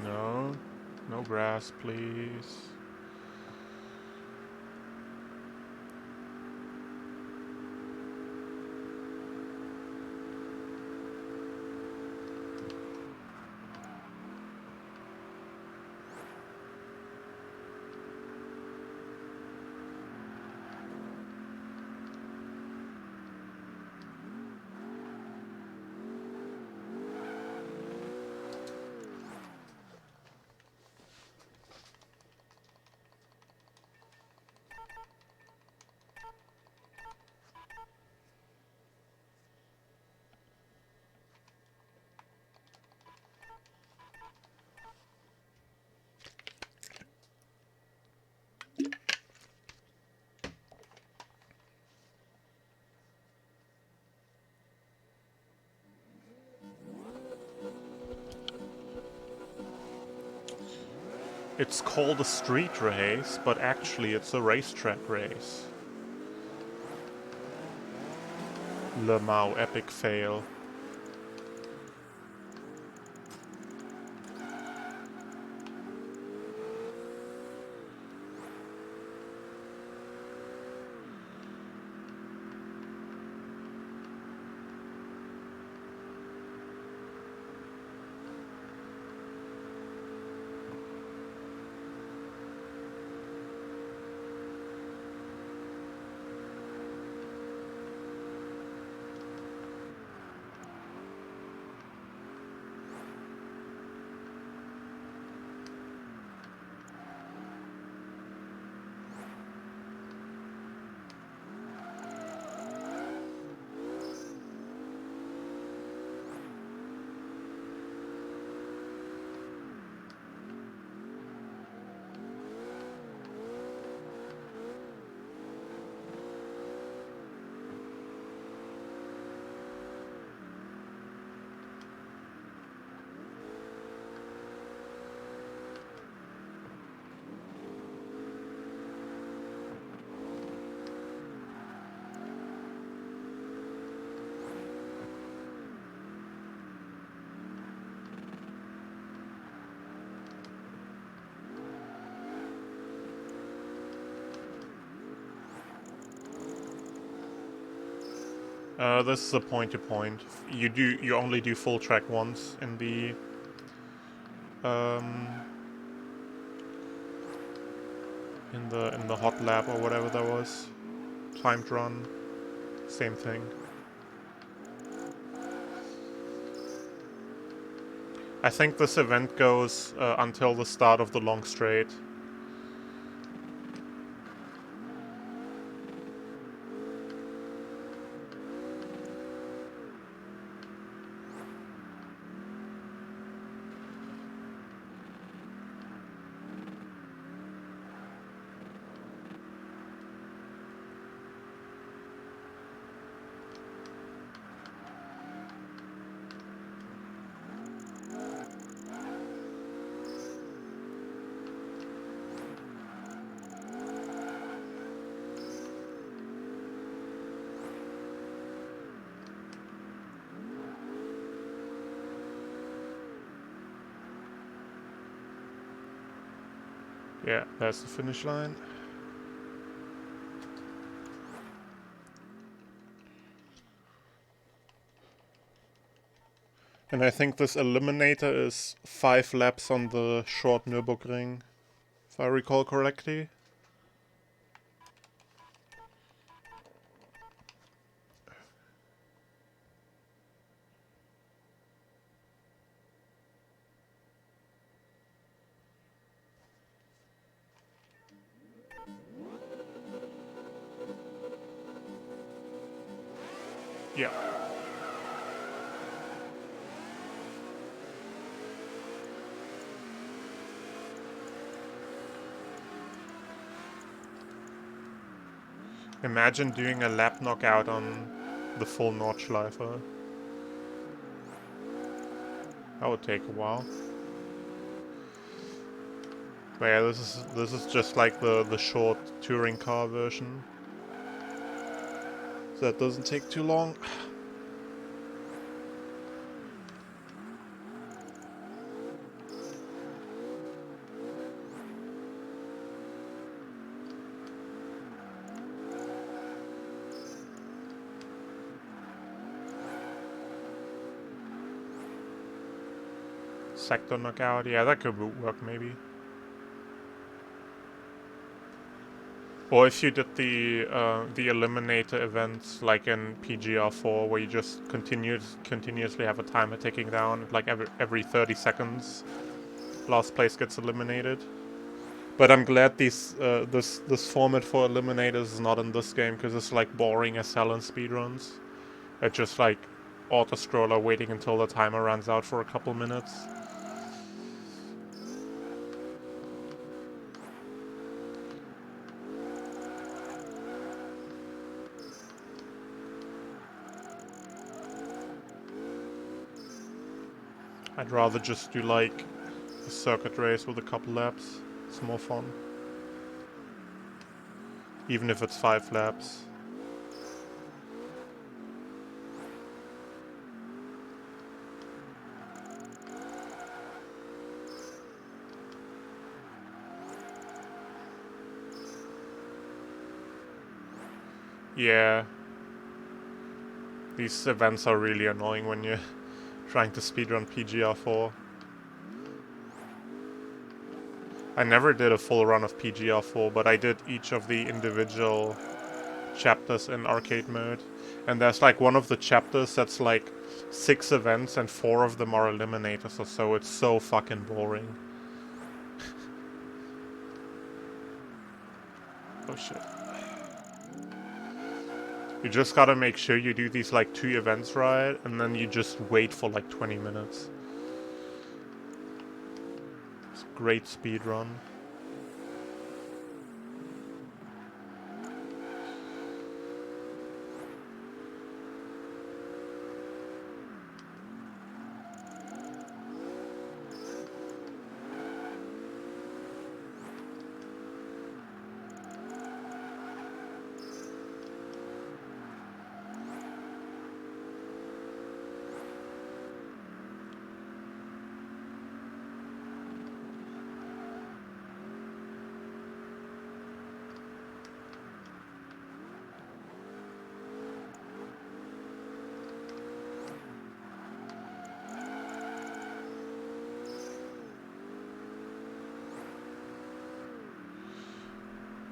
No. No grass, please. It's called a street race, but actually it's a racetrack race. Le Mans epic fail. This is a point-to-point. You only do full track once in the in the hot lap or whatever that was. Timed run, same thing. I think this event goes until the start of the long straight. Yeah, that's the finish line. And I think this eliminator is 5 laps on the short Nürburgring, if I recall correctly. Yeah. Imagine doing a lap knockout on the full Nordschleife. That would take a while. But yeah, this is just like the short touring car version. So that doesn't take too long. Sector knockout. Yeah, that could work maybe. Or if you did the eliminator events like in PGR4, where you just continuously have a timer ticking down, like every 30 seconds, last place gets eliminated. But I'm glad this format for eliminators is not in this game, because it's like boring as hell in speedruns. It's just like auto scroller waiting until the timer runs out for a couple minutes. I'd rather just do like a circuit race with a couple laps. It's more fun. Even if it's 5 laps. Yeah. These events are really annoying when you're trying to speedrun PGR4. I never did a full run of PGR4, but I did each of the individual chapters in arcade mode. And there's like one of the chapters that's like 6 events and 4 of them are eliminators or so. It's so fucking boring. Oh shit. You just gotta make sure you do these like 2 events right, and then you just wait for like 20 minutes. It's a great speed run.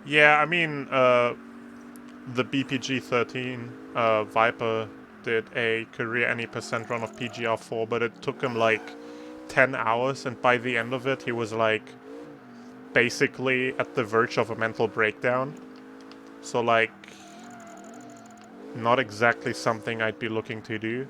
Yeah, I mean, the BPG-13 Viper did a career any percent run of PGR4, but it took him like 10 hours, and by the end of it, he was like basically at the verge of a mental breakdown. So like, not exactly something I'd be looking to do.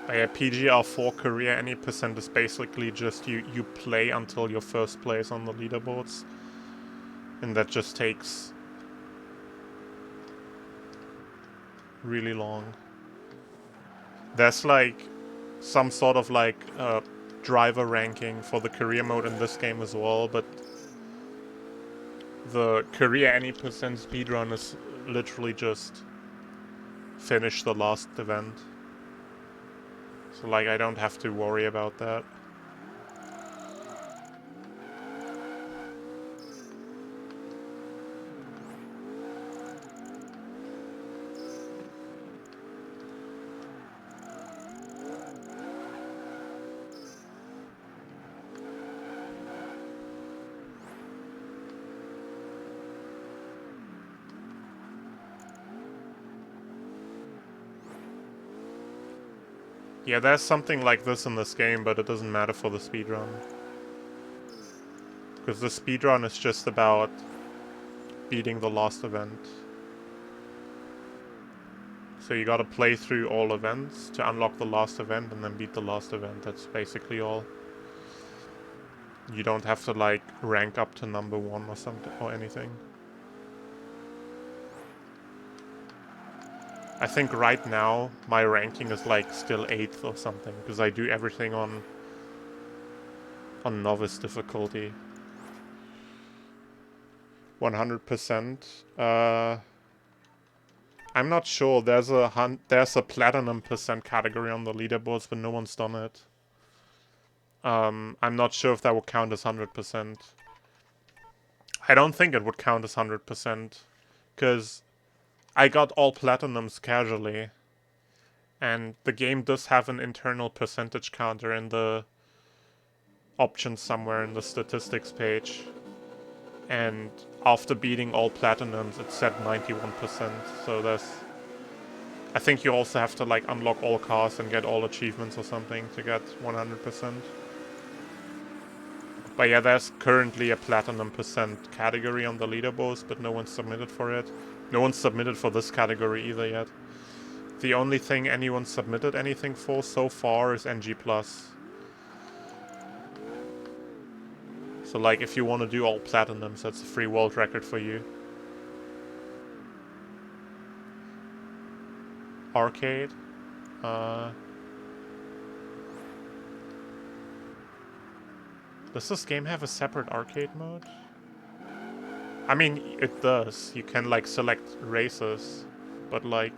Yeah, PGR4 career any percent is basically just you play until your first place on the leaderboards. And that just takes really long. There's like some sort of like driver ranking for the career mode in this game as well, but the career any percent speedrun is literally just finish the last event. So like I don't have to worry about that. Yeah, there's something like this in this game, but it doesn't matter for the speedrun. Because the speedrun is just about beating the last event. So you gotta play through all events to unlock the last event and then beat the last event. That's basically all. You don't have to like rank up to number 1 or something or anything. I think right now my ranking is like still 8th or something, because I do everything on novice difficulty. 100%. I'm not sure. There's a platinum % category on the leaderboards, but no one's done it. I'm not sure if that would count as 100%. I don't think it would count as 100%, because I got all platinums casually, and the game does have an internal percentage counter in the options somewhere in the statistics page. And after beating all platinums, it said 91%, so there's... I think you also have to, like, unlock all cars and get all achievements or something to get 100%. But yeah, there's currently a platinum % category on the leaderboards, but no one's submitted for it. No one's submitted for this category either yet. The only thing anyone submitted anything for so far is NG+. So, like, if you want to do all platinums, that's a free world record for you. Arcade. Does this game have a separate arcade mode? I mean, it does. You can, like, select races, but, like...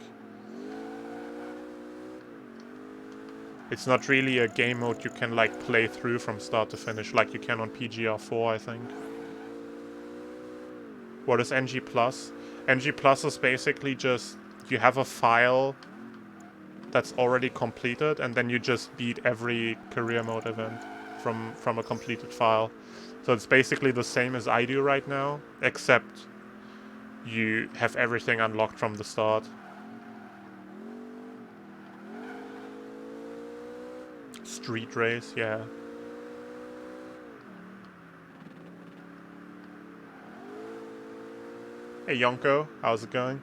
it's not really a game mode you can, like, play through from start to finish, like you can on PGR4, I think. What is NG+? NG+ is basically just... you have a file that's already completed, and then you just beat every career mode event from a completed file. So it's basically the same as I do right now, except you have everything unlocked from the start. Street race, yeah. Hey Yonko, how's it going?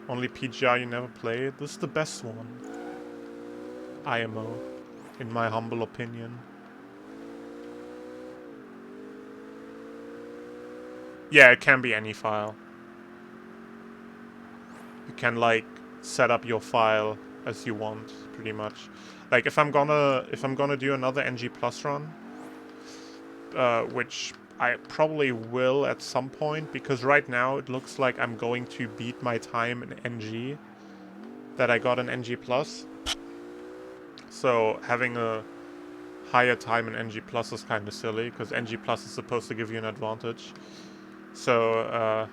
Only PGR you never played? This is the best one. IMO, in my humble opinion. Yeah, it can be any file. You can, like, set up your file as you want, pretty much. Like, if I'm gonna do another NG Plus run, which I probably will at some point, because right now it looks like I'm going to beat my time in NG that I got in NG Plus. So having a higher time in NG Plus is kind of silly, because NG Plus is supposed to give you an advantage. So,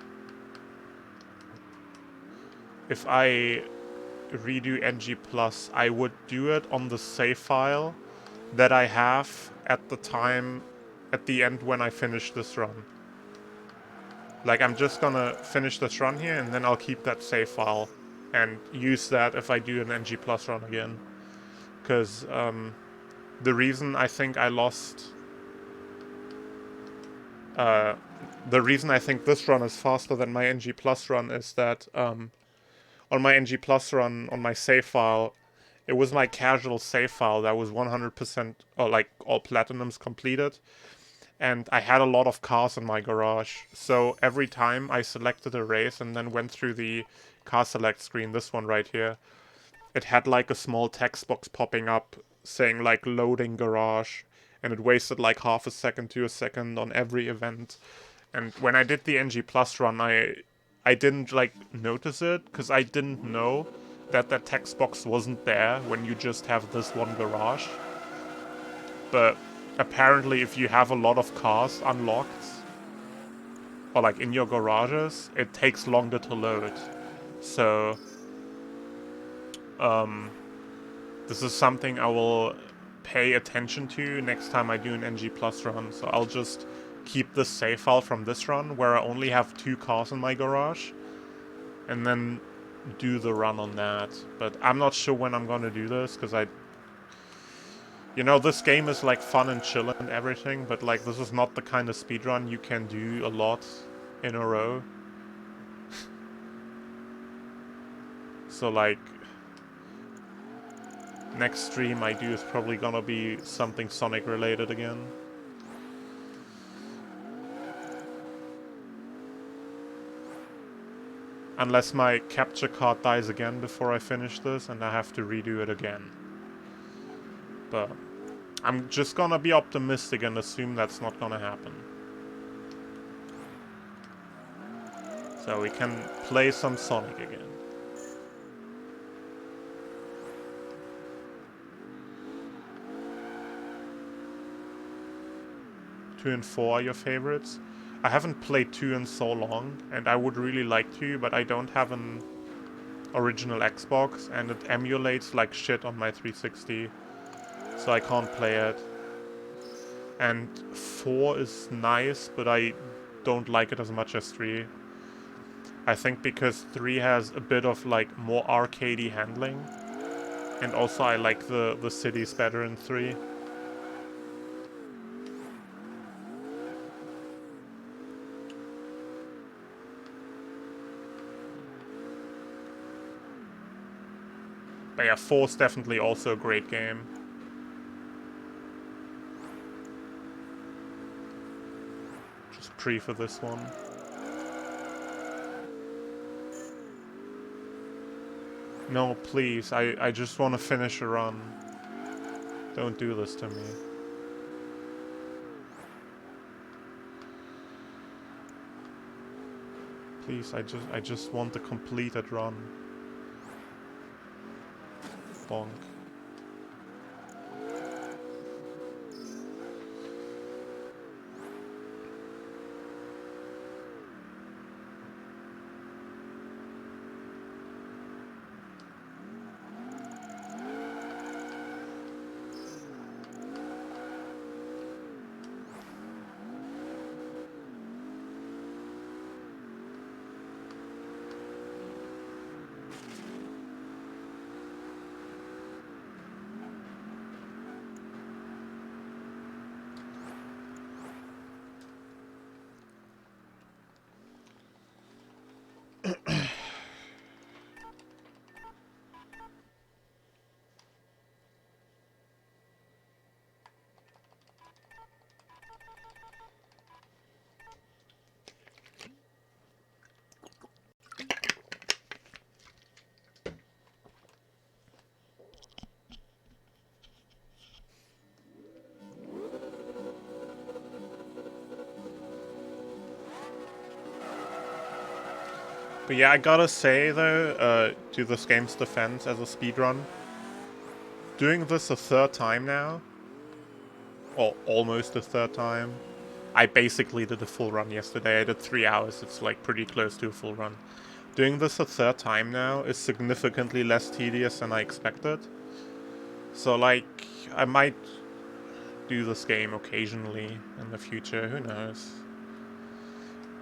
if I redo NG Plus, I would do it on the save file that I have at the time, at the end when I finish this run. Like, I'm just gonna finish this run here, and then I'll keep that save file and use that if I do an NG Plus run again. Because, the reason I think I lost... the reason I think this run is faster than my NG Plus run is that, on my NG Plus run, on my save file, it was my casual save file that was 100%, or like, all platinums completed. And I had a lot of cars in my garage. So every time I selected a race and then went through the car select screen, this one right here, it had like a small text box popping up saying like loading garage. And it wasted like half a second to a second on every event. And when I did the NG Plus run, I didn't like notice it, because I didn't know that that text box wasn't there when you just have this one garage. But apparently if you have a lot of cars unlocked, or like in your garages, it takes longer to load. So, this is something I will pay attention to next time I do an NG Plus run. So I'll just keep the save file from this run, where I only have 2 cars in my garage, and then do the run on that. But I'm not sure when I'm gonna do this, because you know, this game is like fun and chill and everything, but like this is not the kind of speedrun you can do a lot in a row. So like, next stream I do is probably gonna be something Sonic related again. Unless my capture card dies again before I finish this and I have to redo it again. But I'm just gonna be optimistic and assume that's not gonna happen. So we can play some Sonic again. 2 and 4 are your favorites. I haven't played 2 in so long, and I would really like to, but I don't have an original Xbox, and it emulates like shit on my 360, so I can't play it. And 4 is nice, but I don't like it as much as 3. I think because 3 has a bit of like more arcadey handling, and also I like the cities better in 3. But yeah, 4 is definitely also a great game. Just pre for this one. No, please, I just want to finish a run. Don't do this to me. Please, I just want the completed run. Bonk. But yeah, I gotta say though, to this game's defense as a speedrun, doing this a third time now, or almost a third time, I basically did a full run yesterday. I did 3 hours, it's like pretty close to a full run. Doing this a third time now is significantly less tedious than I expected. So like, I might do this game occasionally in the future, who knows.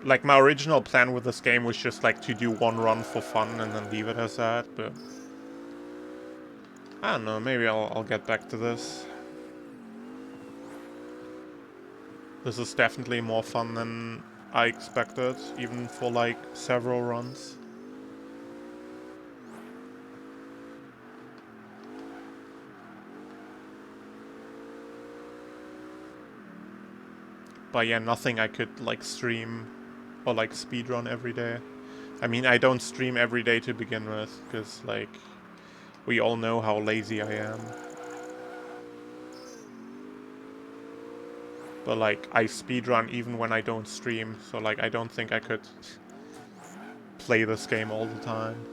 Like, my original plan with this game was just like to do one run for fun and then leave it as that, but I don't know, maybe I'll get back to this. This is definitely more fun than I expected, even for like several runs. But yeah, nothing I could like stream or like speedrun every day. I mean, I don't stream every day to begin with, because like, we all know how lazy I am. But like, I speedrun even when I don't stream, so like, I don't think I could play this game all the time.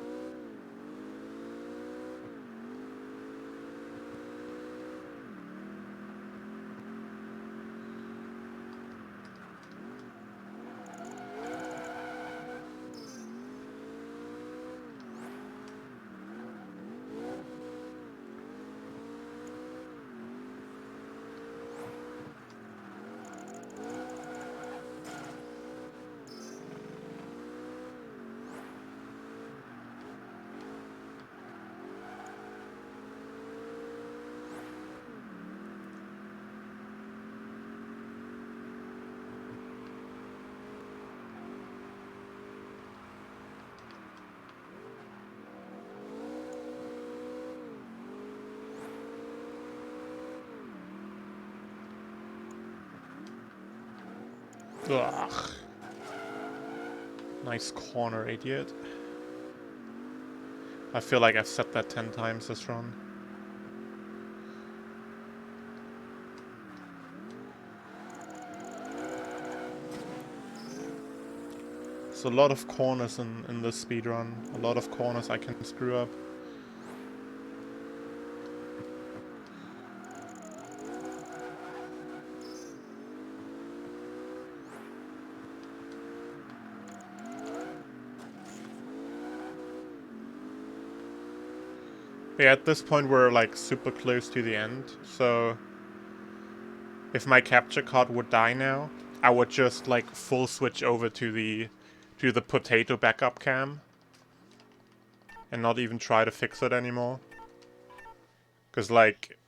Ugh. Nice corner, idiot. I feel like I've said that 10 times this run. There's a lot of corners in this speedrun. A lot of corners I can screw up. Yeah, at this point we're like super close to the end, so if my capture card would die now, I would just like full switch over to the potato backup cam and not even try to fix it anymore. Cause like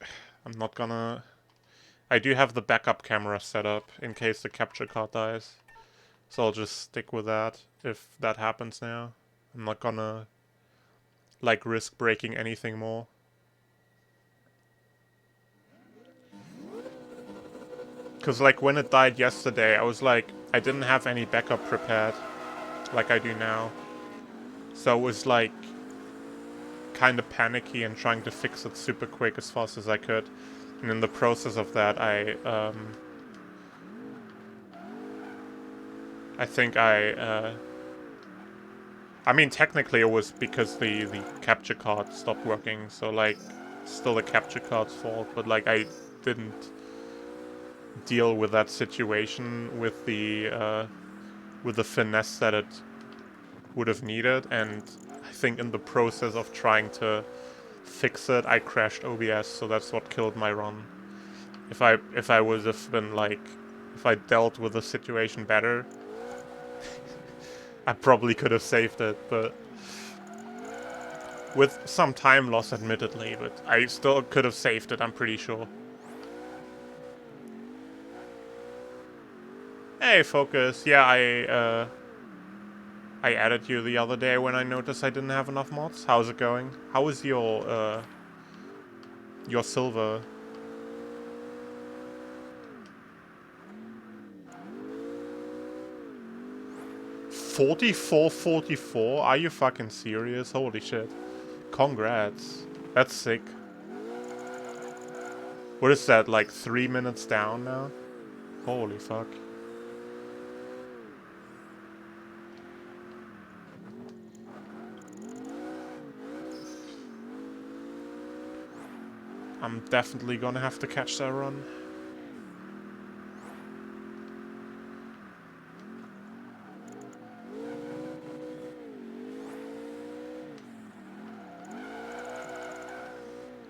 I'm not gonna. I do have the backup camera set up in case the capture card dies, so I'll just stick with that if that happens now. I'm not gonna like risk breaking anything more. Cause like when it died yesterday, I was like, I didn't have any backup prepared like I do now. So it was like kind of panicky and trying to fix it super quick as fast as I could. And in the process of that, I think I mean, technically it was because the capture card stopped working, so like, still the capture card's fault, but like I didn't deal with that situation with the finesse that it would have needed, and I think in the process of trying to fix it, I crashed OBS, so that's what killed my run. If I would have been like, if I dealt with the situation better, I probably could have saved it, but with some time loss admittedly, but I still could have saved it, I'm pretty sure. Hey, Focus. Yeah, I added you the other day when I noticed I didn't have enough mods. How's it going? How is your silver? 44. Are you fucking serious? Holy shit. Congrats. That's sick. What is that, like 3 minutes down now? Holy fuck. I'm definitely gonna have to catch that run.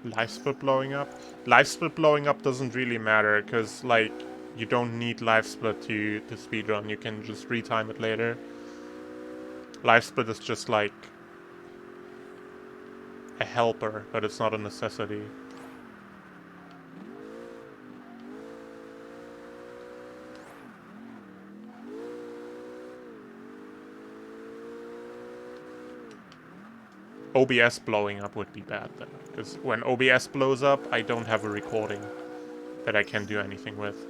Life split blowing up? Life split blowing up doesn't really matter, because, like, you don't need life split to speedrun. You can just retime it later. Life split is just, like, a helper, but it's not a necessity. OBS blowing up would be bad then, because when OBS blows up, I don't have a recording that I can do anything with.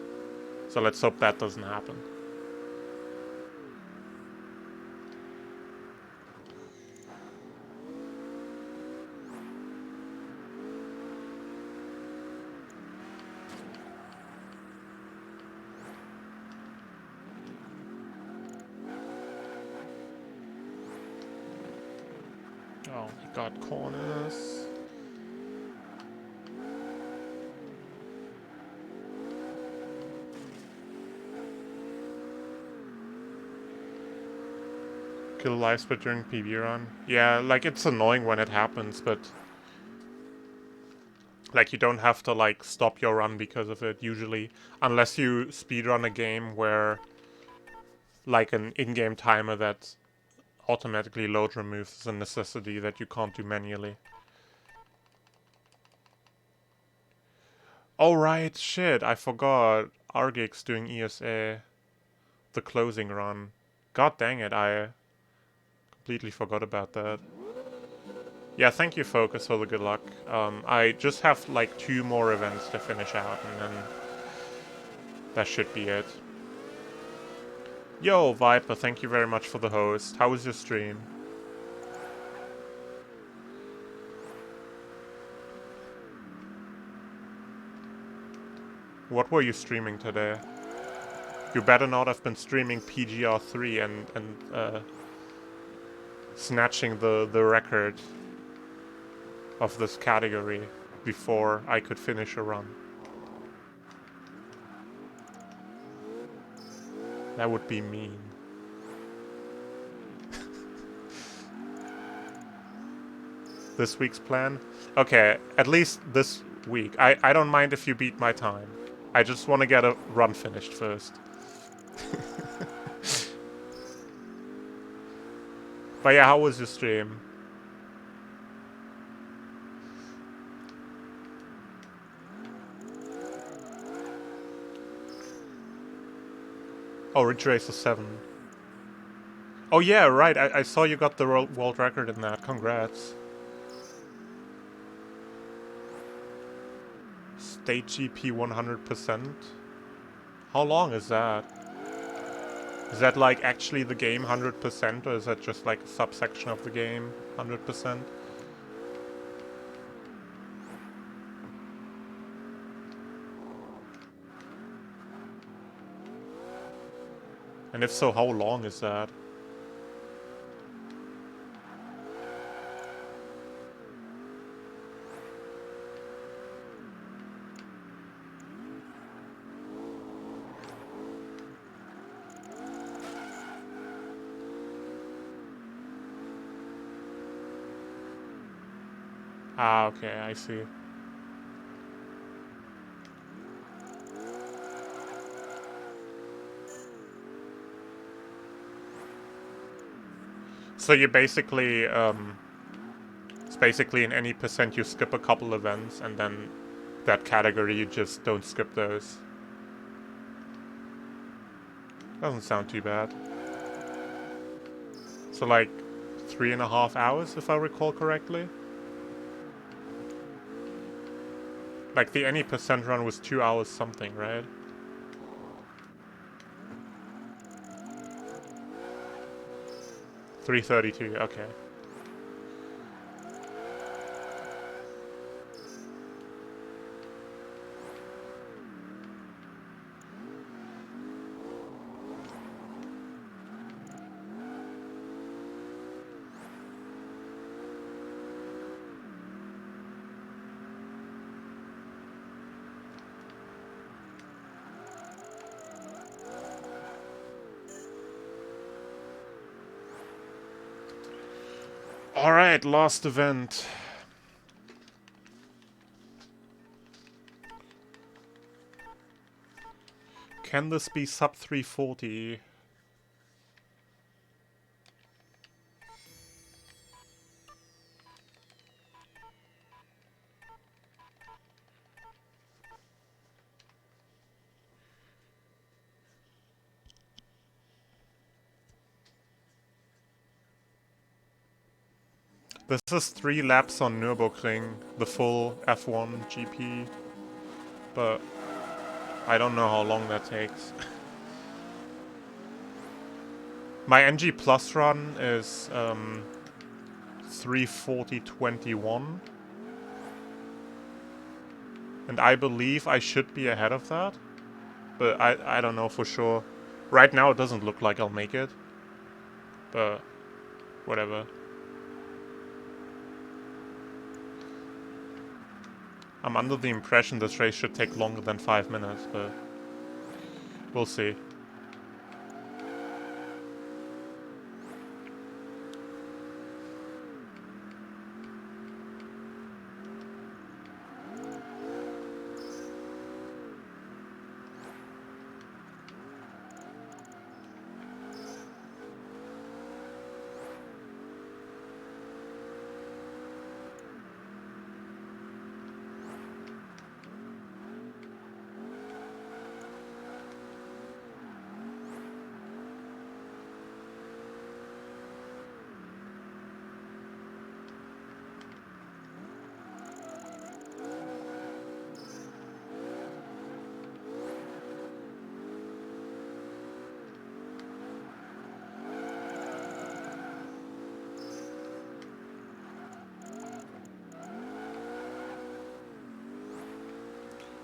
So let's hope that doesn't happen. Oh my god, corners. Kill life split during PB run. Yeah, like, it's annoying when it happens, but like, you don't have to, like, stop your run because of it, usually. Unless you speedrun a game where, like, an in-game timer that automatically load removes is a necessity that you can't do manually. Oh right, shit, I forgot. Argix doing ESA. The closing run. God dang it, I completely forgot about that. Yeah, thank you, Focus, for the good luck. I just have like 2 more events to finish out, and then that should be it. Yo, Viper, thank you very much for the host. How was your stream? What were you streaming today? You better not have been streaming PGR3 and snatching the record of this category before I could finish a run. That would be mean. this week's plan. Okay, at least this week. I don't mind if you beat my time. I just want to get a run finished first. But yeah, how was your stream? Oh, Ridge Racer 7. Oh yeah, right, I saw you got the world record in that. Congrats. State GP 100%? How long is that? Is that like actually the game 100% or is that just like a subsection of the game 100%? And if so, how long is that? Ah, okay, I see. So you basically, it's basically in any percent you skip a couple events and then that category you just don't skip those. Doesn't sound too bad. So like 3.5 hours if I recall correctly? Like the any percent run was 2 hours something, right? $3:32, okay. Alright, last event. Can this be sub 340? This is 3 laps on Nürburgring, the full F1 GP, but I don't know how long that takes. My NG Plus run is 3:40.21, and I believe I should be ahead of that, but I don't know for sure. Right now it doesn't look like I'll make it, but whatever. I'm under the impression this race should take longer than 5 minutes, but we'll see.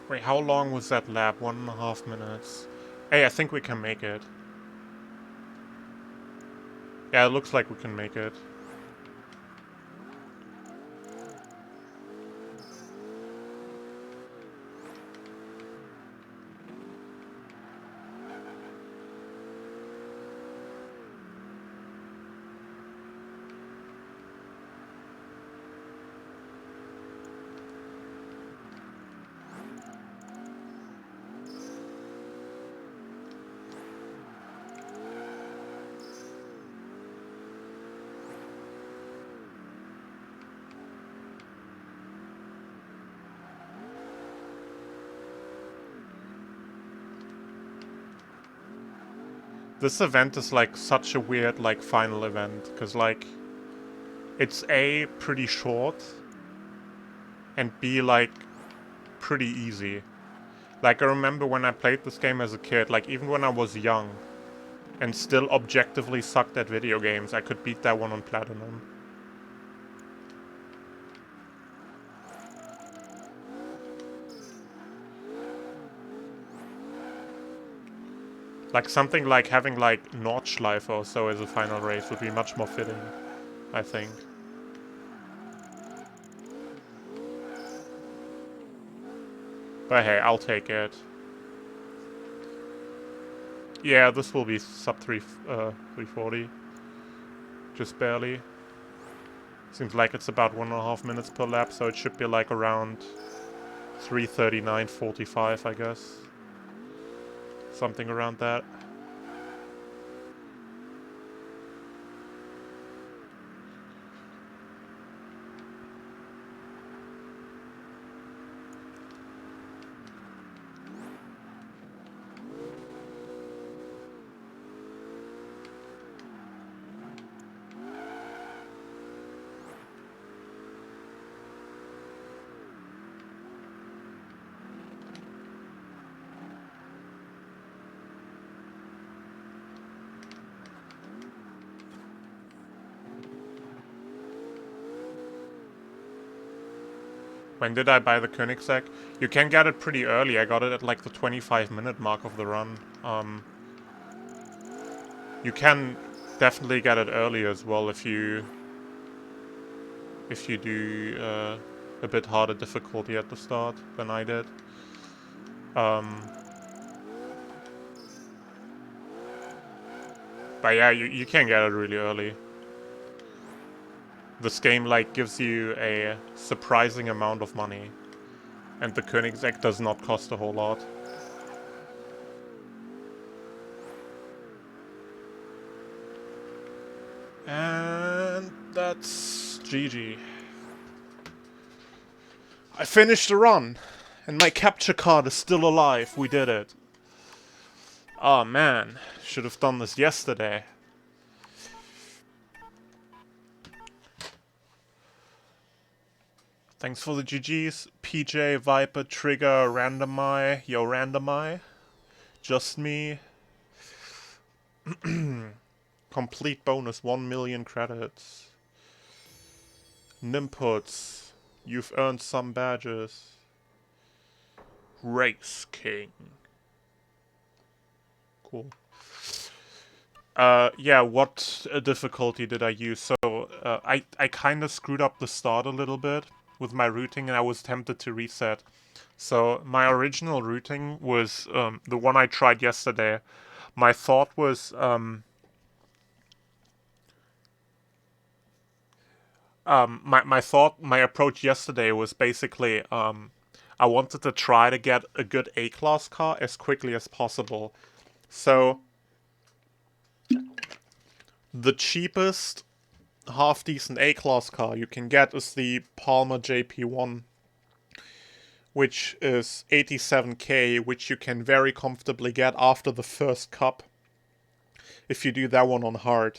Wait, how long was that lap? 1.5 minutes. Hey, I think we can make it. Yeah, it looks like we can make it. This event is like such a weird like final event, because like it's A, pretty short, and B, like pretty easy. Like I remember when I played this game as a kid, like even when I was young and still objectively sucked at video games, I could beat that one on Platinum. Like something like having like Nordschleife or so as a final race would be much more fitting, I think. But hey, I'll take it. Yeah, this will be sub 340. Just barely. Seems like it's about 1.5 minutes per lap, so it should be like around 3:39:45, I guess. Something around that. When did I buy the Koenigsegg? You can get it pretty early. I got it at like the 25-minute mark of the run. You can definitely get it early as well if you do a bit harder difficulty at the start than I did. But yeah, you can get it really early. This game like gives you a surprising amount of money, and the Koenigsegg does not cost a whole lot. And that's GG. I finished the run, and my capture card is still alive. We did it. Oh man, should have done this yesterday. Thanks for the GGs, PJ, Viper, Trigger, Randomi, Yo Randomi, Just Me. Complete bonus, 1 million credits. Nimputs, you've earned some badges. Race King. Cool. Yeah, what difficulty did I use? So, I kind of screwed up the start a little bit with my routing, and I was tempted to reset. So, my original routing was the one I tried yesterday. My thought was my approach yesterday was basically I wanted to try to get a good A-class car as quickly as possible. So the cheapest half-decent A-class car you can get is the Palmer JP1, which is 87k, which you can very comfortably get after the first cup if you do that one on hard.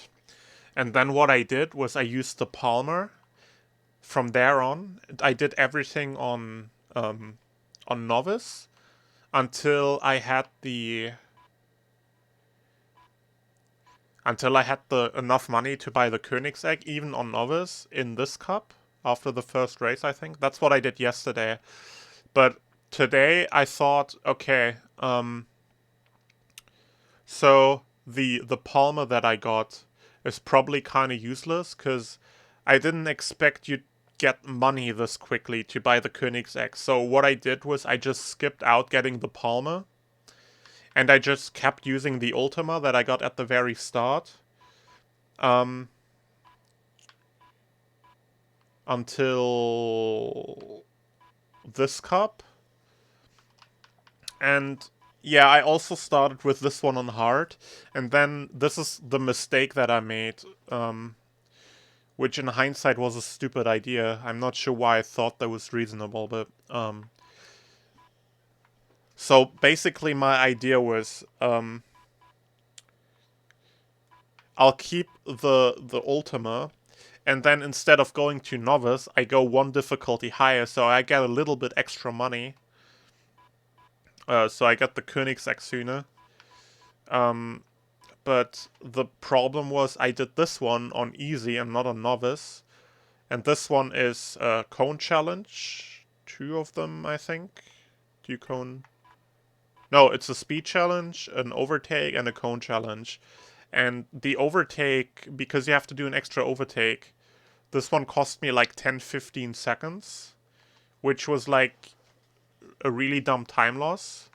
And then what I did was I used the Palmer. From there on, I did everything on novice until I had enough money to buy the Koenigsegg, even on novice in this cup after the first race. I think that's what I did yesterday. But today I thought, okay, so the Palmer that I got is probably kind of useless because I didn't expect you get money this quickly to buy the Koenigsegg. So what I did was I just skipped out getting the Palmer, and I just kept using the Ultima that I got at the very start. Until this cup. And yeah, I also started with this one on hard, and then this is the mistake that I made, which in hindsight was a stupid idea. I'm not sure why I thought that was reasonable, but so basically my idea was I'll keep the Ultima, and then instead of going to Novice, I go one difficulty higher, so I get a little bit extra money. So I get the Koenigsegg sooner. But the problem was I did this one on easy and not on Novice. And this one is a cone challenge. 2 of them, I think. Do you cone? No, it's a speed challenge, an overtake, and a cone challenge. And the overtake, because you have to do an extra overtake, this one cost me like 10-15 seconds, which was like a really dumb time loss.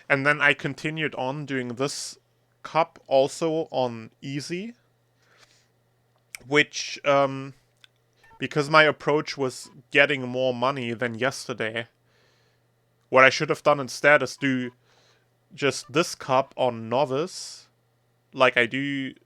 And then I continued on doing this cup also on easy, which, because my approach was getting more money than yesterday, what I should have done instead is do just this cup on novice, like I did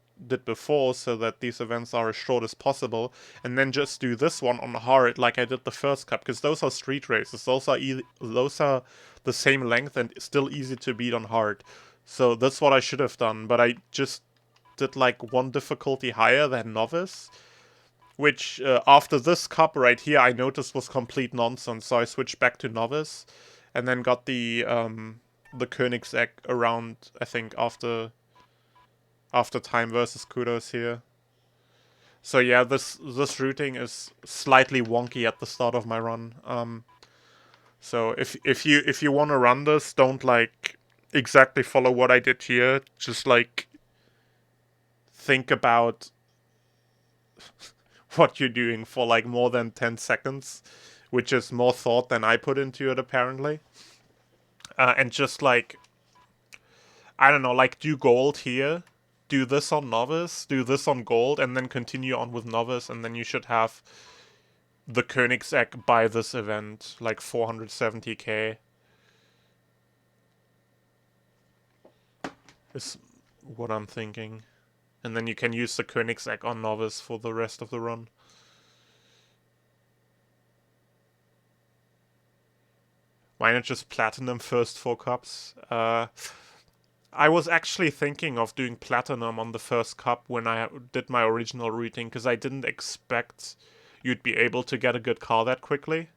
before, so that these events are as short as possible, and then just do this one on hard, like I did the first cup, because those are street races. Those are the same length and still easy to beat on hard. So that's what I should have done, but I just did like one difficulty higher than novice, which after this cup right here I noticed was complete nonsense. So I switched back to novice, and then got the Koenigsegg around, I think, after time versus kudos here. So yeah, this routing is slightly wonky at the start of my run. So if you want to run this, don't like exactly follow what I did here. Just like think about what you're doing for like more than 10 seconds, which is more thought than I put into it apparently. And just like, I don't know, like do gold here, do this on novice, do this on gold, and then continue on with novice, and then you should have the Koenigsegg by this event, like 470k. Is what I'm thinking. And then you can use the Koenigsegg on novice for the rest of the run. Why not just platinum first 4 cups? I was actually thinking of doing platinum on the first cup when I did my original routing, because I didn't expect you'd be able to get a good car that quickly.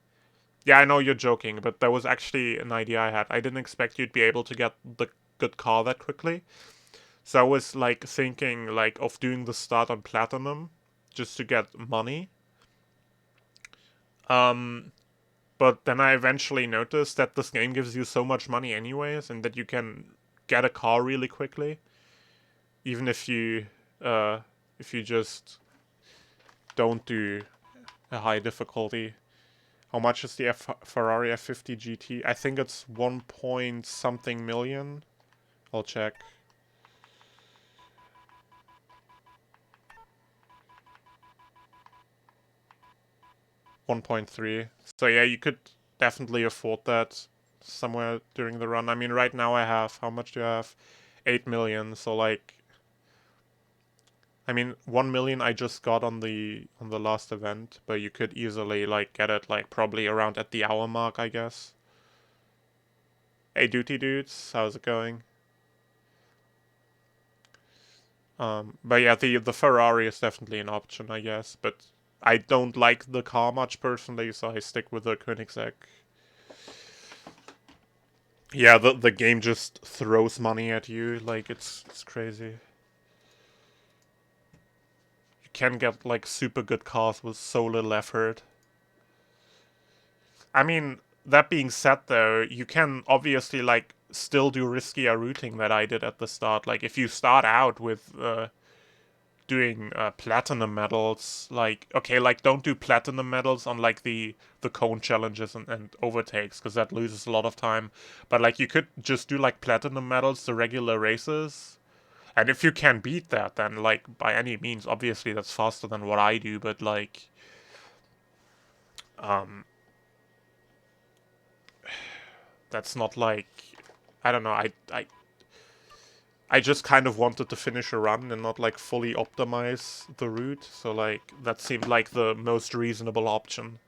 Yeah, I know you're joking, but that was actually an idea I had. I didn't expect you'd be able to get the good car that quickly. So I was like thinking like of doing the start on platinum just to get money. But then I eventually noticed that this game gives you so much money anyways, and that you can get a car really quickly, even if you just don't do a high difficulty. How much is the Ferrari F50 GT? I think it's 1 point something million. I'll check. $1.3. So yeah, you could definitely afford that somewhere during the run. I mean, right now I have, how much do I have? 8 million. So like, I mean, 1 million I just got on the last event, but you could easily like get it like probably around at the hour mark, I guess. Hey, duty dudes, how's it going? But yeah, the Ferrari is definitely an option, I guess. But I don't like the car much personally, so I stick with the Koenigsegg. Yeah, the game just throws money at you, like it's crazy. You can get like super good cars with so little effort. I mean, that being said though, you can obviously like still do riskier routing that I did at the start. Like if you start out with doing platinum medals, like okay, like don't do platinum medals on like the cone challenges and overtakes, because that loses a lot of time. But like you could just do like platinum medals the regular races, and if you can beat that, then like by any means, obviously that's faster than what I do. But like that's not like, I don't know, I just kind of wanted to finish a run and not like fully optimize the route, so like that seemed like the most reasonable option.